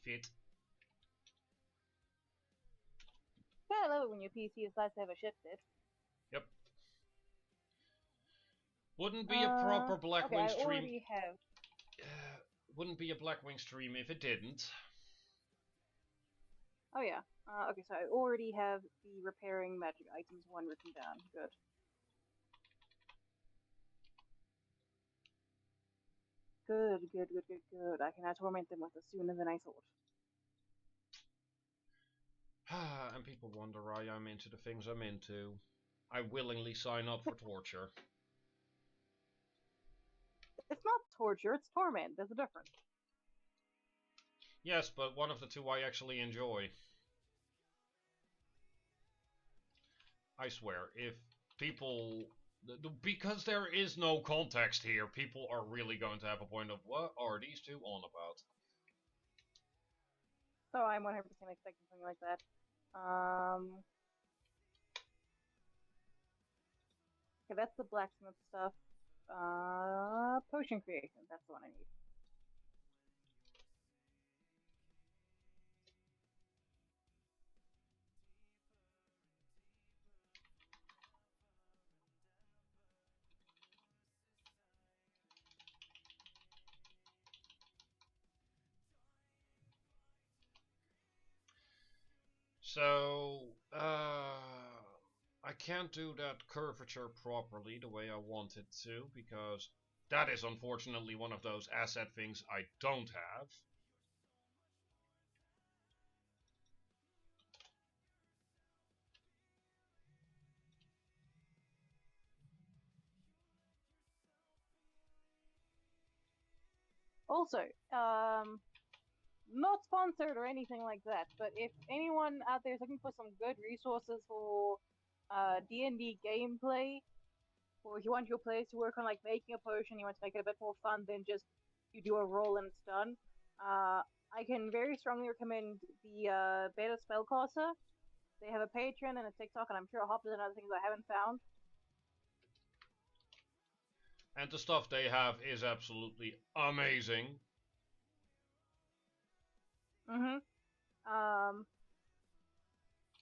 S1: fit.
S3: Yeah, I love it when your PC decides to have a shit fit.
S1: Yep. Wouldn't be a proper
S3: Okay,
S1: Blackwing
S3: I
S1: stream.
S3: already have.
S1: Wouldn't be a Blackwing stream if it didn't.
S3: Oh yeah. Okay, so I already have the repairing magic items one written down. Good. Good, good, good, good, good. I can now torment them with this sooner than I thought.
S1: And people wonder why I'm into the things I'm into. I willingly sign up for torture.
S3: It's not torture, it's torment. There's a difference.
S1: Yes, but one of the two I actually enjoy. I swear, if people... Because there is no context here, people are really going to have a point of, what are these two on about?
S3: So I'm 100% expecting something like that. Okay, that's the blacksmith stuff. Potion creation. That's the one I need.
S1: So, I can't do that curvature properly the way I want it to, because that is unfortunately one of those asset things I don't have.
S3: Also, not sponsored or anything like that, but if anyone out there is looking for some good resources for D&D gameplay, or if you want your players to work on like making a potion, you want to make it a bit more fun than just you do a roll and it's done, I can very strongly recommend the Beta Spellcaster. They have a Patreon and a TikTok, and I'm sure a half dozen other things I haven't found.
S1: And the stuff they have is absolutely amazing.
S3: Mm-hmm. Um,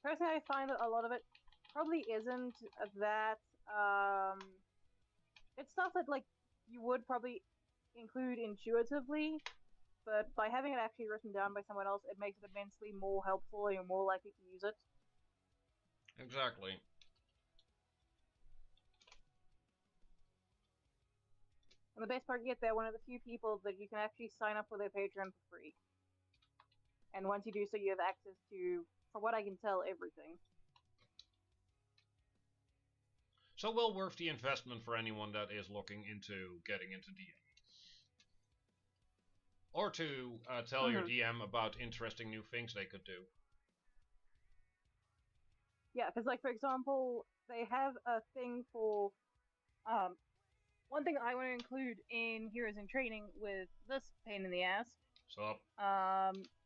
S3: Personally, I find that a lot of it probably isn't that. It's stuff that like you would probably include intuitively, but by having it actually written down by someone else, it makes it immensely more helpful and you're more likely to use it.
S1: Exactly.
S3: And the best part, yet they're one of the few people that you can actually sign up for their Patreon for free. And once you do so, you have access to, from what I can tell, everything.
S1: So well worth the investment for anyone that is looking into getting into DM. Or to tell your DM about interesting new things they could do.
S3: Yeah, because like for example, they have a thing for one thing I want to include in Heroes in Training with this pain in the ass
S1: So,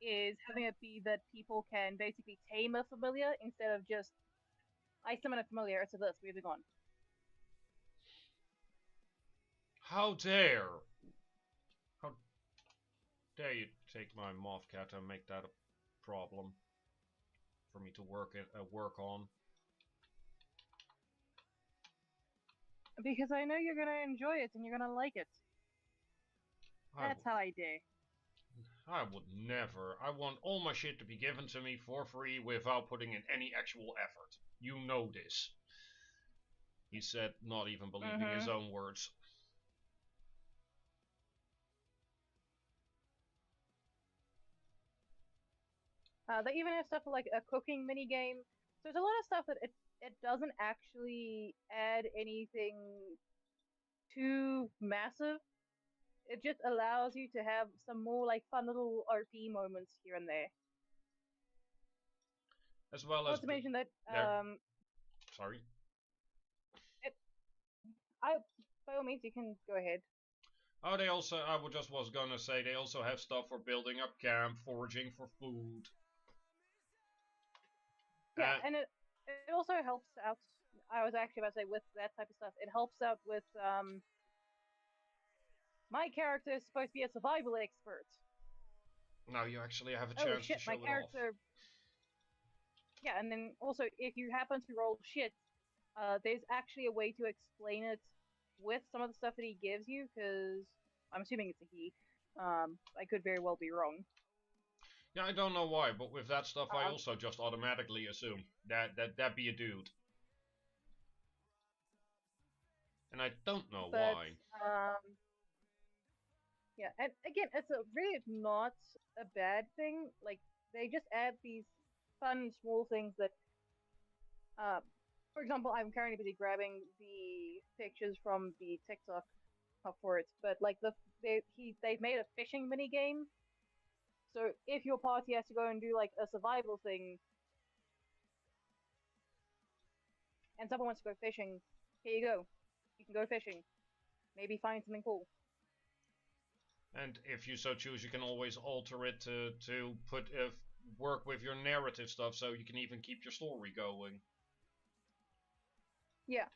S3: is having it be that people can basically tame a familiar instead of just I summon a familiar, it's a this, moving on.
S1: how dare you take my moth cat and make that a problem for me to work on?
S3: Because I know you're gonna enjoy it and you're gonna like it. That's how I do.
S1: I would never. I want all my shit to be given to me for free without putting in any actual effort. You know this. He said, not even believing his own words.
S3: They even have stuff like a cooking mini game. So there's a lot of stuff that it doesn't actually add anything too massive. It just allows you to have some more like fun little RP moments here and there.
S1: As well
S3: Not
S1: as
S3: to mention that
S1: sorry.
S3: I by all means you can go ahead.
S1: Oh, they also, I was gonna say, they also have stuff for building up camp, foraging for food.
S3: Yeah, and it also helps out. I was actually about to say with that type of stuff, it helps out with my character is supposed to be a survival expert.
S1: Now you actually have a chance to show
S3: my
S1: it
S3: character.
S1: off.
S3: Yeah, and then also if you happen to roll shit, there's actually a way to explain it with some of the stuff that he gives you, because I'm assuming it's a he. I could very well be wrong.
S1: Yeah, I don't know why, but with that stuff I also just automatically assume that be a dude. And I don't know why.
S3: Yeah, and again, it's really not a bad thing. Like, they just add these fun small things that, for example, I'm currently busy grabbing the pictures from the TikTok for it, but like they've made a fishing mini game. So if your party has to go and do like a survival thing, and someone wants to go fishing, here you go. You can go fishing. Maybe find something cool.
S1: And if you so choose, you can always alter it to put work with your narrative stuff, so you can even keep your story going.
S3: Yeah.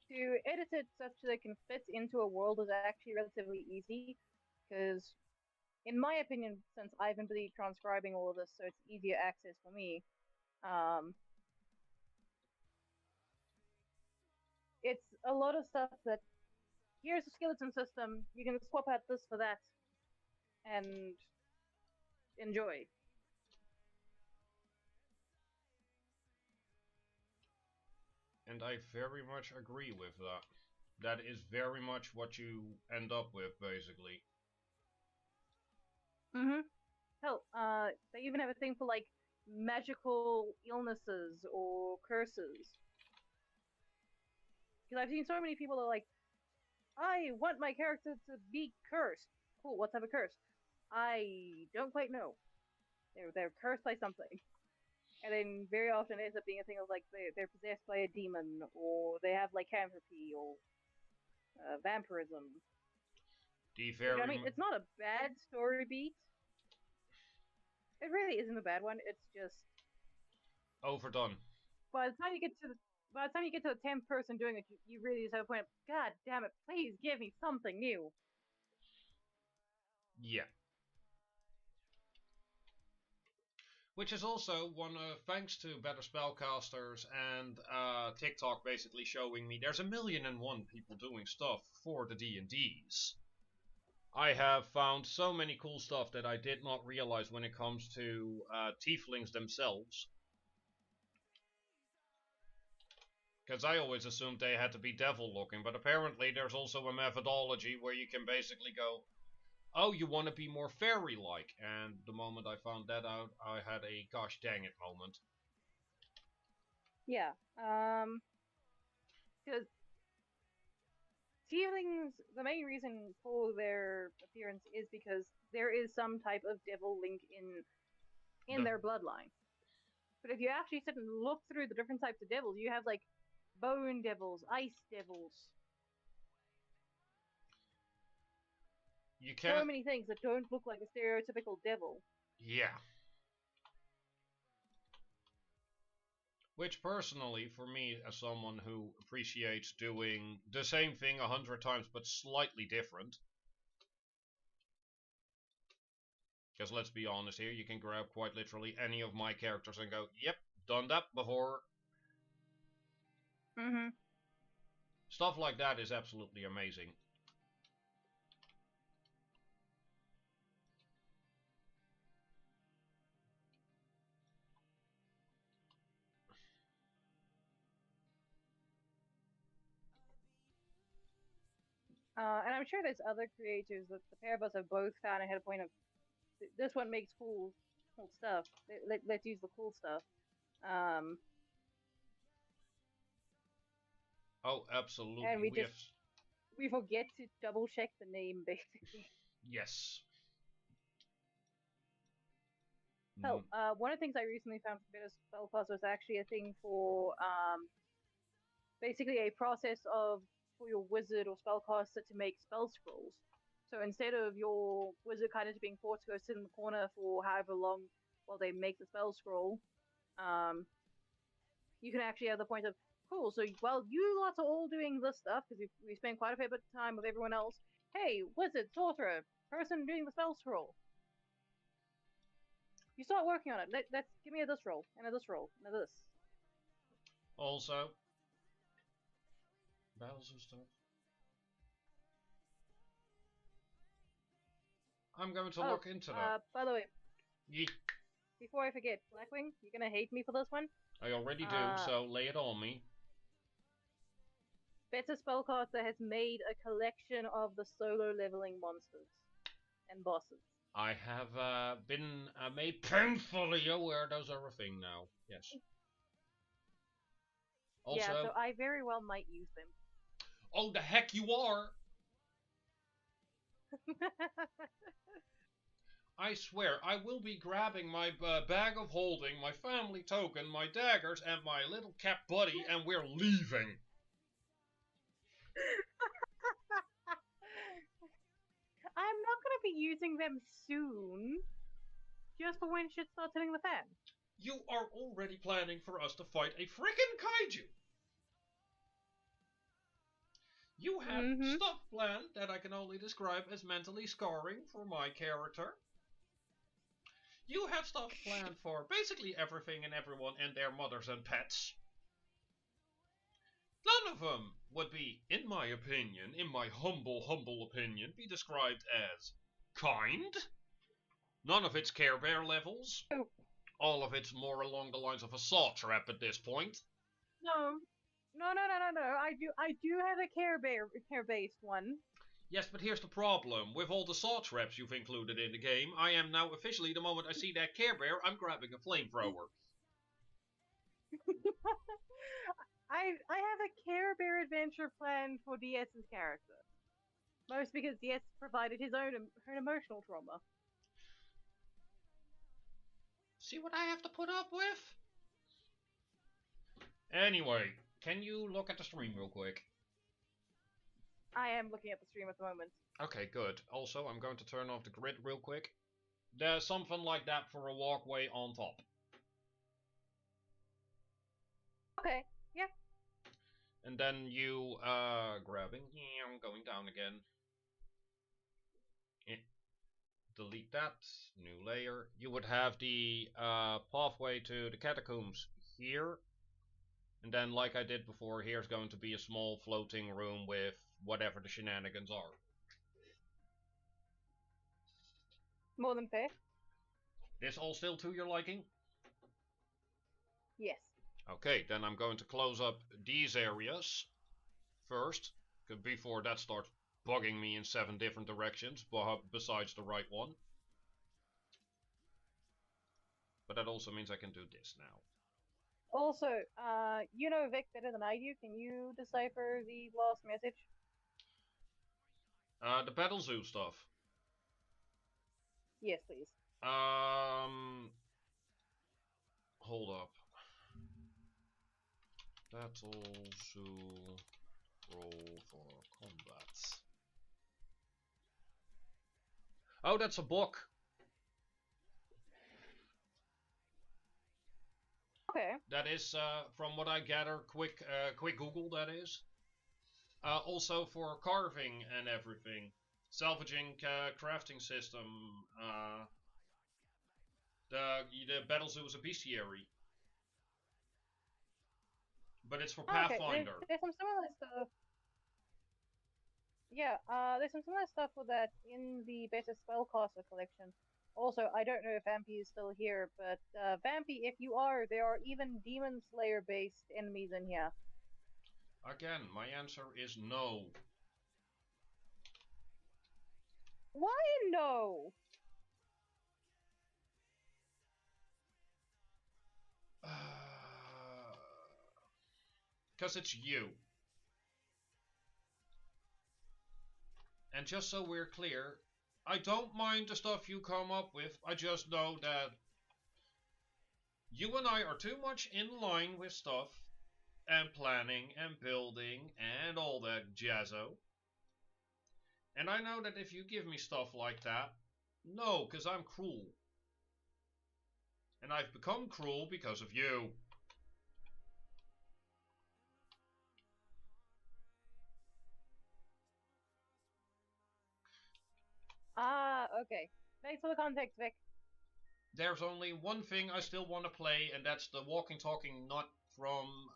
S3: To edit it such that it can fit into a world is actually relatively easy, because in my opinion, since I've been busy transcribing all of this, so it's easier access for me, it's a lot of stuff that here's a skeleton system, you can swap out this for that, and enjoy.
S1: And I very much agree with that. That is very much what you end up with, basically.
S3: Hell, they even have a thing for like magical illnesses or curses. Because I've seen so many people that are like, I want my character to be cursed. Cool, what type of curse? I don't quite know. They're cursed by something. And then very often it ends up being a thing of like they're possessed by a demon, or they have lycanthropy or vampirism. I mean, it's not a bad story beat. It really isn't a bad one. It's just
S1: overdone.
S3: By the time you get to the 10th person doing it, you really just have a point of, God damn it, please give me something new.
S1: Yeah. Which is also one thanks to better spellcasters and TikTok basically showing me there's 1,000,001 people doing stuff for the D&Ds. I have found so many cool stuff that I did not realize when it comes to tieflings themselves. Because I always assumed they had to be devil looking, but apparently there's also a methodology where you can basically go, oh, you want to be more fairy-like. And the moment I found that out, I had a gosh dang it moment.
S3: Yeah. Because tieflings, the main reason for their appearance is because there is some type of devil link in their bloodline. But if you actually sit and look through the different types of devils, you have like bone devils, ice devils.
S1: You can't.
S3: So many things that don't look like a stereotypical devil.
S1: Yeah. Which personally, for me, as someone who appreciates doing the same thing 100 times but slightly different, because let's be honest here, you can grab quite literally any of my characters and go, yep, done that before.
S3: Mm-hmm.
S1: Stuff like that is absolutely amazing.
S3: And I'm sure there's other creators that the pair of us have both found and had a point of this one makes cool stuff. Let's use the cool stuff.
S1: Oh, absolutely.
S3: And we forget to double check the name basically.
S1: Yes.
S3: Hell, one of the things I recently found for better spellcast was actually a thing for basically a process of for your wizard or spellcaster to make spell scrolls. So instead of your wizard kind of being forced to go sit in the corner for however long while they make the spell scroll, you can actually have the point of cool. So while you lots are all doing this stuff because we spend quite a fair bit of time with everyone else. Hey, wizard, sorcerer, person doing the spell scroll. You start working on it. Let's give me a this roll and a this roll and a this.
S1: Also, battles and stuff. I'm going to look into that.
S3: By the way,
S1: Ye
S3: before I forget, Blackwing, you're gonna hate me for this one.
S1: I already do, so lay it on me.
S3: Better Spellcaster has made a collection of the solo leveling monsters and bosses.
S1: I have been made painfully aware those are a thing now. Yes. Also,
S3: yeah, so I very well might use them.
S1: Oh, the heck you are! I swear, I will be grabbing my bag of holding, my family token, my daggers, and my little cat buddy, and we're leaving.
S3: I'm not going to be using them soon. Just for when shit starts hitting the fan.
S1: You are already planning for us to fight a frickin' kaiju. You have stuff planned that I can only describe as mentally scarring for my character. You have stuff planned for basically everything and everyone and their mothers and pets. None of them would be, in my opinion, in my humble opinion, be described as kind. None of it's Care Bear levels.
S3: Oh.
S1: All of it's more along the lines of a saw trap at this point.
S3: No. I do have a care based one.
S1: Yes, but here's the problem. With all the saw traps you've included in the game, I am now officially, the moment I see that Care Bear, I'm grabbing a flamethrower.
S3: I have a Care Bear adventure plan for DS's character. Most because DS provided his own emotional trauma.
S1: See what I have to put up with? Anyway, can you look at the stream real quick?
S3: I am looking at the stream at the moment.
S1: Okay, good. Also, I'm going to turn off the grid real quick. There's something like that for a walkway on top.
S3: Okay, yeah.
S1: And then you, grabbing. Yeah, I'm going down again. delete that. New layer. You would have the pathway to the catacombs here. And then, like I did before, here's going to be a small floating room with whatever the shenanigans are.
S3: More than fair.
S1: This all still to your liking?
S3: Yes.
S1: Okay, then I'm going to close up these areas first, before that starts bugging me in 7 different directions, besides the right one. But that also means I can do this now.
S3: Also, you know Vic better than I do. Can you decipher the last message?
S1: The Battle Zoo stuff.
S3: Yes, please.
S1: Hold up. Battle Zoo roll for combat. Oh, that's a book.
S3: Okay.
S1: That is, from what I gather, quick Google. That is. Also for carving and everything, salvaging, crafting system. The Battle Zoo is a bestiary, but it's for Pathfinder.
S3: Okay, there's some similar stuff. Yeah, there's some similar stuff with that in the Better Spellcaster collection. Also, I don't know if Vampy is still here, but Vampy, if you are, there are even Demon Slayer based enemies in here.
S1: Again, my answer is no.
S3: Why no?
S1: Because it's you. And just so we're clear, I don't mind the stuff you come up with. I just know that you and I are too much in line with stuff and planning and building and all that jazzo. And I know that if you give me stuff like that, no, because I'm cruel. And I've become cruel because of you.
S3: Ah, okay. Thanks for the context, Vic.
S1: There's only one thing I still want to play, and that's the walking talking nut from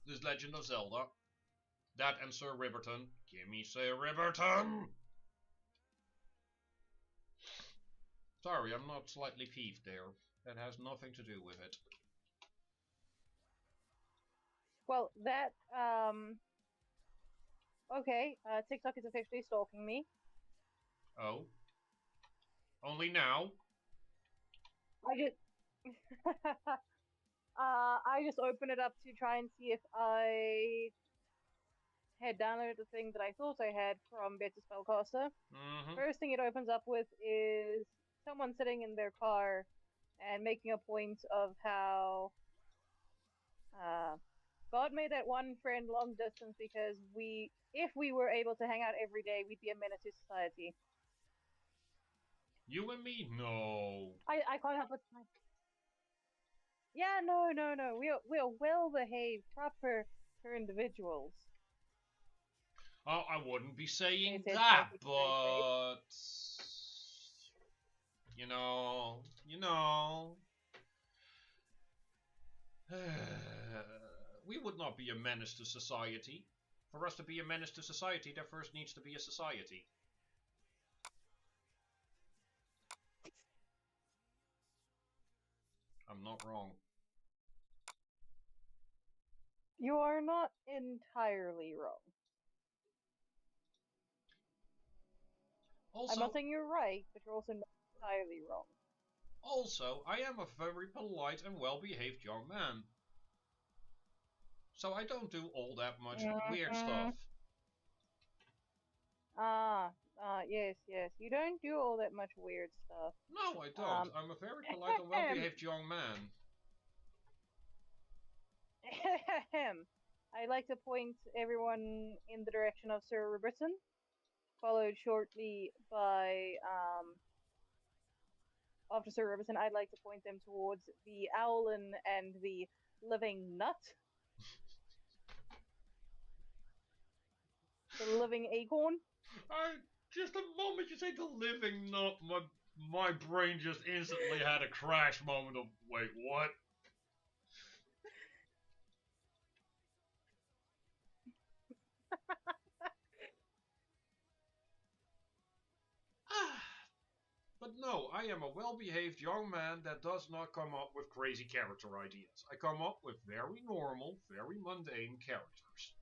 S1: The Legend of Zelda. That and Sir Riverton. Give me Sir Riverton! Sorry, I'm not slightly peeved there. That has nothing to do with it.
S3: Well, that, okay, TikTok is officially stalking me.
S1: Oh? Only now?
S3: I just... I just opened it up to try and see if I had downloaded the thing that I thought I had from Better Spellcaster. First thing it opens up with is someone sitting in their car and making a point of how God made that one friend long distance because if we were able to hang out every day, we'd be a menace to society.
S1: You and me? No.
S3: I can't help but... Yeah, no. We're well-behaved, proper individuals.
S1: Oh, I wouldn't be saying
S3: It's
S1: that,
S3: perfect,
S1: but... You know... We would not be a menace to society. For us to be a menace to society, there first needs to be a society. I'm not wrong.
S3: You are not entirely wrong.
S1: Also,
S3: I'm not saying you're right, but you're also not entirely wrong.
S1: Also, I am a very polite and well-behaved young man. So I don't do all that much weird stuff.
S3: Yes. You don't do all that much weird stuff.
S1: No, I don't. I'm a very polite and well-behaved young man.
S3: I'd like to point everyone in the direction of Sir Robertson, followed shortly by, after Sir Robertson, I'd like to point them towards the Owlin and the Living Nut. The Living Acorn.
S1: Just a moment you say the Living Nut, my My brain just instantly had a crash moment of, wait, what? But no, I am a well-behaved young man that does not come up with crazy character ideas. I come up with very normal, very mundane characters.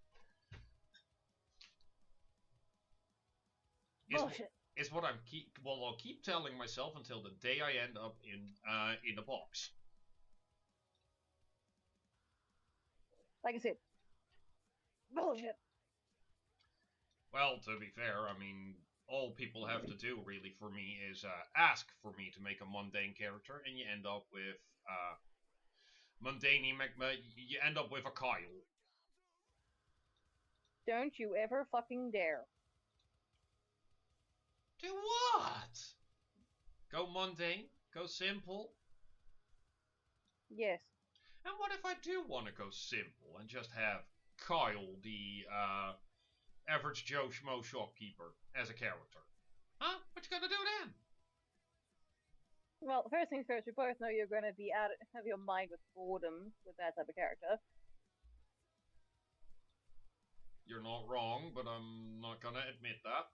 S3: Bullshit.
S1: Is what I'll keep telling myself until the day I end up in the box.
S3: Like I said, bullshit.
S1: Well, to be fair, I mean, all people have to do really for me is ask for me to make a mundane character, and you end up with mundane. You end up with a Kyle.
S3: Don't you ever fucking dare.
S1: Do what? Go mundane? Go simple?
S3: Yes.
S1: And what if I do want to go simple and just have Kyle, the average Joe Schmo shopkeeper, as a character? Huh? What you gonna do then?
S3: Well, first things first, we both know you're going to be out of your mind with boredom with that type of character.
S1: You're not wrong, but I'm not gonna admit that.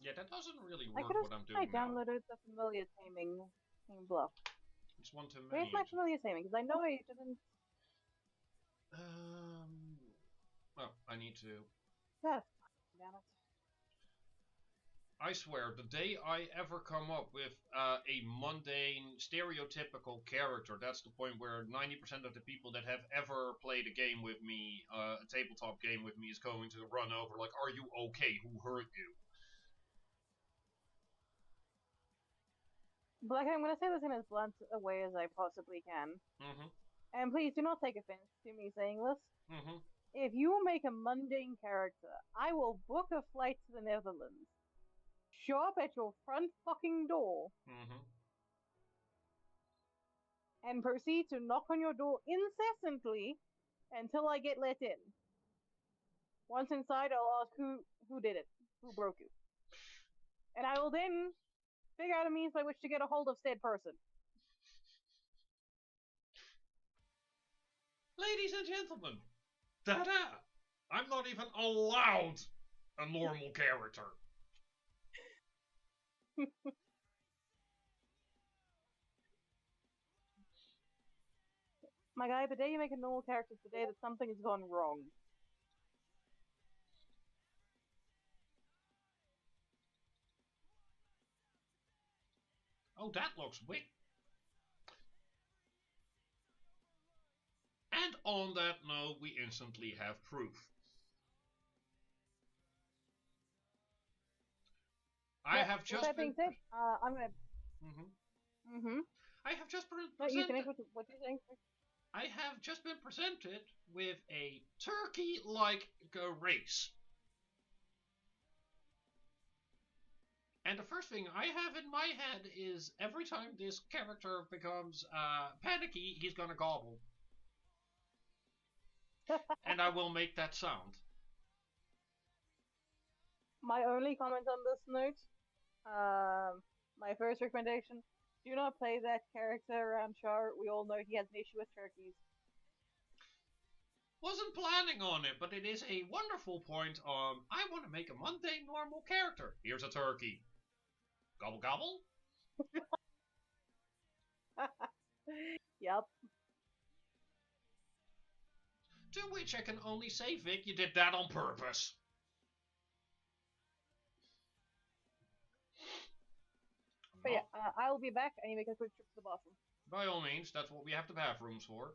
S1: Yeah, that doesn't really
S3: I
S1: work
S3: could have
S1: what I'm
S3: I
S1: doing now.
S3: downloaded the familiar taming block.
S1: It's one too
S3: Where's
S1: many.
S3: my familiar taming? Because I know I didn't.
S1: Oh, I need to.
S3: God, damn it.
S1: I swear, the day I ever come up with a mundane, stereotypical character, that's the point where 90% of the people that have ever played a game with me, a tabletop game with me, is going to run over like, "Are you okay? Who hurt you?"
S3: But I'm going to say this in as blunt a way as I possibly can.
S1: Mm-hmm.
S3: And please do not take offense to me saying this.
S1: Mm-hmm.
S3: If you make a mundane character, I will book a flight to the Netherlands, show up at your front fucking door,
S1: Mm-hmm.
S3: and proceed to knock on your door incessantly until I get let in. Once inside, I'll ask who did it, who broke you, and I will then figure out a means by which to get a hold of said person.
S1: Ladies and gentlemen, da-da! I'm not even allowed a normal character.
S3: My guy, the day you make a normal character is the day that something has gone wrong.
S1: Oh, that looks wicked. And on that note, we instantly have proof. I
S3: But
S1: have
S3: with
S1: just
S3: that being
S1: been.
S3: said, I'm gonna.
S1: Mm-hmm. I have just been
S3: No, you finish
S1: presented.
S3: what you're saying.
S1: I have just been presented with a turkey-like race. And the first thing I have in my head is every time this character becomes panicky, he's gonna gobble. And I will make that sound.
S3: My only comment on this note, my first recommendation: do not play that character around Char. We all know he has an issue with turkeys.
S1: Wasn't planning on it, but it is a wonderful point on I want to make a mundane normal character. Here's a turkey. Gobble gobble.
S3: Yep.
S1: To which I can only say, Vic, you did that on purpose.
S3: But yeah, I'll be back. I need to make a quick trip to the bathroom.
S1: By all means, that's what we have the bathrooms for.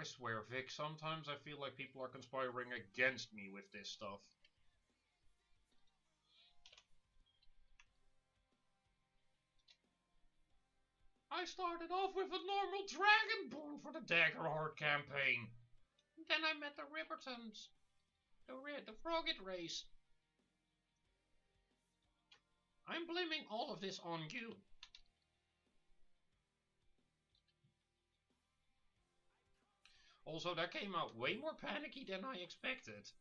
S1: I swear, Vic, sometimes I feel like people are conspiring against me with this stuff. I started off with a normal Dragonborn for the Daggerheart campaign. Then I met the Rivertons. The Frogget race. I'm blaming all of this on you. Also, that came out way more panicky than I expected.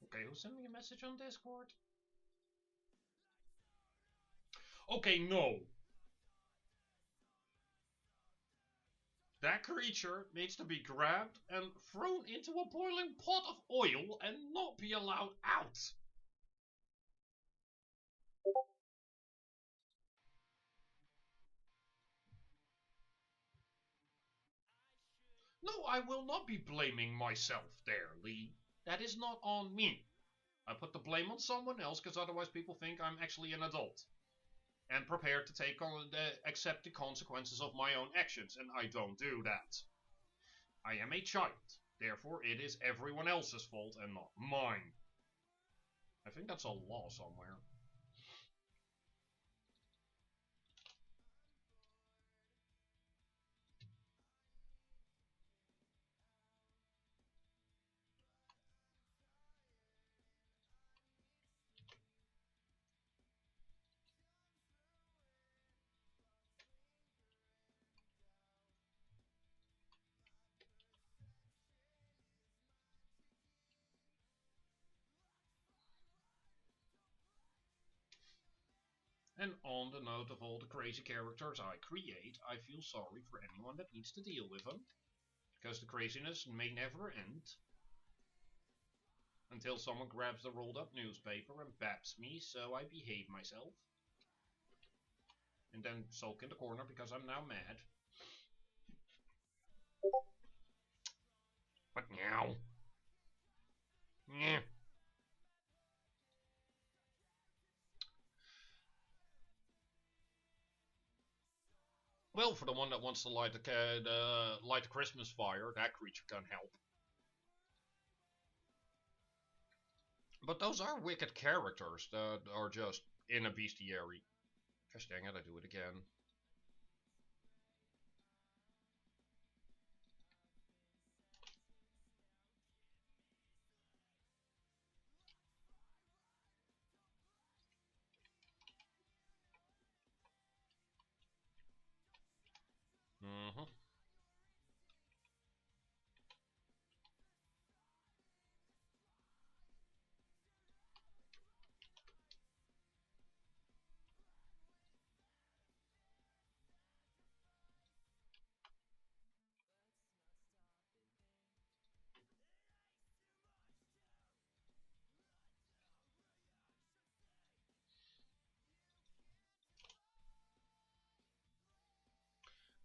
S1: Okay, who sent me a message on Discord? Okay, no. That creature needs to be grabbed and thrown into a boiling pot of oil and not be allowed out. No, I will not be blaming myself there, Lee. That is not on me. I put the blame on someone else because otherwise people think I'm actually an adult and prepared to accept the consequences of my own actions, and I don't do that. I am a child, therefore it is everyone else's fault and not mine. I think that's a law somewhere. And on the note of all the crazy characters I create, I feel sorry for anyone that needs to deal with them, because the craziness may never end. Until someone grabs the rolled up newspaper and baps me, so I behave myself. And then sulk in the corner because I'm now mad. But now... Yeah. Well, for the one that wants to light the Christmas fire, that creature can help. But those are wicked characters that are just in a bestiary. Gosh dang it, I do it again. Mm-hmm.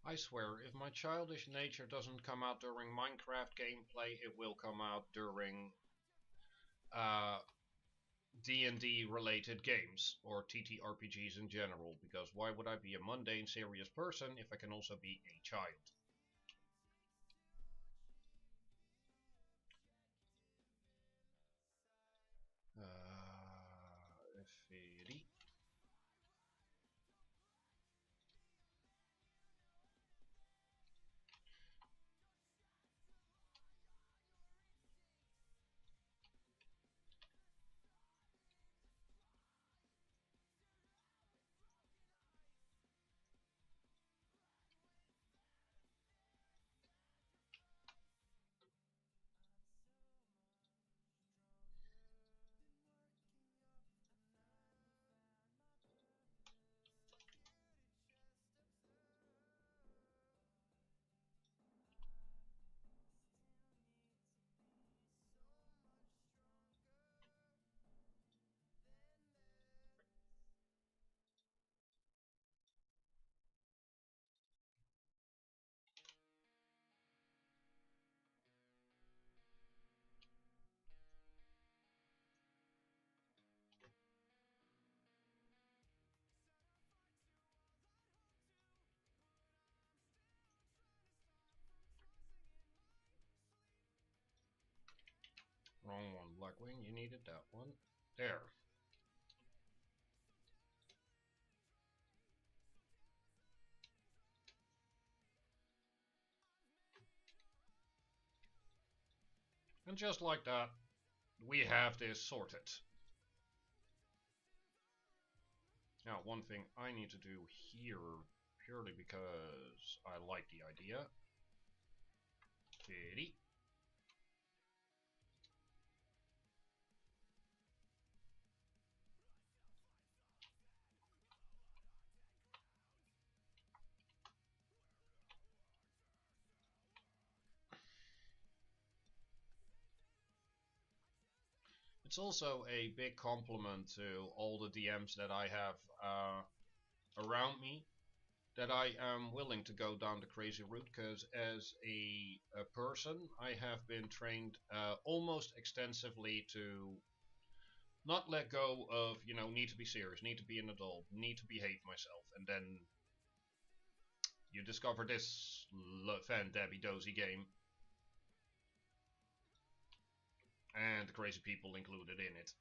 S1: I swear, if my childish nature doesn't come out during Minecraft gameplay, it will come out during D&D related games, or TTRPGs in general, because why would I be a mundane, serious person if I can also be a child? Effie. Blackwing, you needed that one. There. And just like that, we have this sorted. Now, one thing I need to do here, purely because I like the idea. Kitty. It's also a big compliment to all the DMs that I have around me, that I am willing to go down the crazy route, because as a person, I have been trained almost extensively to not let go of, need to be serious, need to be an adult, need to behave myself, and then you discover this fan Debbie Dozy game, and the crazy people included in it.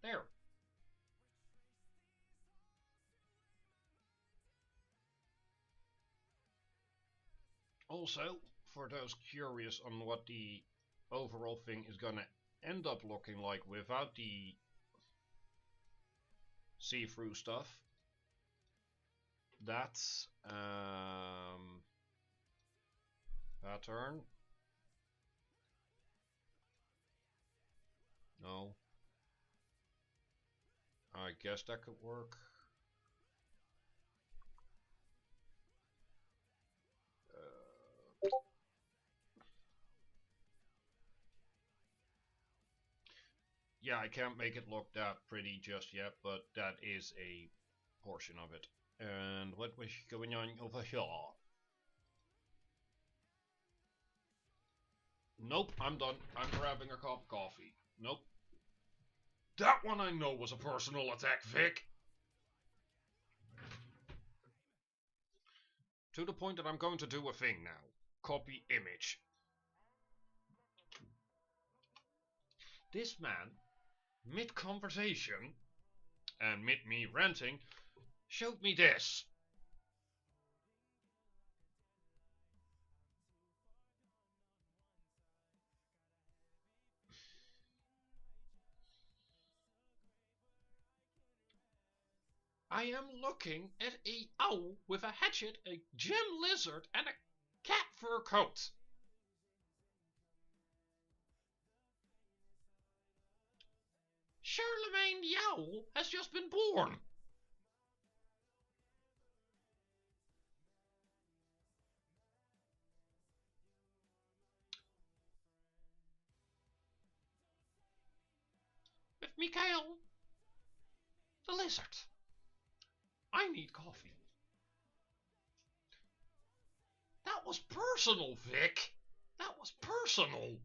S1: There. Also, for those curious on what the overall thing is gonna end up looking like without the see-through stuff, that's pattern. No. I guess that could work. Yeah, I can't make it look that pretty just yet, but that is a portion of it. And what was going on over here? Nope, I'm done. I'm grabbing a cup of coffee. Nope. That one I know was a personal attack, Vic. To the point that I'm going to do a thing now. Copy image. This man, mid-conversation, and mid-me ranting, showed me this. I am looking at a owl with a hatchet, a gem lizard, and a cat fur coat. Charlemagne the owl has just been born. With Mikhail the lizard. I need coffee. That was personal, Vic. That was personal.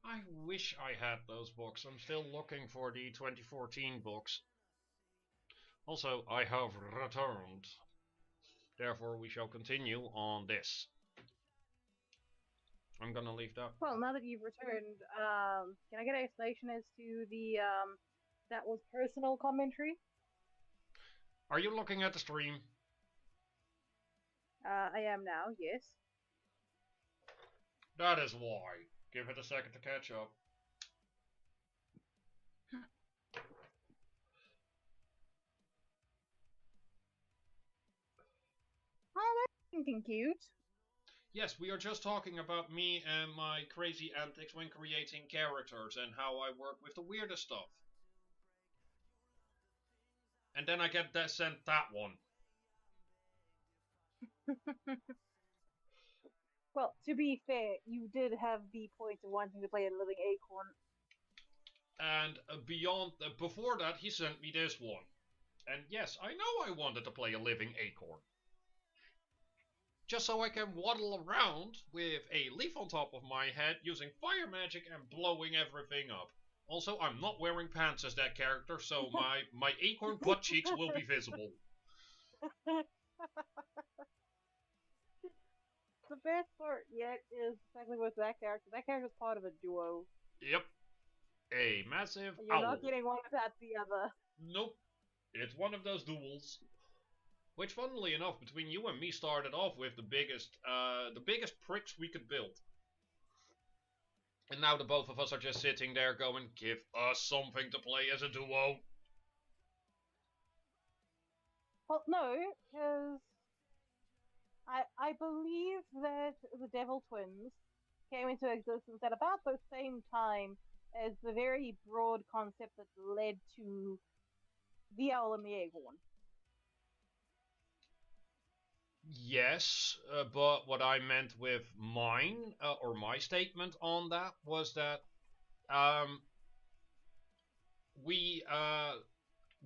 S1: I wish I had those books. I'm still looking for the 2014 books. Also, I have returned. Therefore, we shall continue on this. I'm gonna leave that.
S3: Well, now that you've returned, can I get an explanation as to the that was personal commentary?
S1: Are you looking at the stream?
S3: I am now. Yes.
S1: That is why. Give it a second to catch up.
S3: Oh, that's thinking cute.
S1: Yes, we are just talking about me and my crazy antics when creating characters and how I work with the weirdest stuff. And then I get sent that one.
S3: Well, to be fair, you did have the point of wanting to play a living acorn.
S1: And before that, he sent me this one. And yes, I know I wanted to play a living acorn. Just so I can waddle around with a leaf on top of my head using fire magic and blowing everything up. Also, I'm not wearing pants as that character, so my acorn butt cheeks will be visible.
S3: The best part yet is exactly with that character. That character's part of a duo.
S1: Yep. A massive
S3: You're
S1: owl.
S3: not getting one without the other.
S1: Nope. It's one of those duels. Which, funnily enough, between you and me started off with the biggest pricks we could build. And now the both of us are just sitting there going, give us something to play as a duo.
S3: Well, no, because I believe that the Devil Twins came into existence at about the same time as the very broad concept that led to the Owl and the Acorn.
S1: Yes, but what I meant with mine, or my statement on that, was that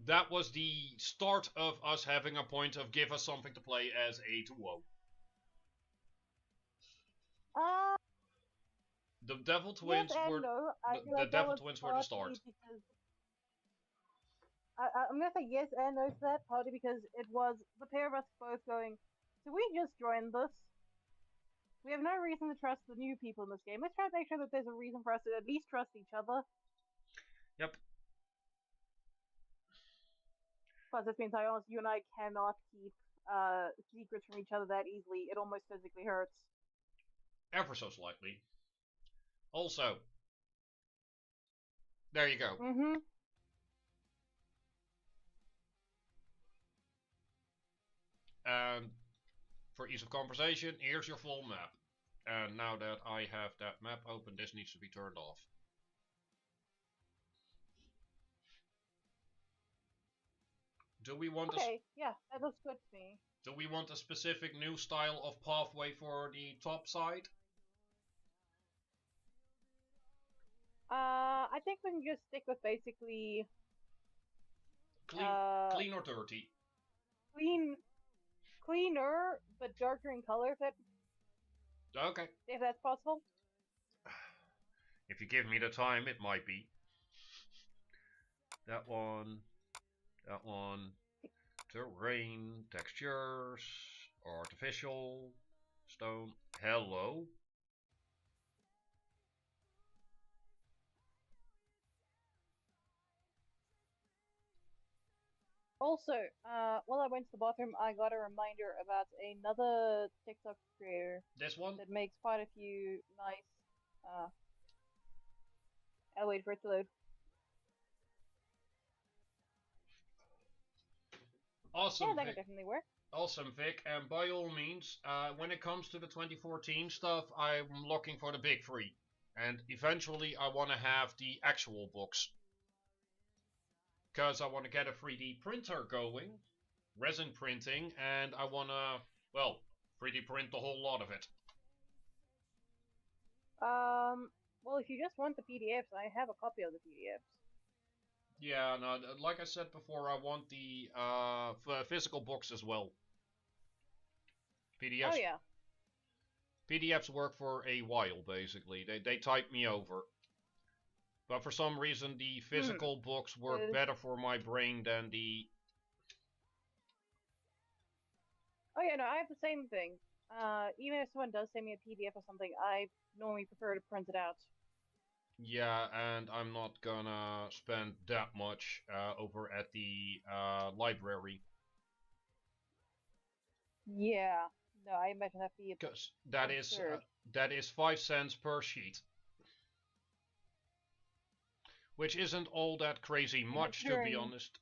S1: that was the start of us having a point of give us something to play as a duo. The Devil Twins
S3: yes
S1: were
S3: no.
S1: the Devil Twins were the start.
S3: I'm gonna say yes and no to that, partly because it was the pair of us both going, so we just joined this. We have no reason to trust the new people in this game. Let's try to make sure that there's a reason for us to at least trust each other.
S1: Yep.
S3: Plus, let's be entirely honest, you and I cannot keep secrets from each other that easily. It almost physically hurts.
S1: Ever so slightly. Also, there you go.
S3: Mm-hmm.
S1: And for ease of conversation, here's your full map. And now that I have that map open, this needs to be turned off. Do we want
S3: yeah, that looks good to me.
S1: Do we want a specific new style of pathway for the top side?
S3: I think we can just stick with basically
S1: clean or dirty?
S3: Cleaner, but darker in color,
S1: Okay.
S3: If that's possible.
S1: If you give me the time, it might be. That one. Terrain, textures, artificial, stone. Hello.
S3: Also, while I went to the bathroom, I got a reminder about another TikTok creator.
S1: This one?
S3: That makes quite a few nice, I'll wait for it to load.
S1: Awesome.
S3: Yeah, that could definitely work.
S1: Awesome, Vic. And by all means, when it comes to the 2014 stuff, I'm looking for the big three. And eventually I want to have the actual books. Because I want to get a 3D printer going, resin printing, and I want to, well, 3D print the whole lot of it.
S3: Well, if you just want the PDFs, I have a copy of the PDFs.
S1: Yeah, no, like I said before, I want the physical books as well. PDFs.
S3: Oh yeah.
S1: PDFs work for a while, basically. They type me over. But for some reason, the physical books work better for my brain than the...
S3: Oh yeah, no, I have the same thing. Even if someone does send me a PDF or something, I normally prefer to print it out.
S1: Yeah, and I'm not gonna spend that much over at the library.
S3: Yeah, no, I imagine that'd be
S1: Because
S3: absurd.
S1: that is 5 cents per sheet. Which isn't all that crazy much, to be honest.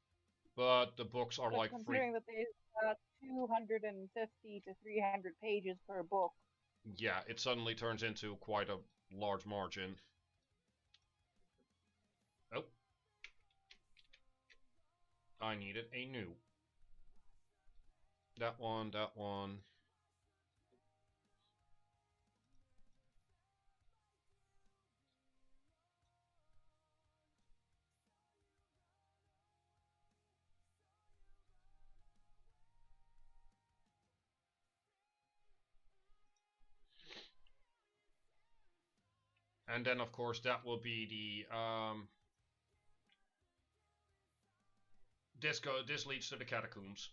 S1: But the books are like
S3: considering that there's 250 to 300 pages per book.
S1: Yeah, it suddenly turns into quite a large margin. Oh. I needed a new. That one, that one. And then, of course, that will be the this leads to the catacombs.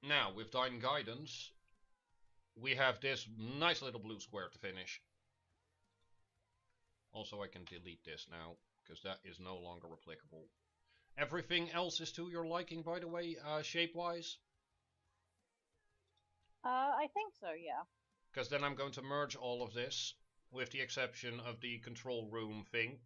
S1: Now, with Dying Guidance, we have this nice little blue square to finish. Also, I can delete this now, because that is no longer applicable. Everything else is to your liking, by the way, shape-wise?
S3: I think so, yeah.
S1: Because then I'm going to merge all of this, with the exception of the control room thing.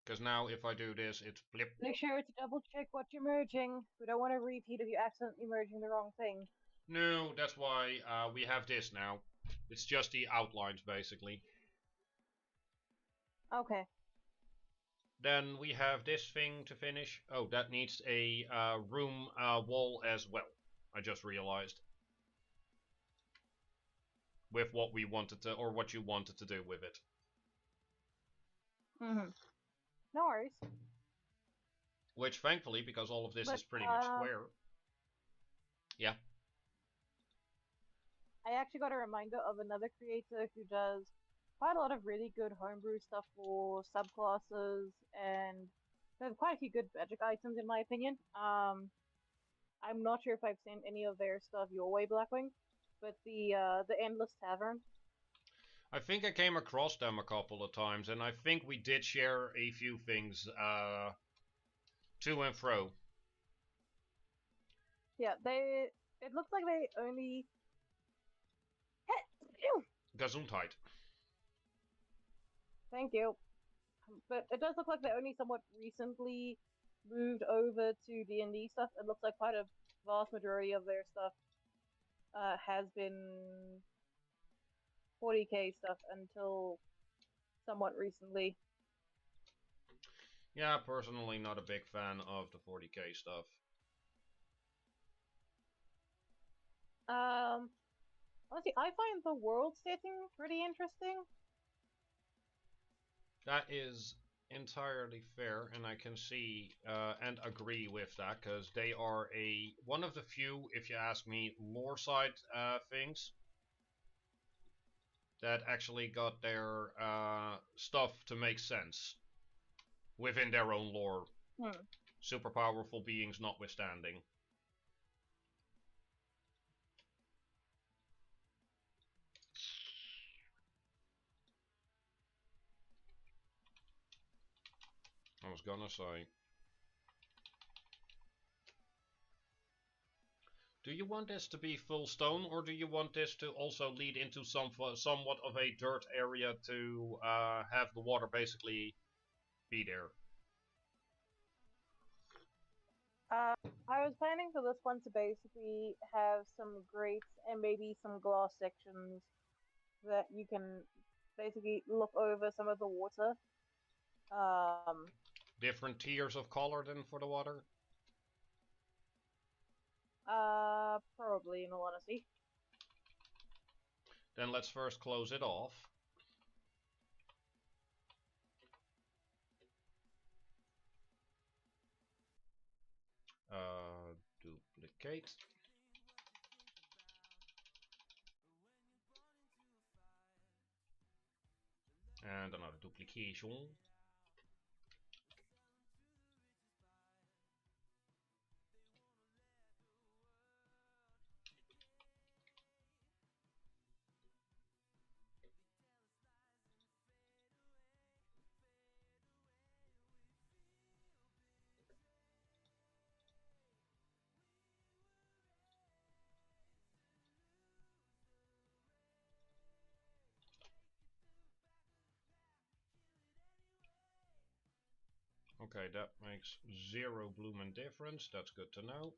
S1: Because now if I do this, it's blip.
S3: Make sure to double check what you're merging. We don't want a repeat of you accidentally merging the wrong thing.
S1: No, that's why we have this now. It's just the outlines, basically.
S3: Okay.
S1: Then we have this thing to finish. Oh, that needs a room wall as well. I just realized. With what we wanted to, or what you wanted to do with it.
S3: No worries.
S1: Which, thankfully, because all of this is pretty much square. Yeah.
S3: I actually got a reminder of another creator who does quite a lot of really good homebrew stuff for subclasses, and there's quite a few good magic items in my opinion. I'm not sure if I've seen any of their stuff your way, Blackwing, but the Endless Tavern.
S1: I think I came across them a couple of times, and I think we did share a few things to and fro.
S3: Yeah, it looks like they only...
S1: Gesundheit.
S3: Thank you. But it does look like they only somewhat recently moved over to D&D stuff. It looks like quite a vast majority of their stuff has been 40k stuff until somewhat recently.
S1: Yeah, personally not a big fan of the 40k stuff.
S3: Honestly, I find the world setting pretty interesting.
S1: That is entirely fair, and I can see and agree with that, because they are one of the few, if you ask me, lore side things that actually got their stuff to make sense within their own lore. Super powerful beings notwithstanding. I was gonna say, do you want this to be full stone, or do you want this to also lead into somewhat of a dirt area to have the water basically be there?
S3: I was planning for this one to basically have some grates and maybe some glass sections that you can basically look over some of the water.
S1: Different tiers of color than for the water?
S3: Probably, in all honesty.
S1: Then let's first close it off. Duplicate. And another duplication. Okay, that makes 0 blooming difference. That's good to know.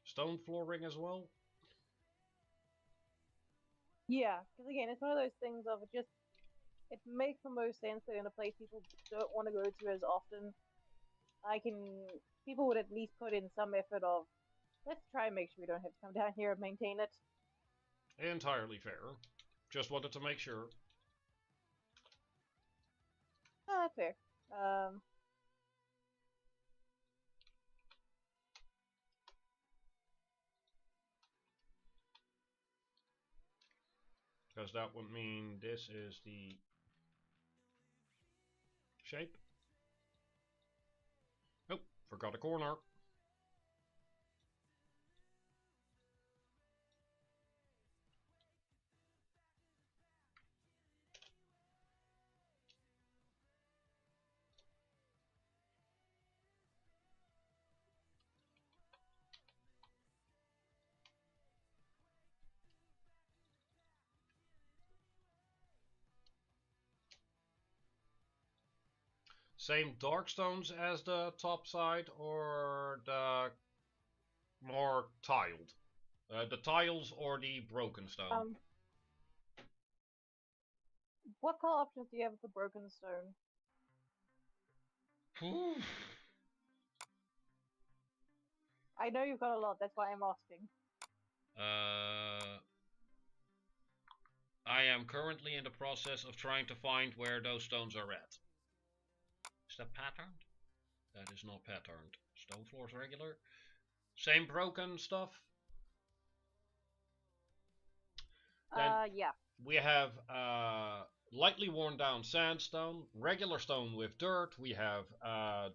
S1: Stone flooring as well.
S3: Yeah, because again, it's one of those things of it makes the most sense that in a place people don't want to go to as often, I can people would at least put in some effort of let's try and make sure we don't have to come down here and maintain it.
S1: Entirely fair. Just wanted to make sure.
S3: Oh, that's fair.
S1: Because that would mean this is the shape. Oh, forgot a corner. Same dark stones as the top side or the more tiled? The tiles or the broken stone?
S3: Um, what color options do you have with the broken stone? I know you've got a lot. That's why I'm asking.
S1: I am currently in the process of trying to find where those stones are at. Is that patterned? That is not patterned. Stone floors regular. Same broken stuff. Then
S3: Yeah.
S1: we have lightly worn down sandstone, regular stone with dirt. We have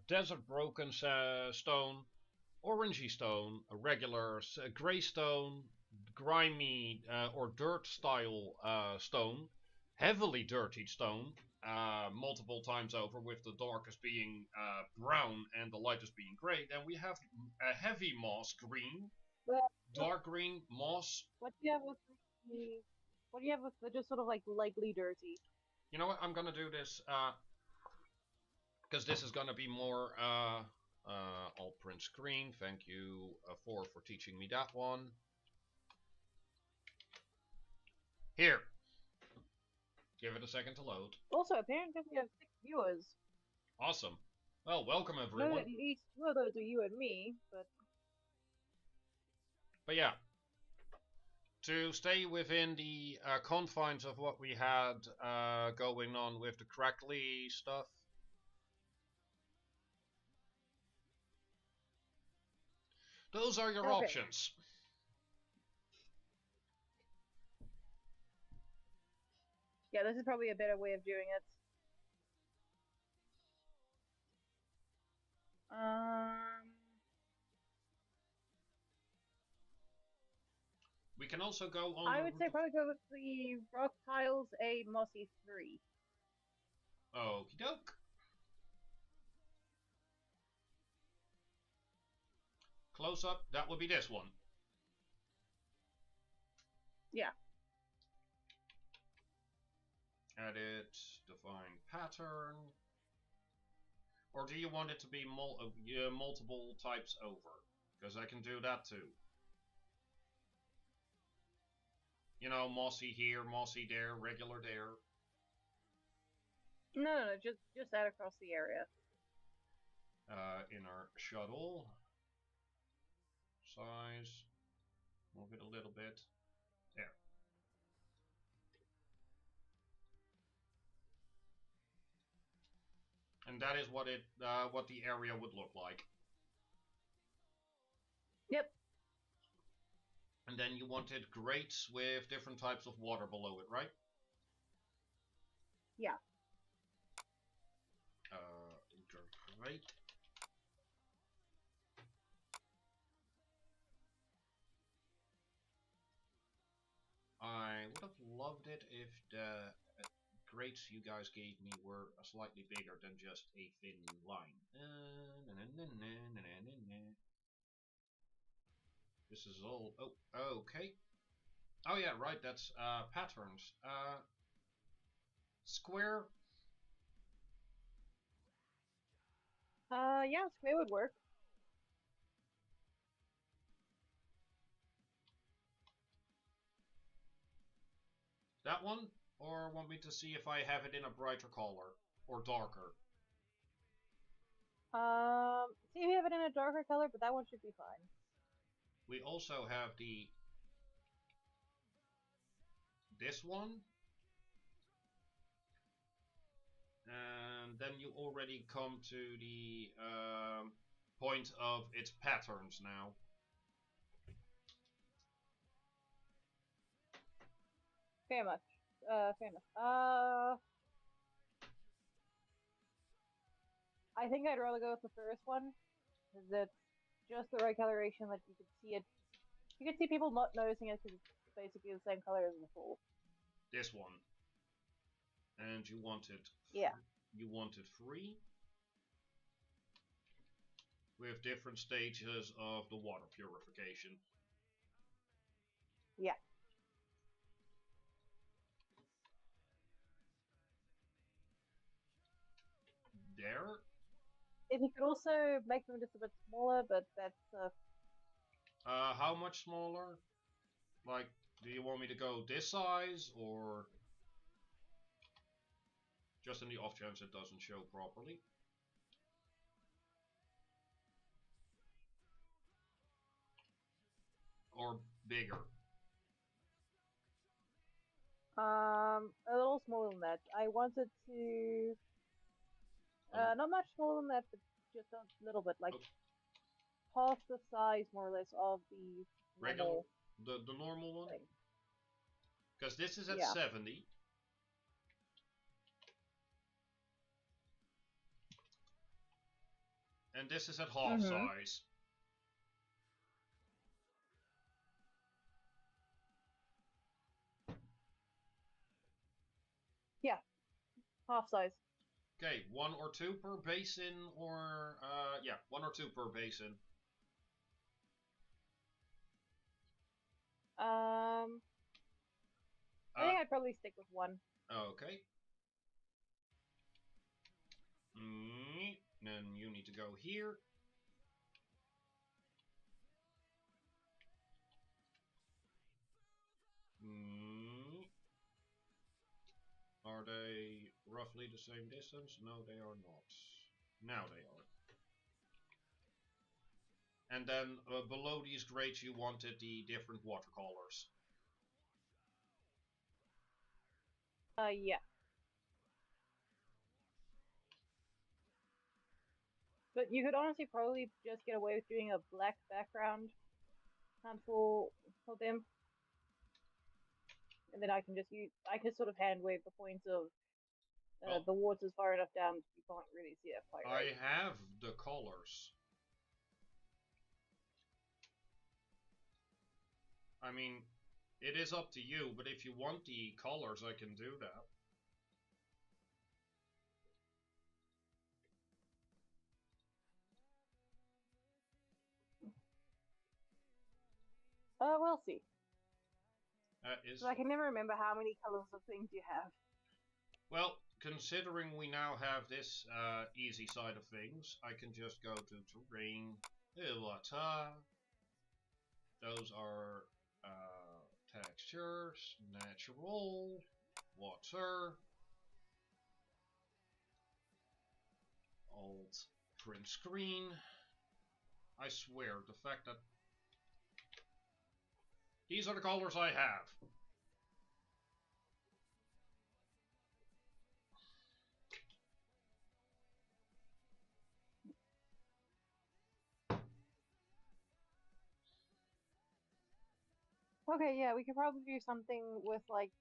S1: desert broken stone, orangey stone, a regular grey stone, grimy or dirt style stone, heavily dirtied stone, multiple times over, with the darkest being brown and the lightest being grey. Then we have a heavy moss green,
S3: Well,
S1: dark green moss.
S3: what do you have with the? What do you have with the just sort of like lightly dirty?
S1: You know what? I'm gonna do this because this is gonna be more. I'll print screen. Thank you for teaching me that one. Here. Give it a second to load.
S3: Also, apparently we have 6 viewers.
S1: Awesome. Well, welcome
S3: No,
S1: everyone.
S3: at least 2 of those are you and me,
S1: But yeah, to stay within the confines of what we had going on with the crackly stuff. Those are your
S3: Okay.
S1: options.
S3: Yeah, this is probably a better way of doing it.
S1: We can also go on.
S3: I would say probably go with the rock tiles, a mossy 3.
S1: Okie doke. Close up, that would be this one.
S3: Yeah.
S1: Edit, define pattern. Or do you want it to be multiple types over? Because I can do that too. You know, mossy here, mossy there, regular there.
S3: No, just that across the area.
S1: Inner shuttle. Size. Move it a little bit. There. And that is what the area would look like.
S3: Yep.
S1: And then you wanted grates with different types of water below it, right?
S3: Yeah.
S1: Grate. I would have loved it if the grates you guys gave me were slightly bigger than just a thin line. This is all. Oh, okay. Oh yeah, right. That's patterns. Square.
S3: Yeah, square would work.
S1: That one, or want me to see if I have it in a brighter color or darker?
S3: See if you have it in a darker color, but that one should be fine.
S1: We also have this one. And then you already come to the point of its patterns now.
S3: Fair enough. Fair enough. I think I'd rather go with the first one, because it's just the right coloration that you could see it. You could see people not noticing it because it's basically the same color as before.
S1: This one. And you want it.
S3: Yeah.
S1: You want it free. With different stages of the water purification.
S3: Yeah.
S1: There.
S3: If you could also make them just a bit smaller, but that's
S1: How much smaller? Like, do you want me to go this size, or just in the off chance it doesn't show properly? Or bigger?
S3: a little smaller than that. I wanted to not much smaller than that, but just a little bit, like half the size more or less of the
S1: Regular,
S3: normal
S1: the normal one?
S3: thing.
S1: Because this is at
S3: Yeah.
S1: 70. And this is at half size.
S3: Yeah, half size.
S1: Okay, 1 or 2 per basin, or yeah, 1 or 2 per basin.
S3: I think I'd probably stick with one.
S1: Okay. Then you need to go here. Are they roughly the same distance? No, they are not. Now they are. And then below these grates you wanted the different watercolors.
S3: Yeah. But you could honestly probably just get away with doing a black background for them. And then I can sort of hand wave the points of the water's far enough down you can't really see it quite right.
S1: I have the colors. I mean, it is up to you, but if you want the colors, I can do that.
S3: We'll see.
S1: Is
S3: I can never remember how many colors of things you have.
S1: Well, considering we now have this easy side of things, I can just go to terrain, water. Those are textures, natural, water, alt, print screen. I swear, the fact that these are the colors I have.
S3: Okay, yeah, we could probably do something with like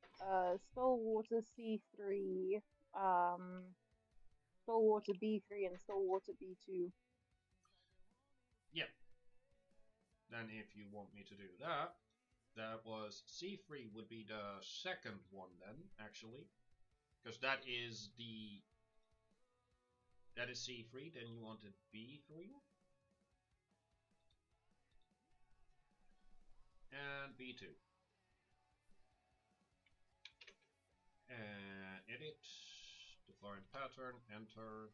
S3: Stillwater C3, um, Stillwater B3, and Stillwater B2.
S1: Yep. Then if you want me to do that, that was C3 would be the second one then, actually. Because that is C3, then you wanted B3. And B2. And edit, define pattern, enter.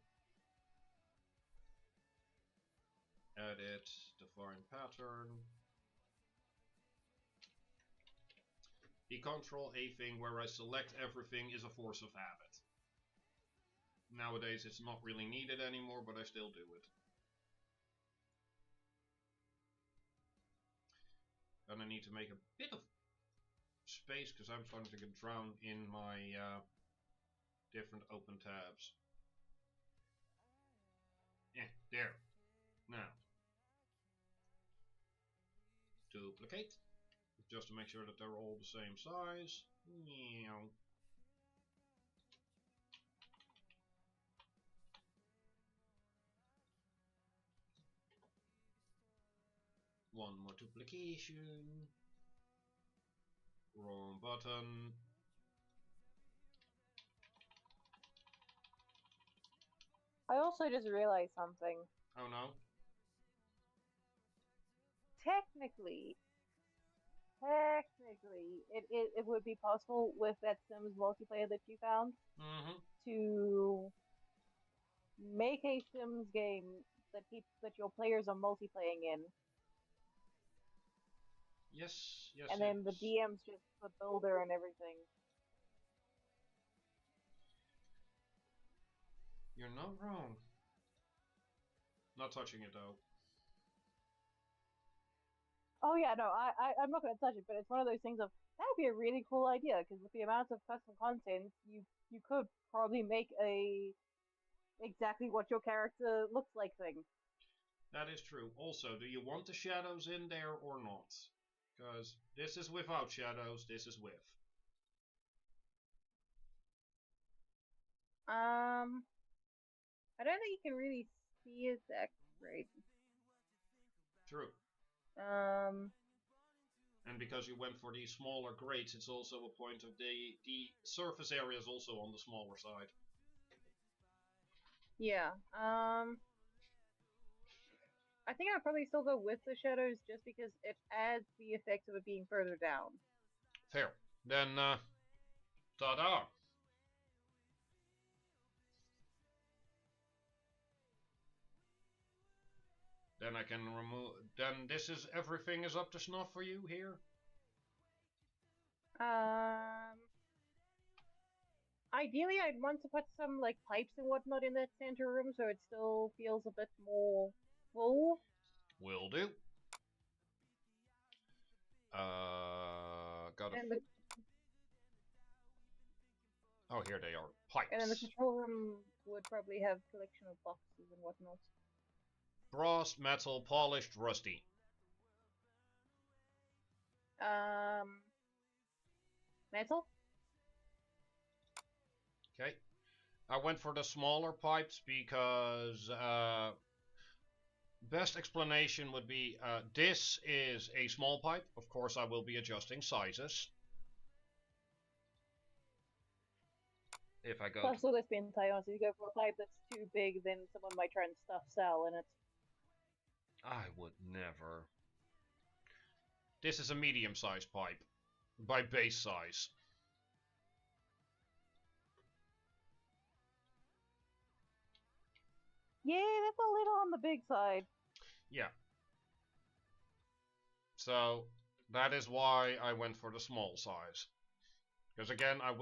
S1: Edit, define pattern. The Control A thing where I select everything is a force of habit. Nowadays it's not really needed anymore, but I still do it. And I need to make a bit of space because I'm starting to get drowned in my different open tabs. There. Now, duplicate, just to make sure that they're all the same size. One more duplication. Wrong button.
S3: I also just realized something.
S1: Oh no.
S3: Technically, it would be possible with that Sims multiplayer that you found to make a Sims game that your players are multiplaying in.
S1: Yes, yes.
S3: And then the DM's just the builder and everything.
S1: You're not wrong. Not touching it though.
S3: Oh yeah, no, I'm not gonna touch it, but it's one of those things of that would be a really cool idea because with the amount of custom content, you could probably make a exactly what your character looks like thing.
S1: That is true. Also, do you want the shadows in there or not? Because this is without shadows, this is with.
S3: I don't think you can really see it that great.
S1: True. And because you went for these smaller grates, it's also a point of the surface area is also on the smaller side.
S3: Yeah. I think I'd probably still go with the shadows just because it adds the effect of it being further down.
S1: Fair. Then, ta-da! Then I can remove. Then this is everything is up to snuff for you here.
S3: Ideally, I'd want to put some like pipes and whatnot in that center room so it still feels a bit more full.
S1: Will do. Gotta. Oh, here they are. Pipes.
S3: And then the control room would probably have a collection of boxes and whatnot.
S1: Brass, metal, polished, rusty.
S3: Metal?
S1: Okay. I went for the smaller pipes because best explanation would be this is a small pipe. Of course, I will be adjusting sizes. If I go.
S3: Plus, so let's be entirely honest, if you go for a pipe that's too big, then someone might try and stuff cell in it.
S1: I would never. This is a medium-sized pipe by base size.
S3: Yeah, that's a little on the big side.
S1: Yeah. So that is why I went for the small size. Because again, I will